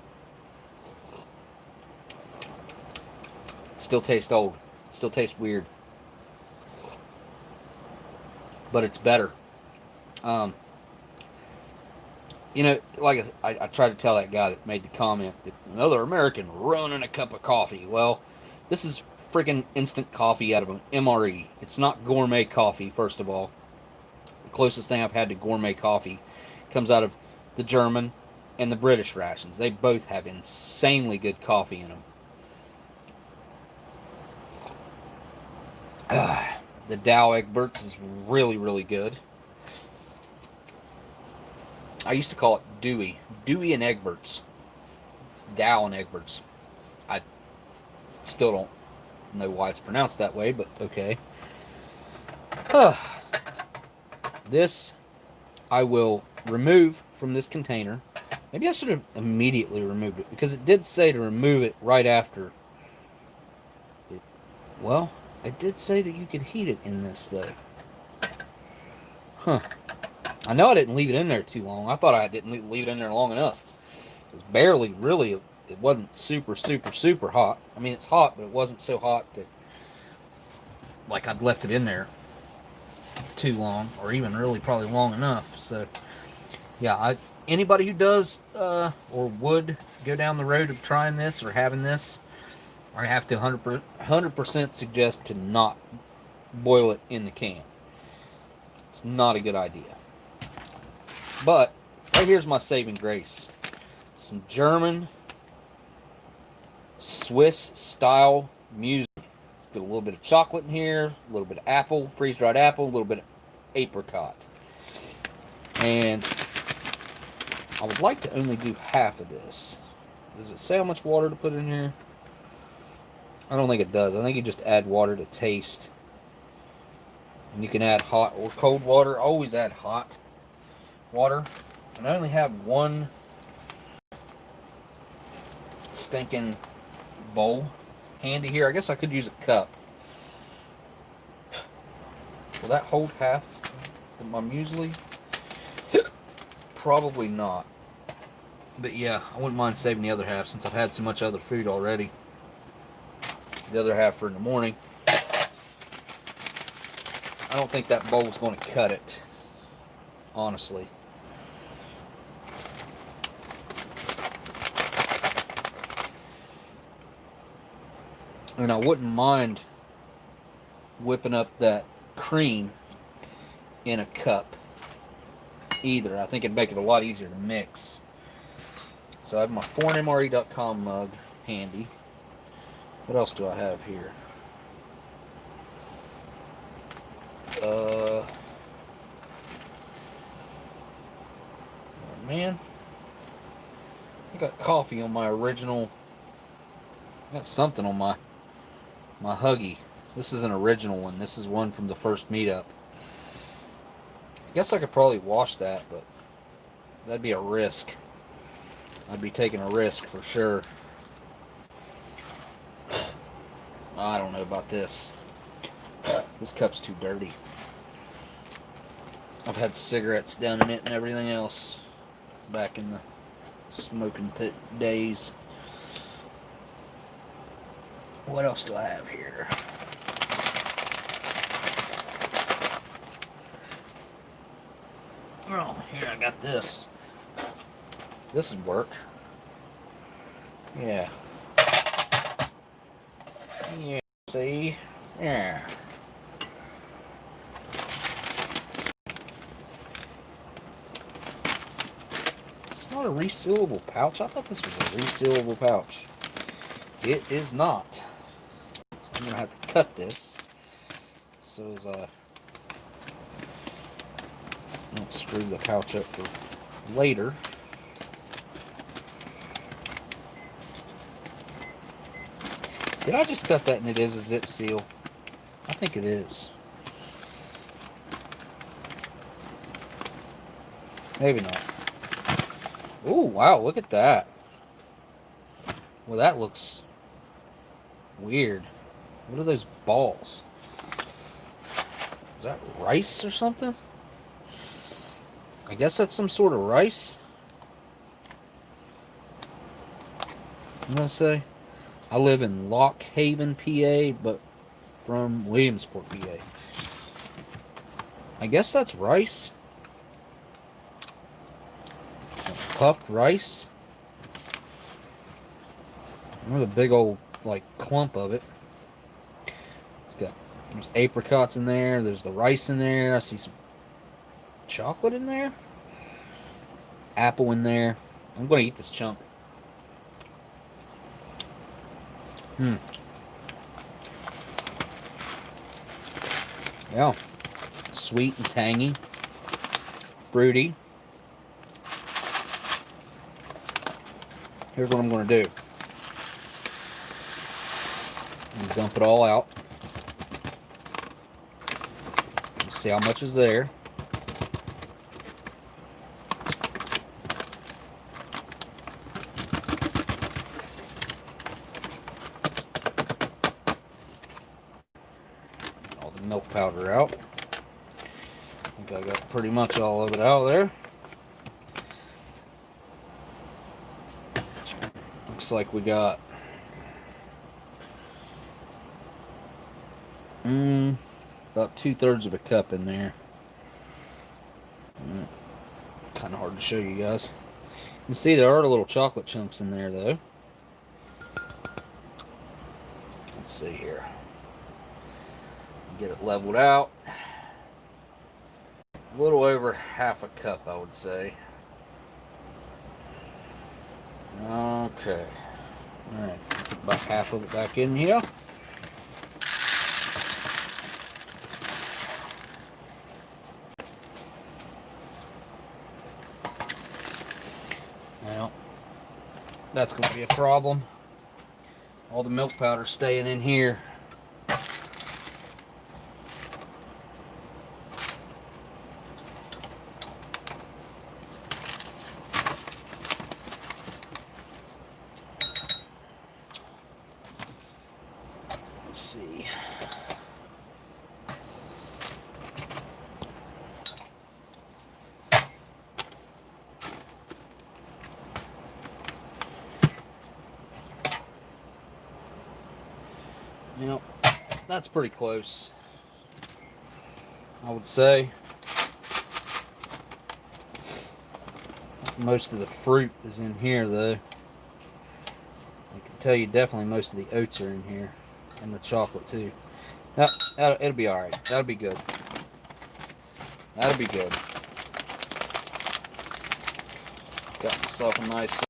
Still tastes old. Still tastes weird. But it's better. You know, like I tried to tell that guy that made the comment that another American running a cup of coffee. Well, this is freaking instant coffee out of an MRE. It's not gourmet coffee, first of all. The closest thing I've had to gourmet coffee comes out of the German and the British rations. They both have insanely good coffee in them. The Dow Egberts is really, really good. I used to call it Dewey. Dewey and Egberts. It's Dow and Egberts. I still don't know why it's pronounced that way, but okay. This I will remove from this container. Maybe I should have immediately removed it, because it did say to remove it right after. Well, it did say that you could heat it in this, though. Huh. I know I didn't leave it in there too long. I thought I didn't leave it in there long enough. It was barely, really, it wasn't super, super, super hot. I mean, it's hot, but it wasn't so hot that, like, I'd left it in there too long, or even really probably long enough. So, yeah, anybody who does or would go down the road of trying this or having this, I have to 100% suggest to not boil it in the can. It's not a good idea. But right here's my saving grace. Some German Swiss style muesli. Let's get a little bit of chocolate in here, a little bit of apple, freeze-dried apple, a little bit of apricot. And I would like to only do half of this. Does it say how much water to put in here? I don't think it does. I think you just add water to taste. And you can add hot or cold water. Always add hot water. And I only have one stinking bowl handy here. I guess I could use a cup. Will that hold half of my muesli? Probably not. But yeah, I wouldn't mind saving the other half since I've had so much other food already. The other half for in the morning. I don't think that bowl's going to cut it, honestly. And I wouldn't mind whipping up that cream in a cup either. I think it'd make it a lot easier to mix. So I have my foreignmre.com mug handy. What else do I have here? Oh man, I got coffee on my original. I got something on my Huggy. This is an original one. This is one from the first meetup. I guess I could probably wash that, but that'd be a risk. I'd be taking a risk for sure. I don't know about this. This cup's too dirty. I've had cigarettes down in it and everything else back in the smoking days. What else do I have here? Oh, here I got this. This would work. Yeah. Yeah, see? Yeah. It's not a resealable pouch. I thought this was a resealable pouch. It is not. So I'm gonna have to cut this so as I don't screw the pouch up for later. Did I just cut that and it is a zip seal? I think it is. Maybe not. Oh, wow, look at that. Well, that looks weird. What are those balls? Is that rice or something? I guess that's some sort of rice. I'm gonna say. I live in Lock Haven, PA, but from Williamsport, PA. I guess that's rice. Puffed rice. There's a big old, like, clump of it. There's apricots in there. There's the rice in there. I see some chocolate in there. Apple in there. I'm going to eat this chunk. Yeah. Sweet and tangy. Fruity. Here's what I'm going to do. I'm going to dump it all out. See how much is there. All the milk powder out. I think I got pretty much all of it out there. Looks like we got about 2/3 of a cup in there. Kind of hard to show you guys. You can see there are little chocolate chunks in there though. Let's see here. Get it leveled out. A little over half a cup, I would say. Okay. Alright, put about half of it back in here. Now, that's going to be a problem. All the milk powder staying in here. Let's see. Yep, that's pretty close, I would say. Most of the fruit is in here, though. I can tell you definitely most of the oats are in here, and the chocolate, too. Yep, it'll be alright. That'll be good. That'll be good. Got myself a nice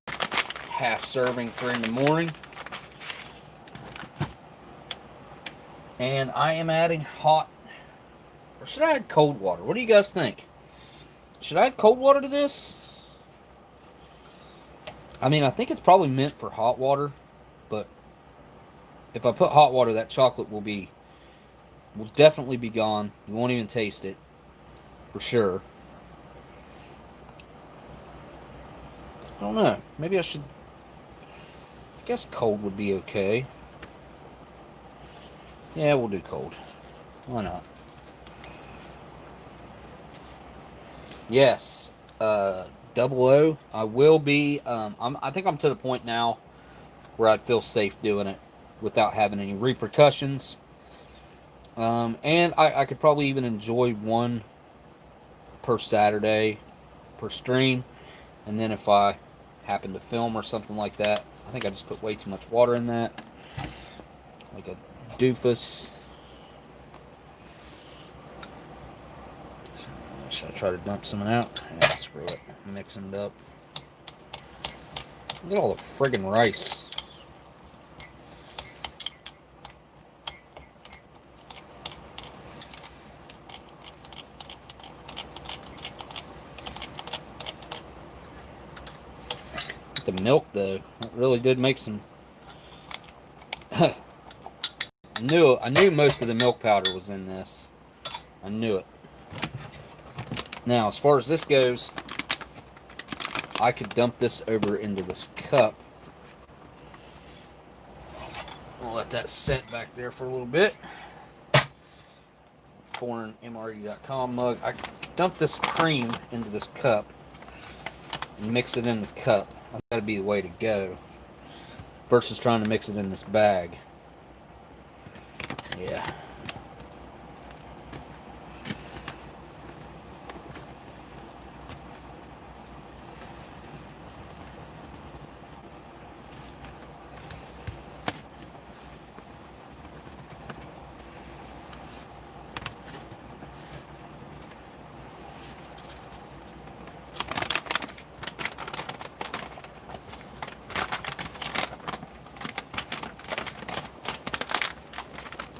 half serving for in the morning. And I am adding hot, or should I add cold water? What do you guys think? Should I add cold water to this? I mean, I think it's probably meant for hot water, but if I put hot water, that chocolate will definitely be gone. You won't even taste it, for sure. I don't know. Maybe I should. I guess cold would be okay. Yeah, we'll do cold. Why not? Yes. Double O. I will be. I think I'm to the point now where I'd feel safe doing it without having any repercussions. And I could probably even enjoy one per Saturday per stream. And then if I happen to film or something like that, I think I just put way too much water in that. Like a doofus. Should I try to dump some out? Yeah, screw it. Mixing it up. Look at all the friggin' rice. The milk, though, it really did make some. I knew most of the milk powder was in this. I knew it. Now, as far as this goes, I could dump this over into this cup. I'll let that sit back there for a little bit. Foreign MRE.com mug. I could dump this cream into this cup and mix it in the cup. That'd be the way to go. Versus trying to mix it in this bag. Yeah.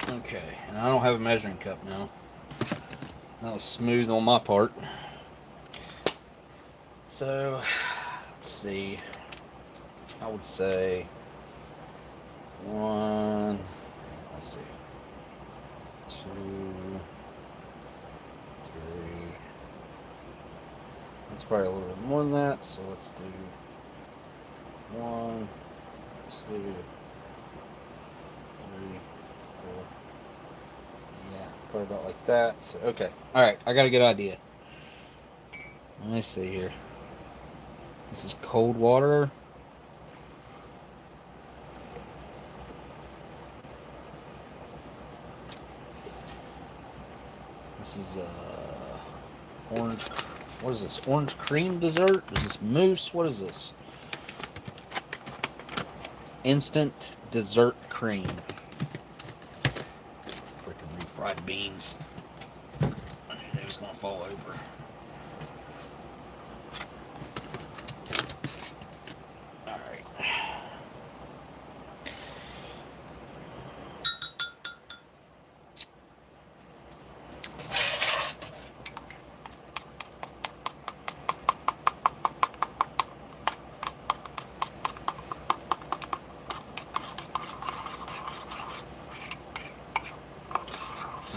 Okay, and I don't have a measuring cup now. That was smooth on my part. So, let's see. I would say one, let's see, 2, 3. That's probably a little bit more than that, so let's do 1, 2, 3, 4. Yeah, probably about like that. So, okay. Alright, I got a good idea. Let me see here. This is cold water. This is orange. What is this? Orange cream dessert? Is this mousse? What is this? Instant dessert cream. Freaking refried beans. I knew they was gonna fall over. Alright.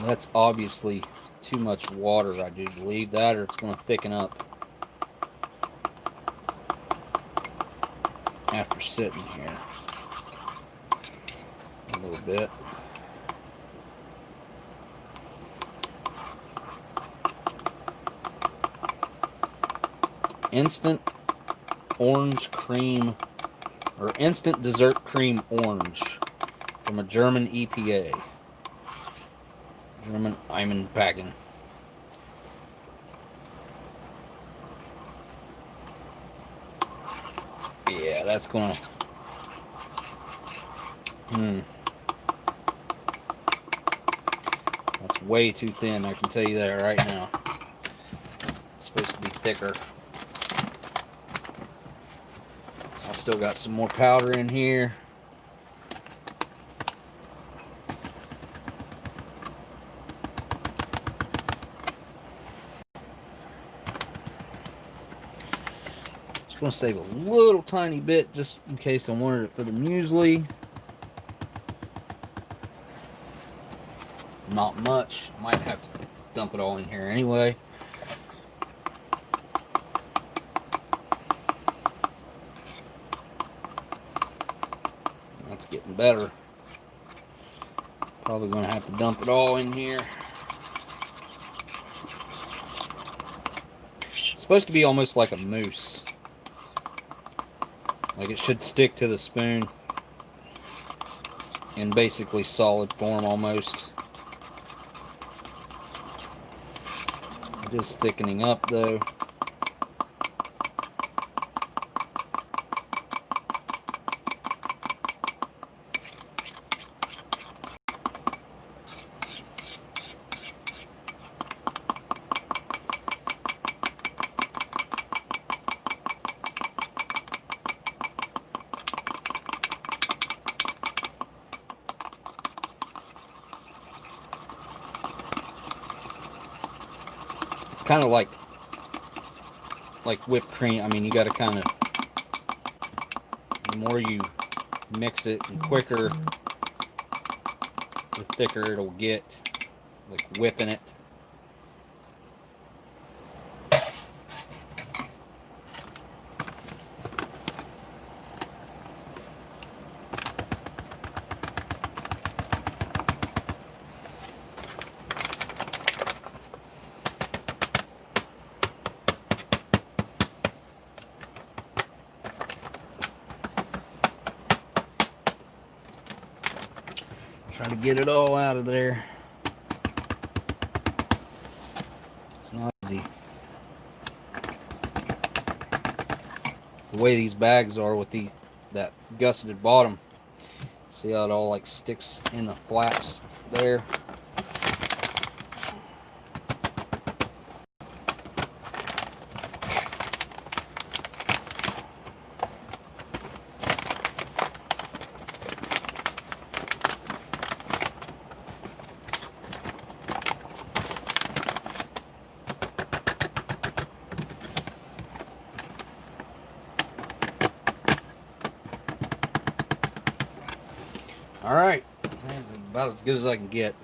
That's obviously too much water, I do believe that, or it's going to thicken up after sitting here a little bit. Instant orange cream, or instant dessert cream orange from a German EPA. German Eimen packing. Yeah, that's gonna. That's way too thin, I can tell you that right now. It's supposed to be thicker. I'll Still got some more powder in here. Just want to save a little tiny bit just in case I wanted it for the muesli. Not much. I might have to dump it all in here anyway. That's getting better. Probably going to have to dump it all in here. It's supposed to be almost like a mousse. Like it should stick to the spoon in basically solid form almost. It is thickening up though. Kind of like whipped cream. I mean, you got to kind of, the more you mix it and quicker, the thicker it'll get, like whipping it. Trying to get it all out of there. It's not easy. The way these bags are with that gusseted bottom. See how it all like sticks in the flaps there? Alright, that's about as good as I can get.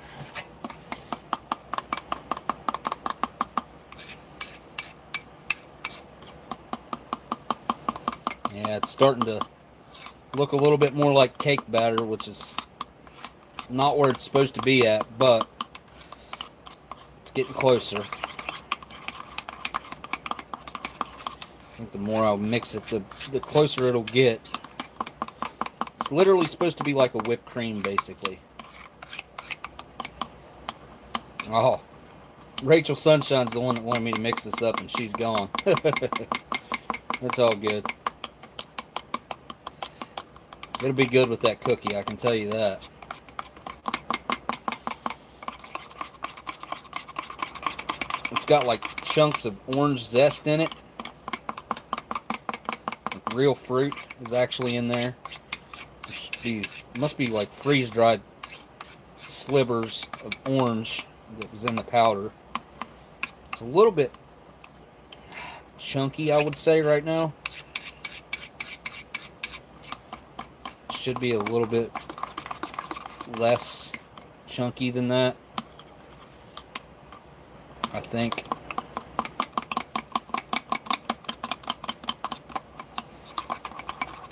Yeah, it's starting to look a little bit more like cake batter, which is not where it's supposed to be at, but it's getting closer. I think the more I mix it, the closer it'll get. It's literally supposed to be like a whipped cream, basically. Oh, Rachel Sunshine's the one that wanted me to mix this up, and she's gone. That's all good. It'll be good with that cookie, I can tell you that. It's got like chunks of orange zest in it. Like real fruit is actually in there. Must be like freeze-dried slivers of orange that was in the powder. It's a little bit chunky, I would say, right now. Should be a little bit less chunky than that, I think.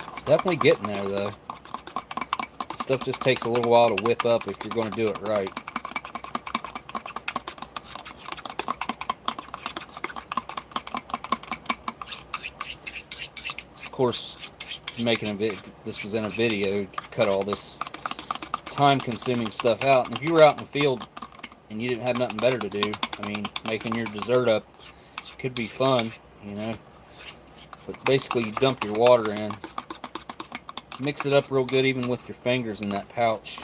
It's definitely getting there, though. Stuff just takes a little while to whip up if you're going to do it right. Of course, making this was in a video, you could cut all this time-consuming stuff out. And if you were out in the field and you didn't have nothing better to do, I mean, making your dessert up could be fun, you know. But basically, you dump your water in. Mix it up real good, even with your fingers in that pouch,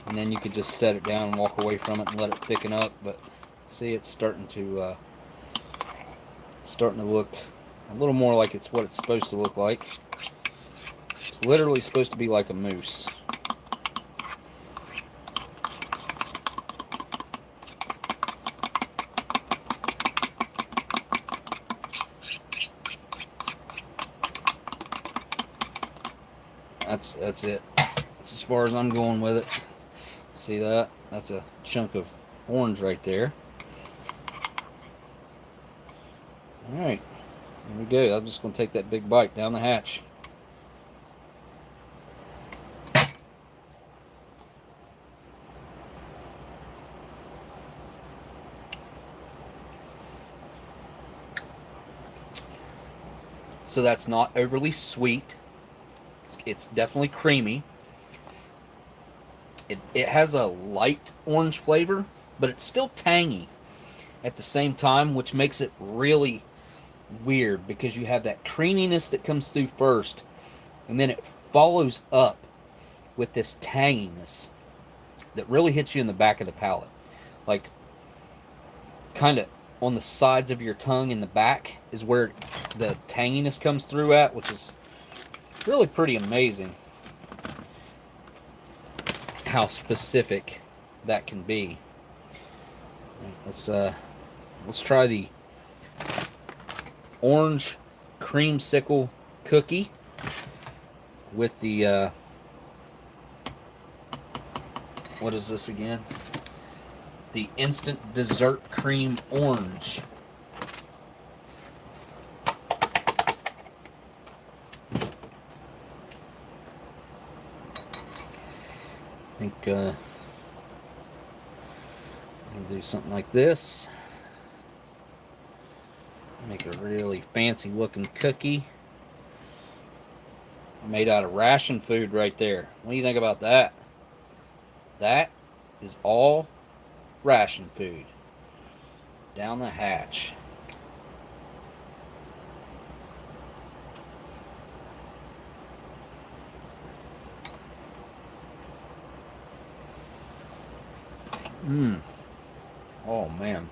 and then you could just set it down and walk away from it and let it thicken up. But see, it's starting to look a little more like it's what it's supposed to look like. It's literally supposed to be like a mousse. That's it. That's as far as I'm going with it. See that? That's a chunk of orange right there. Alright, here we go. I'm just going to take that big bite down the hatch. So that's not overly sweet. It's definitely creamy. It has a light orange flavor, but it's still tangy at the same time, which makes it really weird because you have that creaminess that comes through first, and then it follows up with this tanginess that really hits you in the back of the palate. Like, kind of on the sides of your tongue in the back is where the tanginess comes through at, which is really pretty amazing how specific that can be. Let's try the orange creamsicle cookie with the what is this again? The instant dessert cream orange. I think I'll do something like this. Make a really fancy looking cookie made out of ration food right there. What do you think about that? That is all ration food. Down the hatch. Oh man.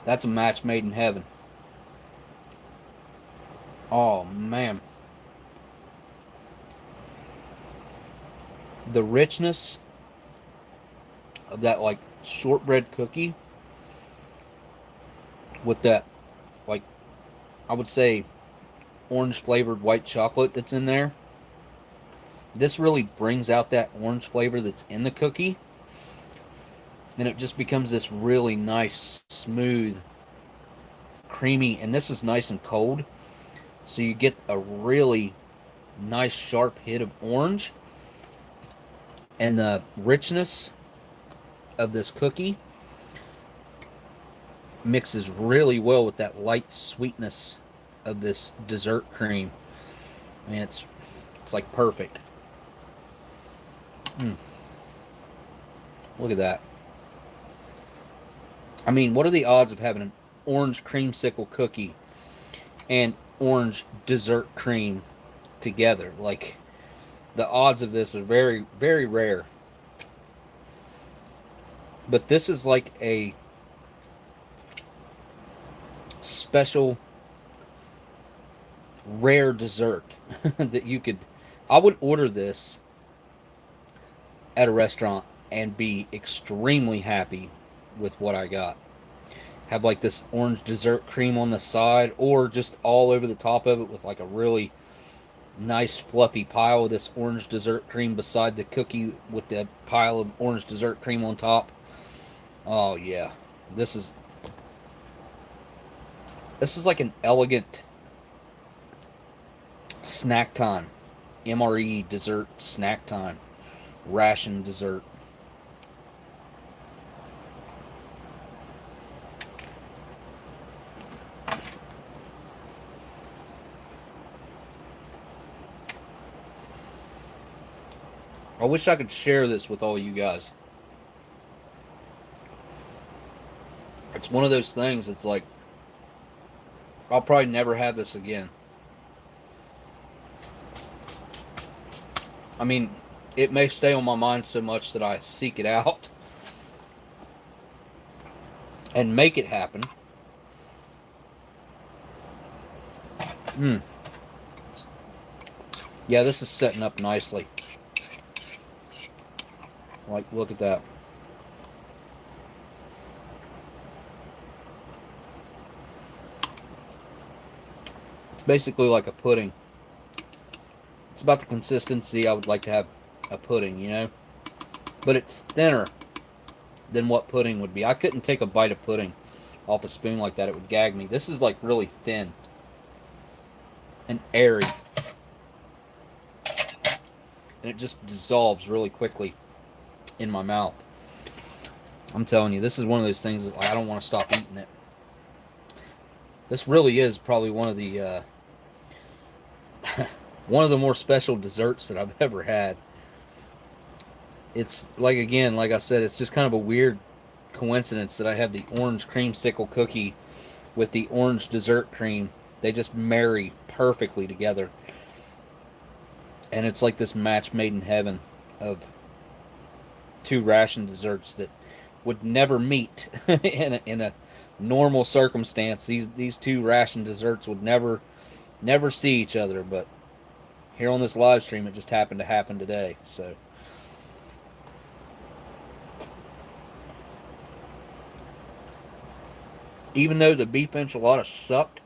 That's a match made in heaven. Oh man. The richness of that like shortbread cookie with that, like, I would say orange flavored white chocolate that's in there. This really brings out that orange flavor that's in the cookie, and it just becomes this really nice, smooth, creamy, and this is nice and cold, so you get a really nice sharp hit of orange, and the richness of this cookie mixes really well with that light sweetness of this dessert cream. I mean, it's like perfect. Look at that. I mean, what are the odds of having an orange creamsicle cookie and orange dessert cream together? Like, the odds of this are very, very rare. But this is like a special, rare dessert that you could... I would order this at a restaurant and be extremely happy with what I got. Have like this orange dessert cream on the side, or just all over the top of it with like a really nice fluffy pile of this orange dessert cream beside the cookie with the pile of orange dessert cream on top. Oh yeah, this is like an elegant snack time, MRE dessert snack time, ration dessert. I wish I could share this with all you guys. It's one of those things, it's like, I'll probably never have this again. I mean, it may stay on my mind so much that I seek it out and make it happen. Yeah, this is setting up nicely. Like, look at that. It's basically like a pudding. It's about the consistency I would like to have a pudding, you know? But it's thinner than what pudding would be. I couldn't take a bite of pudding off a spoon like that. It would gag me. This is like really thin and airy. And it just dissolves really quickly in my mouth. I'm telling you, this is one of those things that I don't want to stop eating it. This really is probably one of the one of the more special desserts that I've ever had. It's like, again, like I said, it's just kind of a weird coincidence that I have the orange creamsicle cookie with the orange dessert cream. They just marry perfectly together. And it's like this match made in heaven of two ration desserts that would never meet in a normal circumstance. These two ration desserts would never see each other, but here on this live stream it just happened to happen today. So even though the beef enchilada sucked,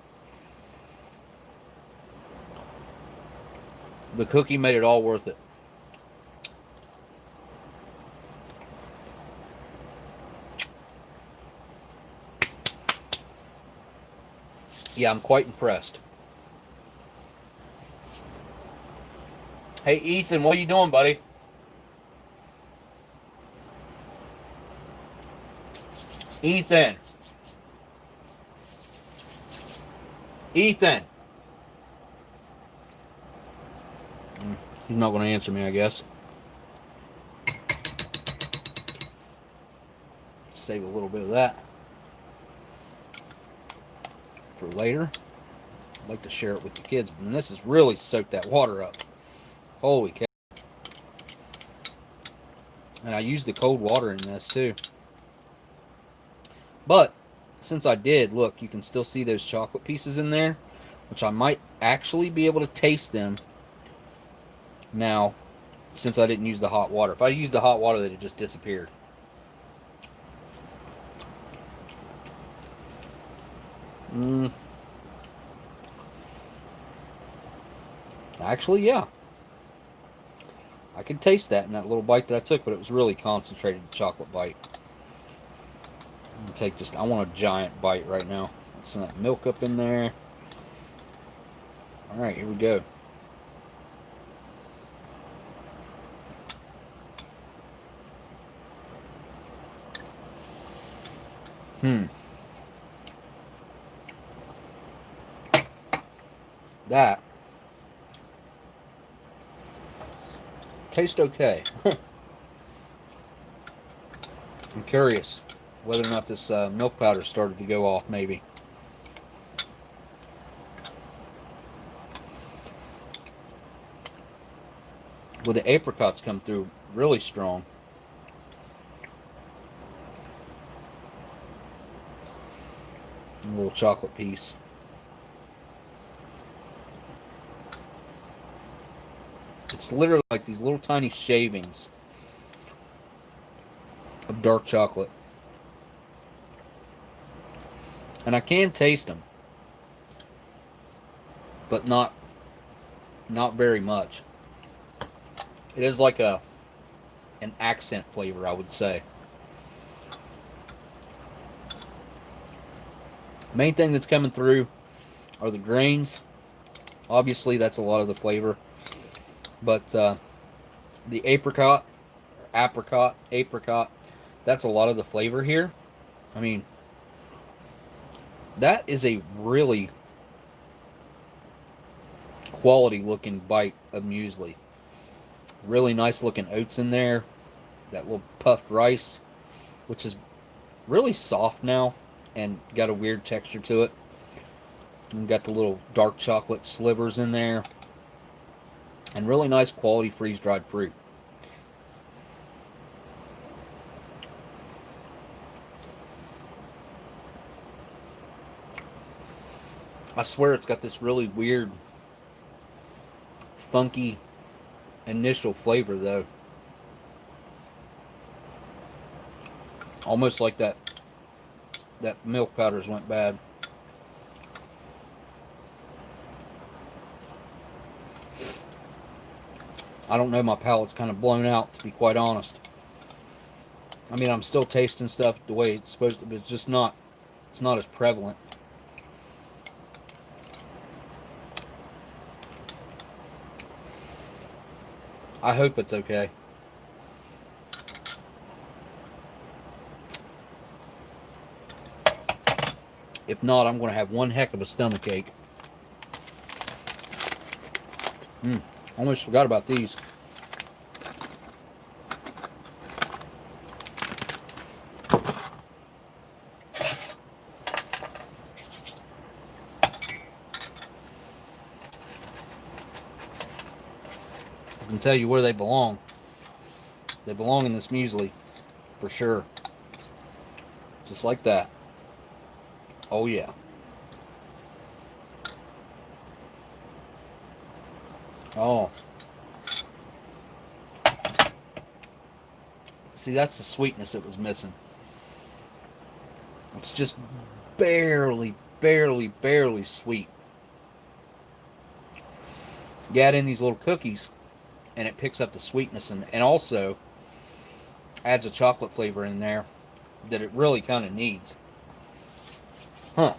the cookie made it all worth it. Yeah, I'm quite impressed. Hey, Ethan, what are you doing, buddy? Ethan. Ethan. He's not going to answer me, I guess. Save a little bit of that for later. I'd like to share it with the kids, and this has really soaked that water up. Holy cow. And I used the cold water in this too. But since I did, look, you can still see those chocolate pieces in there, which I might actually be able to taste them now since I didn't use the hot water. If I used the hot water, they'd have just disappeared. Actually, yeah. I could taste that in that little bite that I took, but it was really concentrated chocolate bite. I'm gonna take I want a giant bite right now. Some of that milk up in there. Alright, here we go. That tastes okay. I'm curious whether or not this milk powder started to go off, maybe. Well, the apricots come through really strong. A little chocolate piece. It's literally like these little tiny shavings of dark chocolate. And I can taste them, but not very much. It is like an accent flavor, I would say. Main thing that's coming through are the grains. Obviously, that's a lot of the flavor. But the apricot, that's a lot of the flavor here. I mean, that is a really quality looking bite of muesli. Really nice looking oats in there. That little puffed rice, which is really soft now and got a weird texture to it. And got the little dark chocolate slivers in there. And really nice quality freeze-dried fruit. I swear it's got this really weird, funky initial flavor though. Almost like that milk powders went bad. I don't know, my palate's kind of blown out, to be quite honest. I mean, I'm still tasting stuff the way it's supposed to, but it's just not, it's not as prevalent. I hope it's okay. If not, I'm going to have one heck of a stomach ache. Almost forgot about these. I can tell you where they belong. They belong in this muesli, for sure. Just like that. Oh yeah. Oh. See, that's the sweetness it was missing. It's just barely sweet. You add in these little cookies, and it picks up the sweetness, and also adds a chocolate flavor in there that it really kind of needs. Huh.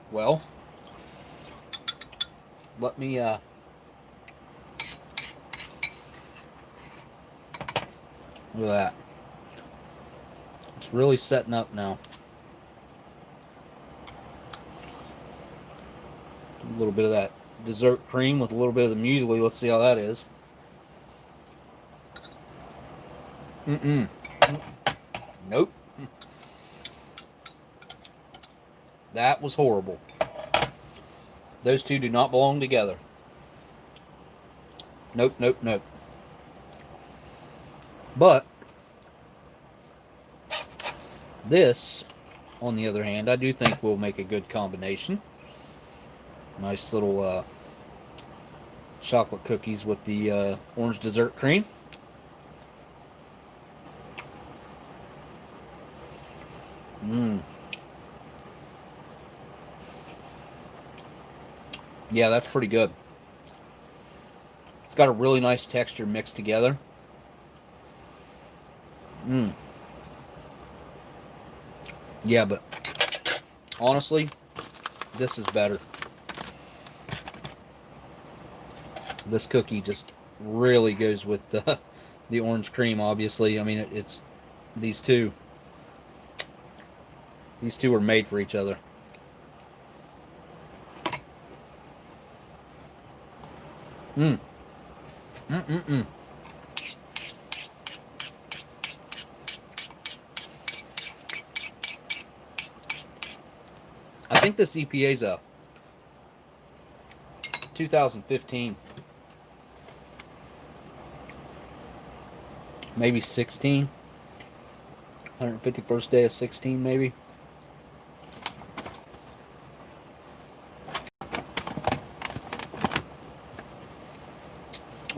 Well, let me look at that. It's really setting up now. A little bit of that dessert cream with a little bit of the muesli. Let's see how that is. Nope. That was horrible. Those two do not belong together. Nope. But this, on the other hand, I do think will make a good combination. Nice little chocolate cookies with the orange dessert cream. Yeah, that's pretty good. It's got a really nice texture mixed together. Yeah, but honestly, this is better. This cookie just really goes with the orange cream, obviously. I mean, it's these two. These two are made for each other. I think this EPA's a 2015. Maybe 16. 151st day of 16, maybe.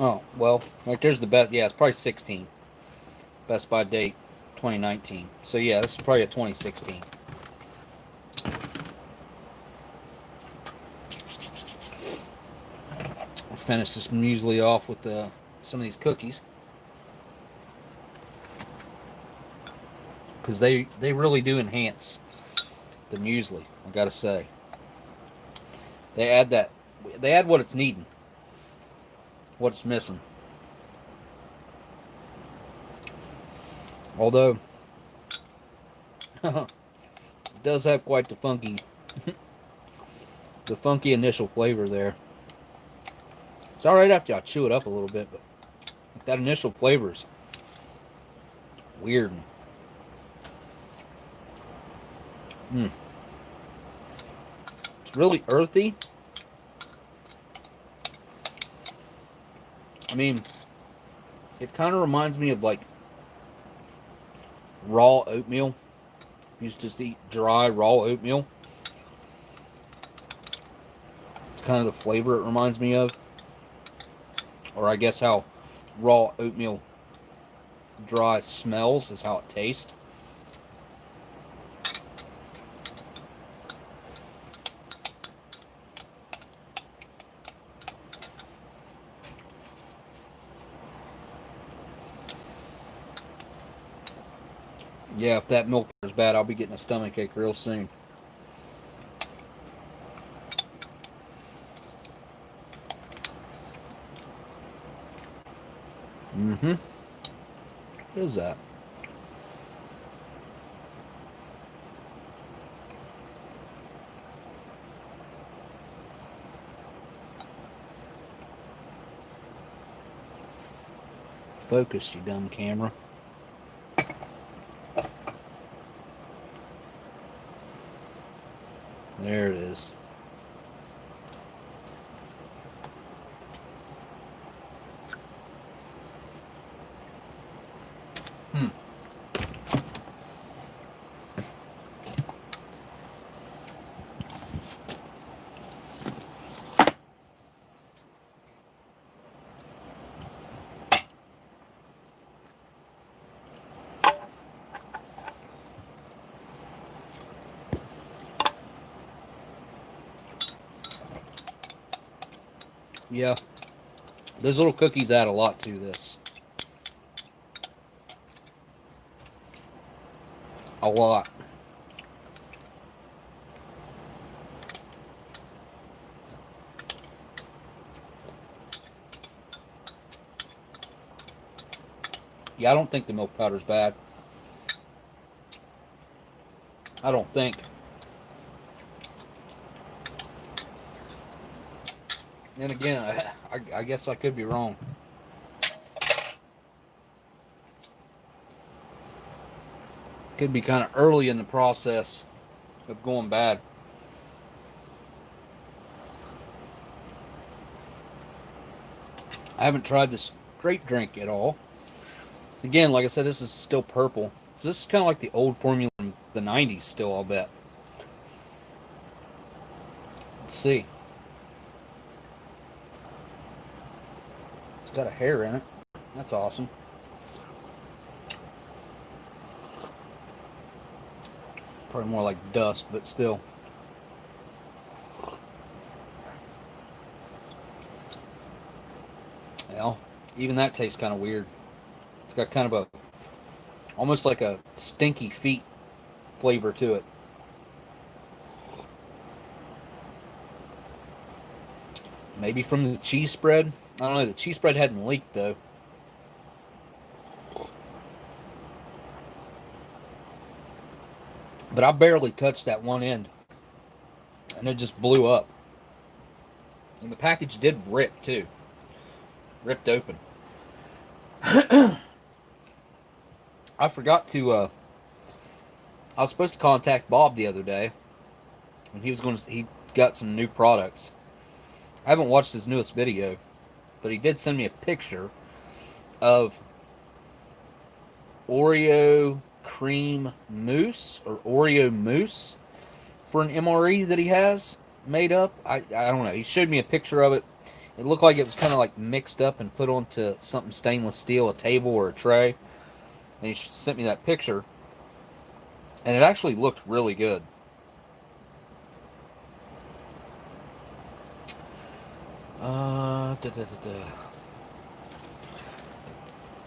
Oh, well, right there's the best. Yeah, it's probably 16. Best by date, 2019. So, yeah, this is probably a 2016. I'll finish this muesli off with some of these cookies. Because they really do enhance the muesli, I gotta say. They add what it's needing. What it's missing. Although it does have quite the funky the funky initial flavor there. It's alright after I chew it up a little bit, but that initial flavor's weird. It's really earthy. I mean, it kind of reminds me of like raw oatmeal. Used to just eat dry, raw oatmeal. It's kind of the flavor it reminds me of. Or I guess how raw oatmeal dry smells is how it tastes. Yeah, if that milk is bad, I'll be getting a stomach ache real soon. Mm-hmm. What is that? Focus, you dumb camera. There it is. Yeah, those little cookies add a lot to this. A lot. Yeah, I don't think the milk powder's bad. I don't think. And again, I guess I could be wrong. Could be kind of early in the process of going bad. I haven't tried this grape drink at all. Again, like I said, this is still purple. So this is kind of like the old formula from the 90s still, I'll bet. Let's see. It's got a hair in it. That's awesome. Probably more like dust, but still. Well, even that tastes kind of weird. It's got kind of a, almost like a stinky feet flavor to it. Maybe from the cheese spread. I don't know. The cheese spread hadn't leaked though. But I barely touched that one end, and it just blew up. And the package did rip too. Ripped open. I forgot to. I was supposed to contact Bob the other day, and he was going to. He got some new products. I haven't watched his newest video, but he did send me a picture of Oreo cream mousse or Oreo mousse for an MRE that he has made up. I don't know. He showed me a picture of it. It looked like it was kind of like mixed up and put onto something stainless steel, a table or a tray. And he sent me that picture. And it actually looked really good.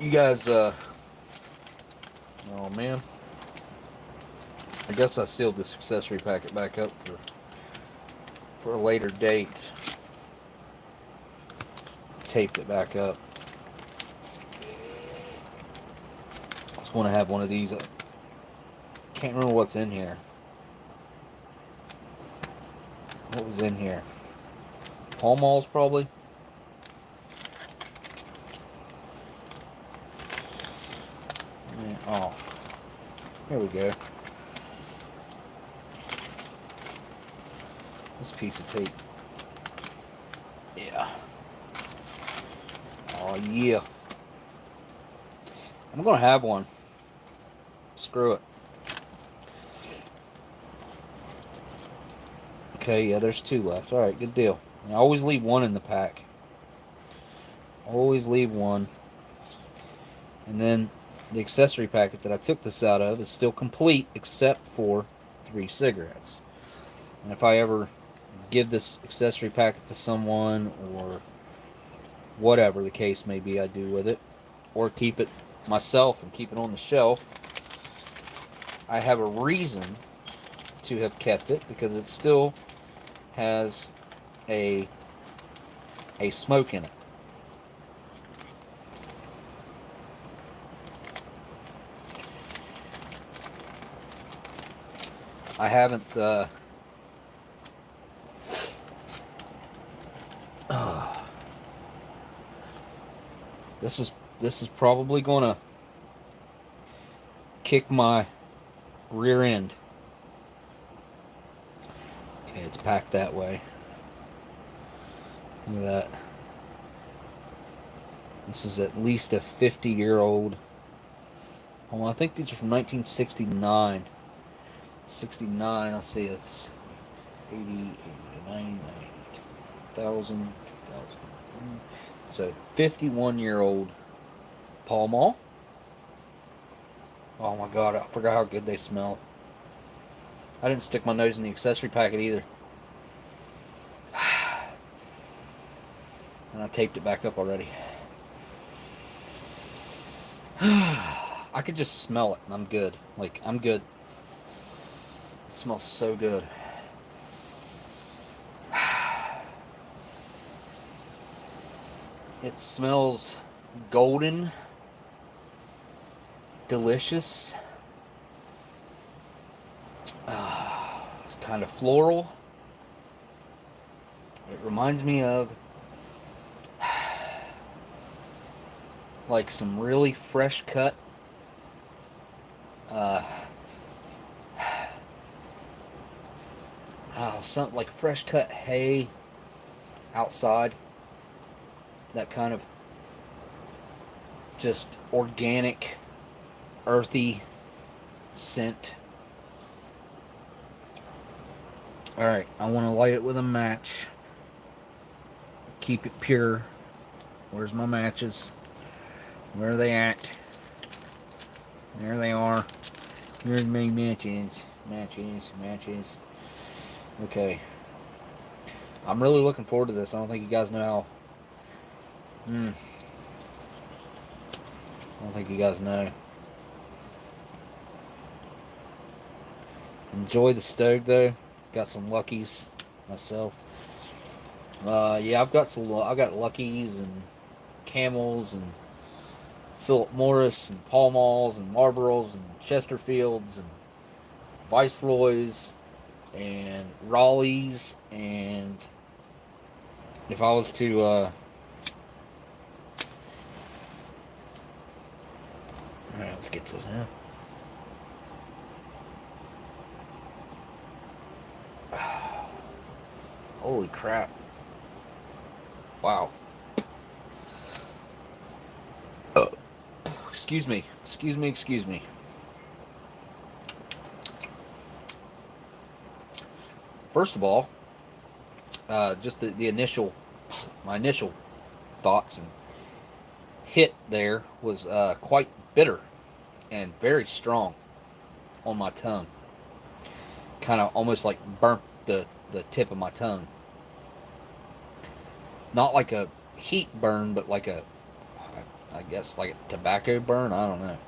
You guys, oh man. I guess I sealed this accessory packet back up for a later date. Taped it back up. I just want to have one of these. Can't remember what's in here. What was in here? Pall Malls, probably. Oh, here we go. This piece of tape. Yeah. Oh yeah. I'm gonna have one. screw it. Okay, yeah, there's 2 left. Alright, good deal. I always leave 1 in the pack. Always leave 1. And then the accessory packet that I took this out of is still complete except for 3 cigarettes. And if I ever give this accessory packet to someone, or whatever the case may be I do with it, or keep it myself and keep it on the shelf, I have a reason to have kept it, because it still has a smoke in it. I haven't this is probably gonna kick my rear end. Okay, it's packed that way. Look at that. This is at least a 50-year-old. Well, I think these are from 1969. 69, let's see, it's 80, 89, 1,000, 2,000. So, 51-year-old Pall Mall. Oh my god, I forgot how good they smell. I didn't stick my nose in the accessory packet either. And I taped it back up already. I could just smell it and I'm good. Like, I'm good. It smells so good. It smells golden, delicious. It's kind of floral. It reminds me of like some really fresh cut something like fresh cut hay outside. That kind of just organic, earthy scent. Alright, I want to light it with a match. Keep it pure. Where's my matches? Where are they at? There they are. Here's my matches. Matches. Okay. I'm really looking forward to this. I don't think you guys know how... I don't think you guys know. Enjoy the stove though. Got some Luckies myself. Yeah, I've got Luckies and Camels and Philip Morris and Pall Malls and Marlboros and Chesterfields and Viceroys and Raleighs, and if I was to alright, let's get this now. Holy crap. Wow. Excuse me. First of all, just the initial, my initial thoughts and hit there was quite bitter and very strong on my tongue. Kind of almost like burnt the tip of my tongue. Not like a heat burn, but like a, I guess like a tobacco burn. I don't know.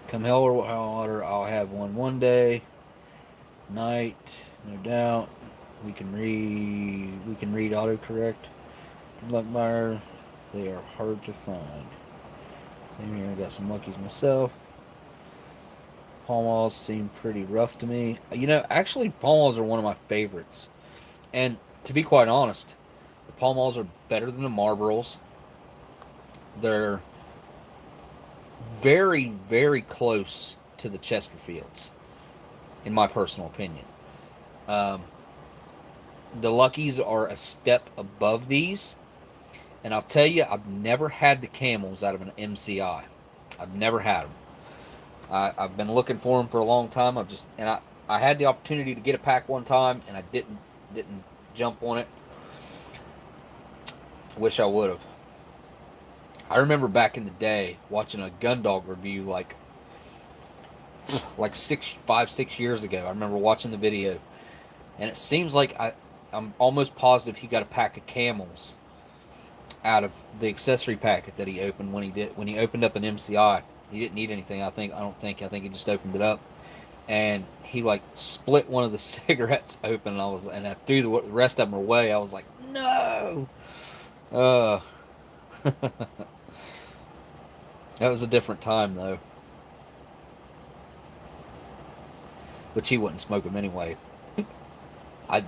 Come hell or high water, I'll have one day, night, no doubt. We can read autocorrect. Good luck, buyer. They are hard to find. Same here. I got some Luckies myself. Pall Malls seem pretty rough to me. You know, actually, Pall Malls are one of my favorites. And to be quite honest, the Pall Malls are better than the Marlboros. They're very, very close to the Chesterfields, in my personal opinion. The Luckies are a step above these. And I'll tell you, I've never had the camels out of an MCI. I've never had them. I've been looking for them for a long time. I had the opportunity to get a pack one time, and I didn't jump on it. Wish I would have. I remember back in the day watching a Gundog review like 5, 6 years ago. I remember watching the video, and it seems like I'm almost positive he got a pack of camels out of the accessory packet that he opened when he opened up an MCI. He didn't need anything. I think he just opened it up, and he like split one of the cigarettes open. And I threw the rest of them away. I was like, no. Uh, that was a different time though. Which he wouldn't smoke them anyway.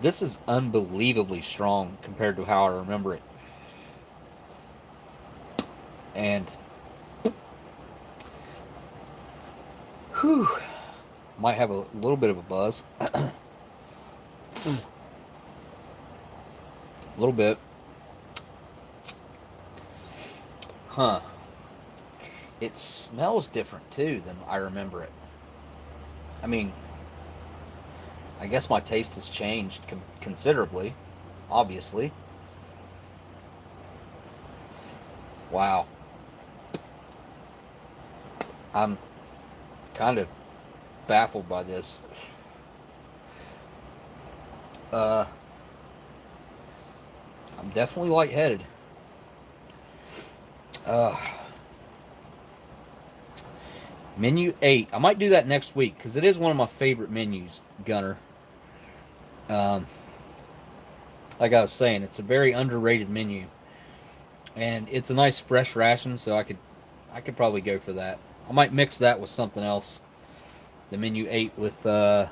This is unbelievably strong compared to how I remember it. And whew, might have a little bit of a buzz. A little bit. Huh. It smells different too than I remember it. I mean, I guess my taste has changed considerably, obviously. Wow. I'm kind of baffled by this. I'm definitely lightheaded. Menu 8. I might do that next week because it is one of my favorite menus, Gunner. Like I was saying, it's a very underrated menu, and it's a nice fresh ration, so I could probably go for that. I might mix that with something else. The menu 8 with I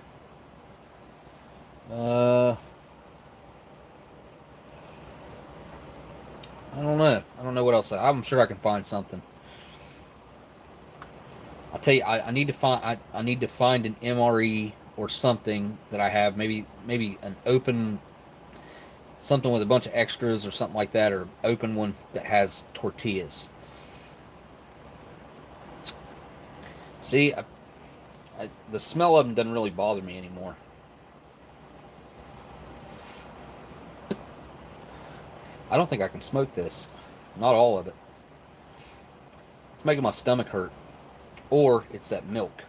don't know. I don't know what else. I'm sure I can find something. I'll tell you. I need to find. I need to find an MRE or something that I have. Maybe an open something with a bunch of extras or something like that, or open one that has tortillas. See, the smell of them doesn't really bother me anymore. I don't think I can smoke this. Not all of it. It's making my stomach hurt. Or it's that milk.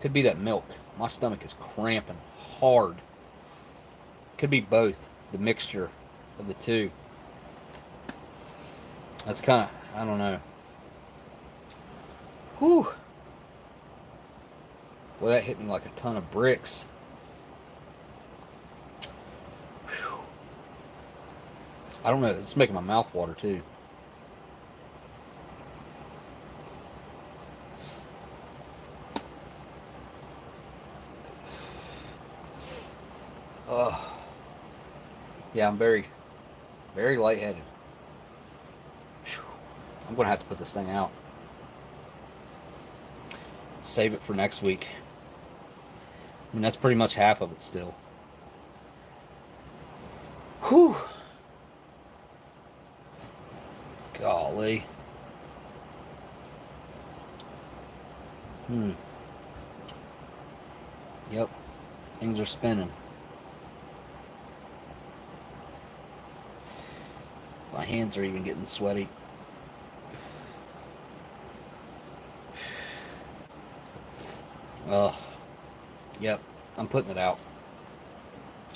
Could be that milk. My stomach is cramping hard. Could be both. The mixture of the two. That's kind of, I don't know. Whew. Well, that hit me like a ton of bricks. Whew. I don't know. It's making my mouth water too. Yeah, I'm very, very lightheaded. Whew. I'm going to have to put this thing out. Save it for next week. I mean, that's pretty much half of it still. Whew. Golly. Yep. Things are spinning. My hands are even getting sweaty. Oh, yep, I'm putting it out.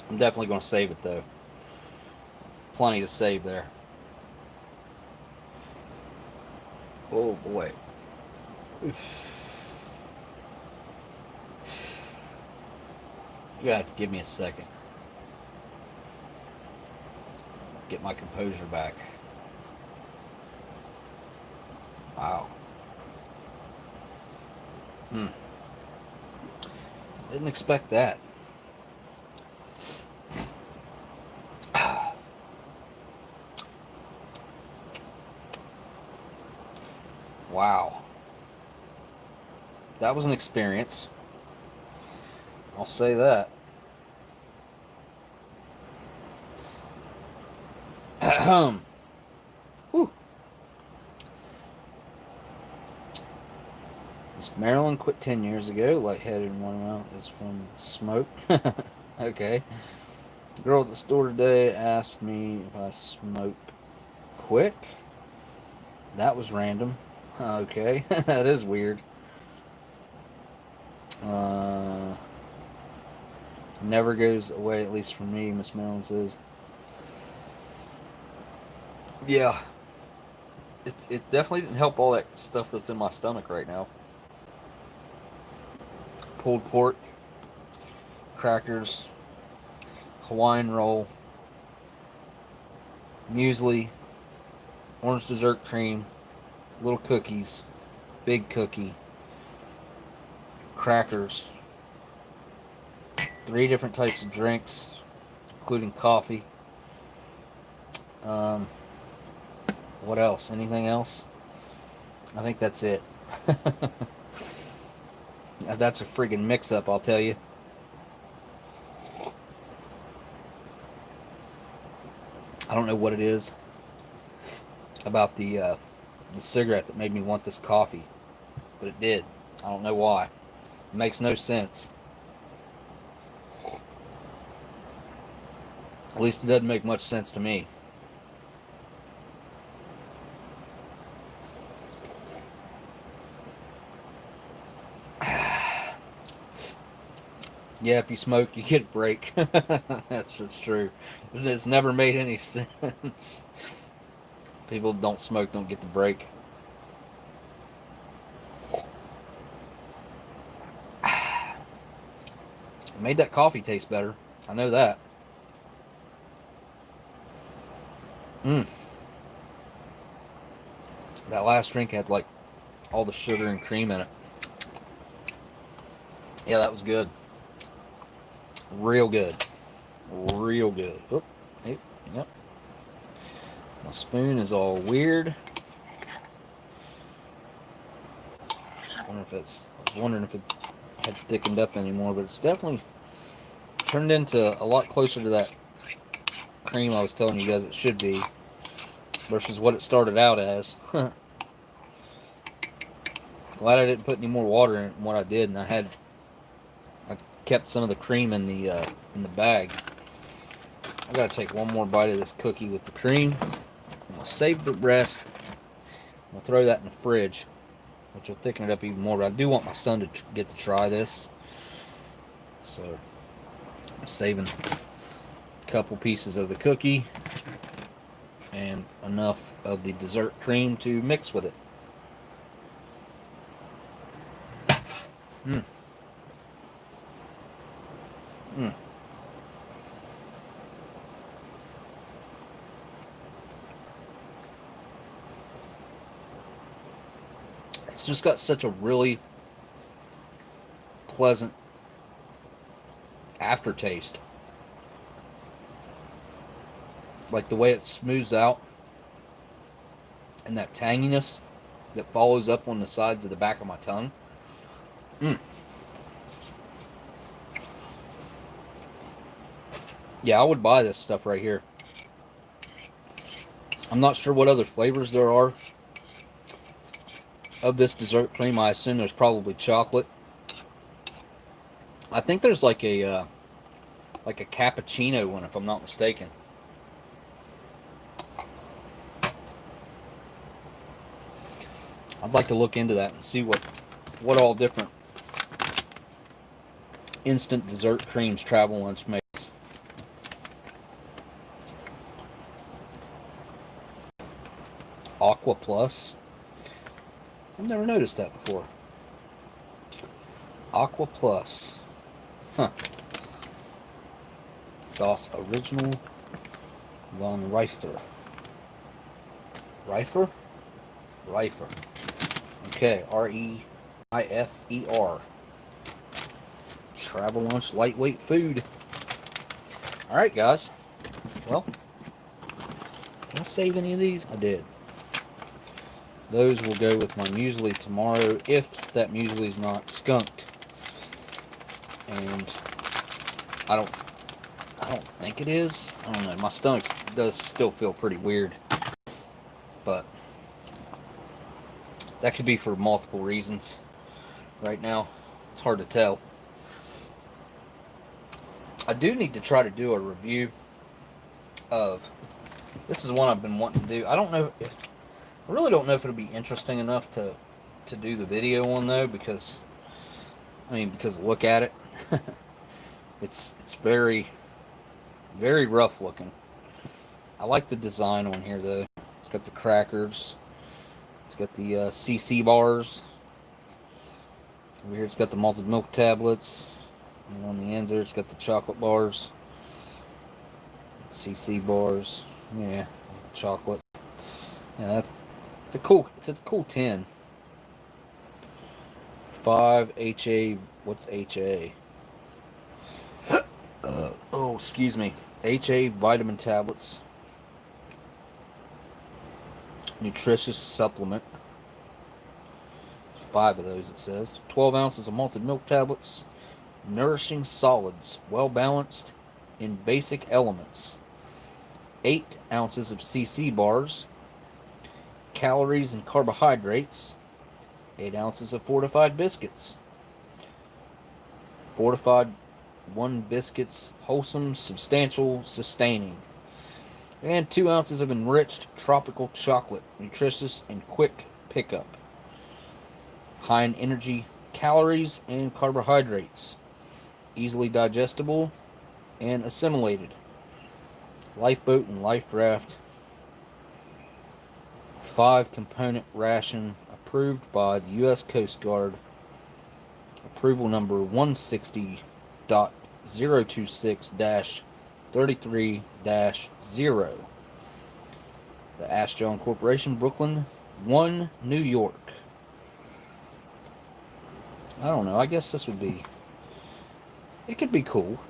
I'm definitely going to save it though. Plenty to save there. Oh boy. You have to give me a second. Get my composure back. Wow. Didn't expect that. Wow. That was an experience. I'll say that. Whew. Miss Marilyn quit 10 years ago. Lightheaded in one mouth is from smoke. Okay. The girl at the store today asked me if I smoke quick. That was random. Okay. That is weird. Never goes away, at least for me, Miss Marilyn says. Yeah. It definitely didn't help all that stuff that's in my stomach right now. Pulled pork, crackers, Hawaiian roll, muesli, orange dessert cream, little cookies, big cookie, crackers, 3 different types of drinks, including coffee. What else? Anything else? I think that's it. That's a friggin' mix-up, I'll tell you. I don't know what it is about the cigarette that made me want this coffee, but it did. I don't know why. It makes no sense. At least it doesn't make much sense to me. Yeah, if you smoke, you get a break. That's true. It's never made any sense. People don't smoke don't get the break. Made that coffee taste better. I know that. That last drink had like all the sugar and cream in it. Yeah, that was good. Real good. Real good. Oop, yep. My spoon is all weird. I was wondering if it had thickened up anymore, but it's definitely turned into a lot closer to that cream I was telling you guys it should be versus what it started out as. Glad I didn't put any more water in it than what I did, and I kept some of the cream in the bag. I gotta take one more bite of this cookie with the cream. I'll save the rest. I'll throw that in the fridge, which will thicken it up even more. But I do want my son to get to try this, so I'm saving a couple pieces of the cookie and enough of the dessert cream to mix with it. It's just got such a really pleasant aftertaste. Like the way it smooths out and that tanginess that follows up on the sides of the back of my tongue. Yeah, I would buy this stuff right here. I'm not sure what other flavors there are of this dessert cream. I assume there's probably chocolate. I think there's like a cappuccino one, if I'm not mistaken. I'd like to look into that and see what all different instant dessert creams Travel Lunch makes. Aqua Plus. I've never noticed that before. Aqua Plus. Huh. Das Original von Reifer. Reifer? Reifer. Okay, R-E-I-F-E-R. Travel Lunch lightweight food. Alright, guys. Well, did I save any of these? I did. Those will go with my muesli tomorrow if that muesli is not skunked. And I I don't think it is. I don't know. My stomach does still feel pretty weird. But that could be for multiple reasons. Right now, it's hard to tell. I do need to try to do a review of... This is one I've been wanting to do. I don't know... I really don't know if it'll be interesting enough to do the video on, though, because... because look at it. It's very, very rough looking. I like the design on here, though. It's got the crackers. It's got the CC bars. Over here it's got the malted milk tablets. And on the ends there it's got the chocolate bars. CC bars. Yeah, chocolate. Yeah, it's a cool tin. 5 HA. What's HA? Oh, excuse me. HA vitamin tablets. Nutritious supplement. 5 of those, it says. 12 ounces of malted milk tablets. Nourishing solids, well balanced in basic elements. 8 ounces of CC bars. Calories and carbohydrates. 8 ounces of fortified biscuits. Fortified 1 biscuits, wholesome, substantial, sustaining. And 2 ounces of enriched tropical chocolate, nutritious and quick pickup. High in energy, calories, and carbohydrates. Easily digestible and assimilated. Lifeboat and life raft. 5-component ration approved by the U.S. Coast Guard. Approval number 160.026-33-0. The Ashjohn Corporation, Brooklyn, 1, New York. I don't know. I guess this would be... It could be cool.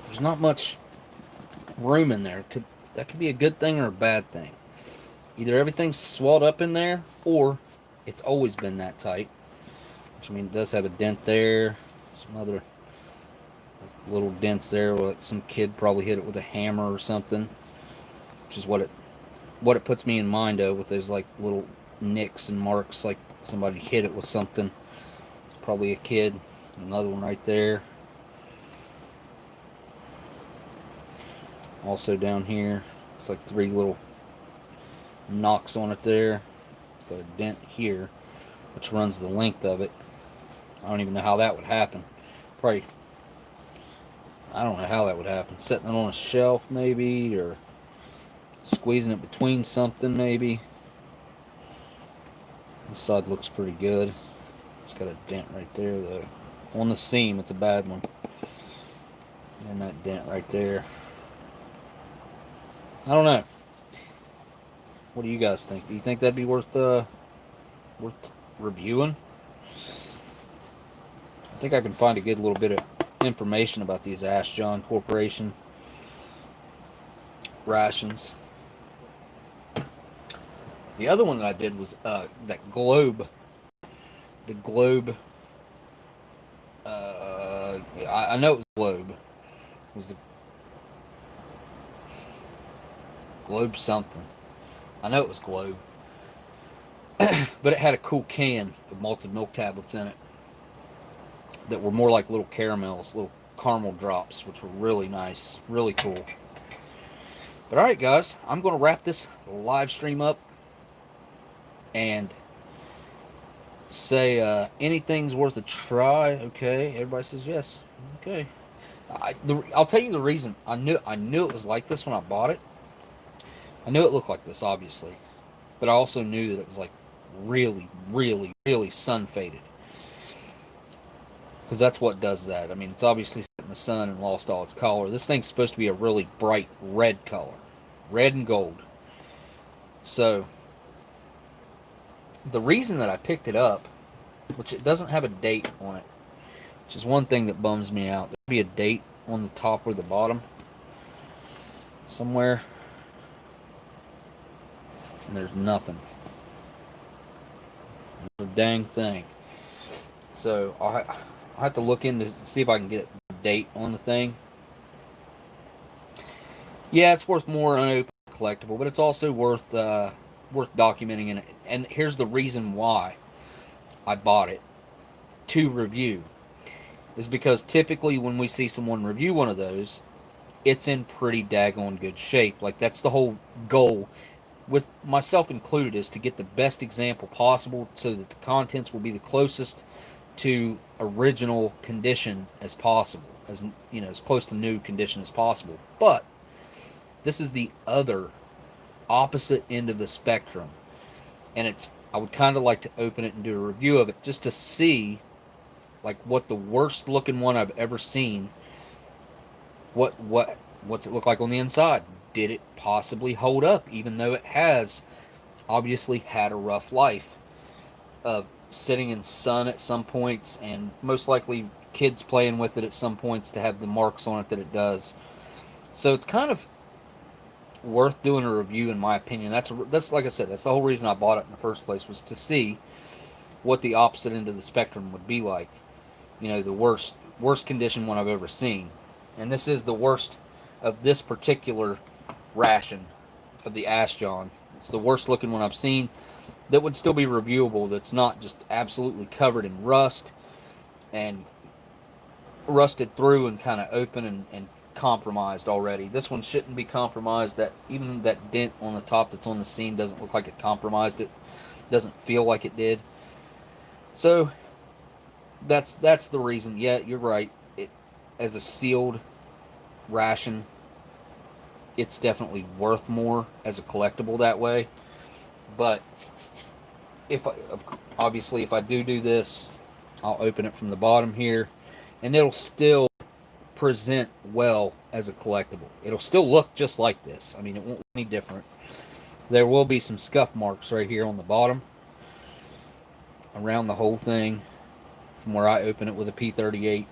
There's not much room in there. That could be a good thing or a bad thing. Either everything's swelled up in there, or it's always been that tight. Which, it does have a dent there. Some other little dents there, like some kid probably hit it with a hammer or something. Which is what it puts me in mind of, with those like little nicks and marks, like somebody hit it with something. Probably a kid. Another one right there. Also down here, it's like 3 little knocks on it there. It's got a dent here, which runs the length of it. I don't even know how that would happen. Probably, I don't know how that would happen. Setting it on a shelf maybe, or squeezing it between something maybe. This side looks pretty good. It's got a dent right there though. On the seam, it's a bad one. And that dent right there. I don't know. What do you guys think? Do you think that'd be worth reviewing? I think I can find a good little bit of information about these Ashjohn Corporation rations. The other one that I did was that globe. The globe. I know it was globe. It was the globe something. I know it was globe. But it had a cool can of malted milk tablets in it that were more like little caramels, little caramel drops, which were really nice, really cool. But alright guys, I'm going to wrap this live stream up and say anything's worth a try. Okay, everybody says yes. Okay. I'll tell you the reason. I knew it was like this when I bought it. I knew it looked like this, obviously. But I also knew that it was like really, really, really sun faded. Because that's what does that. It's obviously set in the sun and lost all its color. This thing's supposed to be a really bright red color. Red and gold. So, the reason that I picked it up, which it doesn't have a date on it, which is one thing that bums me out. There'll be a date on the top or the bottom. Somewhere. And there's nothing. Not a dang thing. So I'll have to look into see if I can get a date on the thing. Yeah, it's worth more unopened collectible, but it's also worth documenting. And here's the reason why I bought it to review is because typically when we see someone review one of those, it's in pretty daggone good shape. Like that's the whole goal, with myself included, is to get the best example possible so that the contents will be the closest to original condition as possible, as you know, as close to new condition as possible. But this is the other opposite end of the spectrum, and it's I would kind of like to open it and do a review of it just to see like what the worst looking one I've ever seen. What's it look like on the inside? Did it possibly hold up, even though it has obviously had a rough life of sitting in sun at some points, and most likely kids playing with it at some points to have the marks on it that it does. So it's kind of worth doing a review, in my opinion. That's like I said, that's the whole reason I bought it in the first place, was to see what the opposite end of the spectrum would be like. You know, the worst condition one I've ever seen, and this is the worst of this particular ration of the Ash John. It's the worst looking one I've seen that would still be reviewable. That's not just absolutely covered in rust and rusted through and kind of open and compromised already. This one shouldn't be compromised. That even that dent on the top that's on the seam doesn't look like it compromised it. Doesn't feel like it did. So that's the reason. Yeah, you're right. It, as a sealed ration, it's definitely worth more as a collectible that way. But obviously if I do this, I'll open it from the bottom here, and it'll still present well as a collectible. It'll still look just like this. I mean, it won't look any different. There will be some scuff marks right here on the bottom around the whole thing from where I open it with a P38,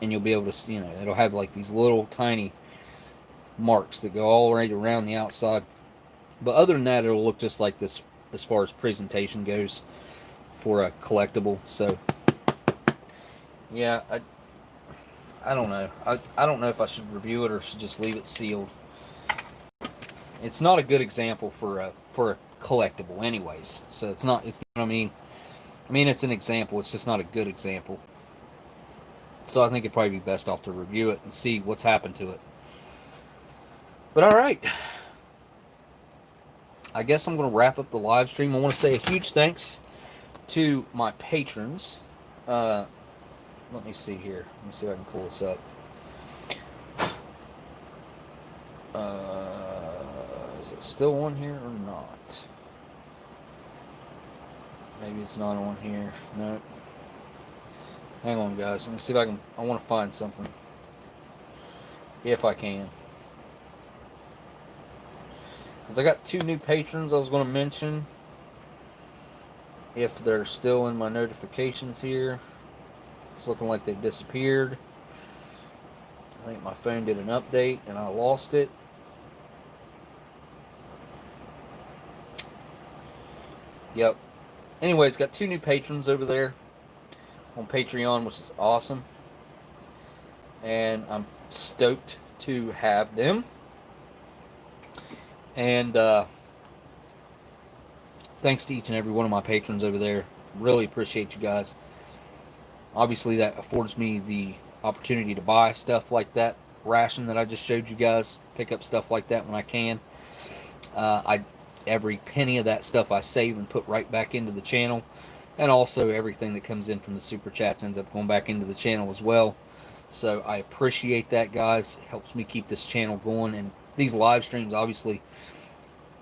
and you'll be able to, you know, it'll have like these little tiny marks that go all right around the outside. But other than that, it'll look just like this as far as presentation goes for a collectible. So yeah, I don't know. I don't know if I should review it or should just leave it sealed. It's not a good example for a collectible anyways. So it's not, it's, you know what I mean? I mean, it's an example, it's just not a good example. So I think it'd probably be best off to review it and see what's happened to it. But alright, I guess I'm going to wrap up the live stream. I want to say a huge thanks to my patrons. Let me see here. Let me see if I can pull this up. Is it still on here or not? Maybe it's not on here. No. Hang on, guys. Let me see if I can. I want to find something. If I can. Because I got 2 new patrons I was going to mention. If they're still in my notifications here. It's looking like they've disappeared. I think my phone did an update and I lost it. Yep. Anyways, got 2 new patrons over there on Patreon, which is awesome. And I'm stoked to have them. And thanks to each and every one of my patrons over there. Really appreciate you guys. Obviously, that affords me the opportunity to buy stuff like that ration that I just showed you guys. Pick up stuff like that when I can. Every penny of that stuff I save and put right back into the channel. And also everything that comes in from the super chats ends up going back into the channel as well. So I appreciate that, guys. It helps me keep this channel going. And these live streams, obviously,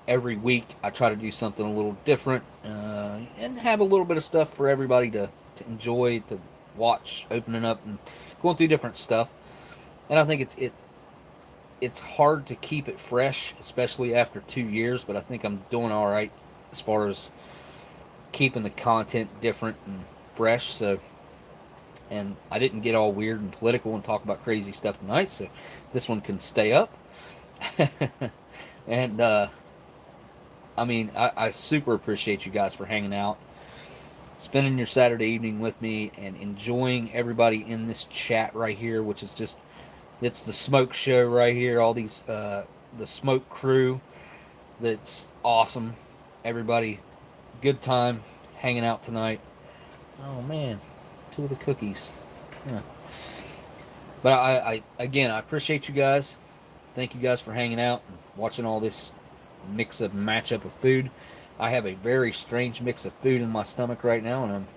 every week I try to do something a little different and have a little bit of stuff for everybody to enjoy, to watch, opening up and going through different stuff. And I think it's hard to keep it fresh, especially after 2 years, but I think I'm doing all right as far as keeping the content different and fresh. So, and I didn't get all weird and political and talk about crazy stuff tonight, so this one can stay up. And I mean, I super appreciate you guys for hanging out. spending your Saturday evening with me and enjoying everybody in this chat right here, which is just, it's the smoke show right here. All these, the smoke crew. That's awesome. Everybody, good time hanging out tonight. Oh man, 2 of the cookies. Huh. But again, I appreciate you guys. Thank you guys for hanging out and watching all this matchup of food. I have a very strange mix of food in my stomach right now, and I'm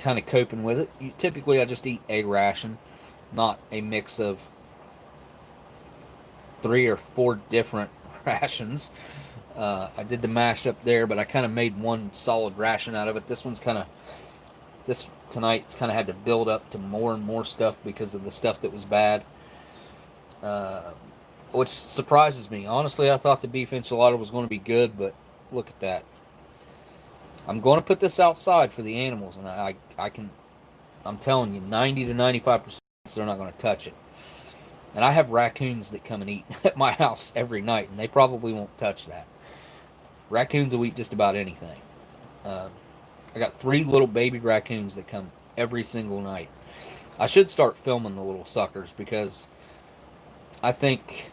kind of coping with it. Typically, I just eat a ration, not a mix of 3 or 4 different rations. I did the mash up there, but I kind of made one solid ration out of it. This tonight's kind of had to build up to more and more stuff because of the stuff that was bad, which surprises me. Honestly, I thought the beef enchilada was going to be good, but look at that. I'm going to put this outside for the animals, and I'm telling you, 90 to 95% they're not going to touch it. And I have raccoons that come and eat at my house every night, and they probably won't touch that. Raccoons will eat just about anything. I got 3 little baby raccoons that come every single night. I should start filming the little suckers because I think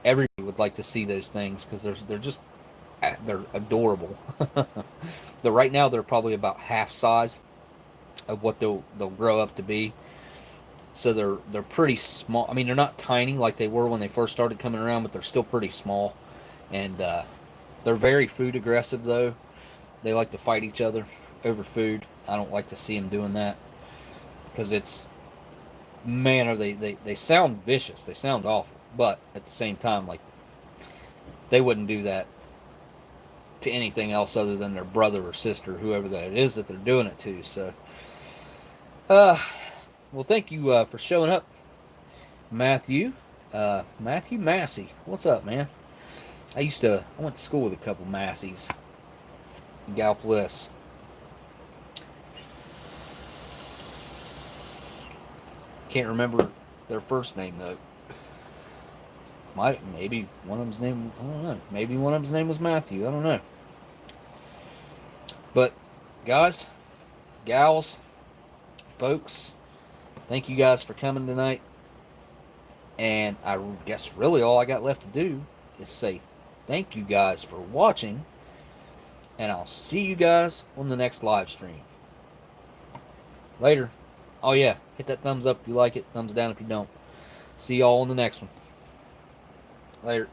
everybody would like to see those things because they're adorable. Right now they're probably about half size of what they'll grow up to be. So they're pretty small. I mean, they're not tiny like they were when they first started coming around, but they're still pretty small. And they're very food aggressive, though. They like to fight each other over food. I don't like to see them doing that because they sound vicious. They sound awful. But at the same time, like, they wouldn't do that to anything else other than their brother or sister, whoever that it is that they're doing it to. So, well, thank you for showing up, Matthew. Matthew Massey. What's up, man? I went to school with a couple Masseys. Galpliss. Can't remember their first name, though. Maybe one of them's name, I don't know. Maybe one of them's name was Matthew. I don't know. But, guys, gals, folks, thank you guys for coming tonight. And I guess really all I got left to do is say thank you guys for watching. And I'll see you guys on the next live stream. Later. Oh yeah, hit that thumbs up if you like it. Thumbs down if you don't. See y'all on the next one. Later.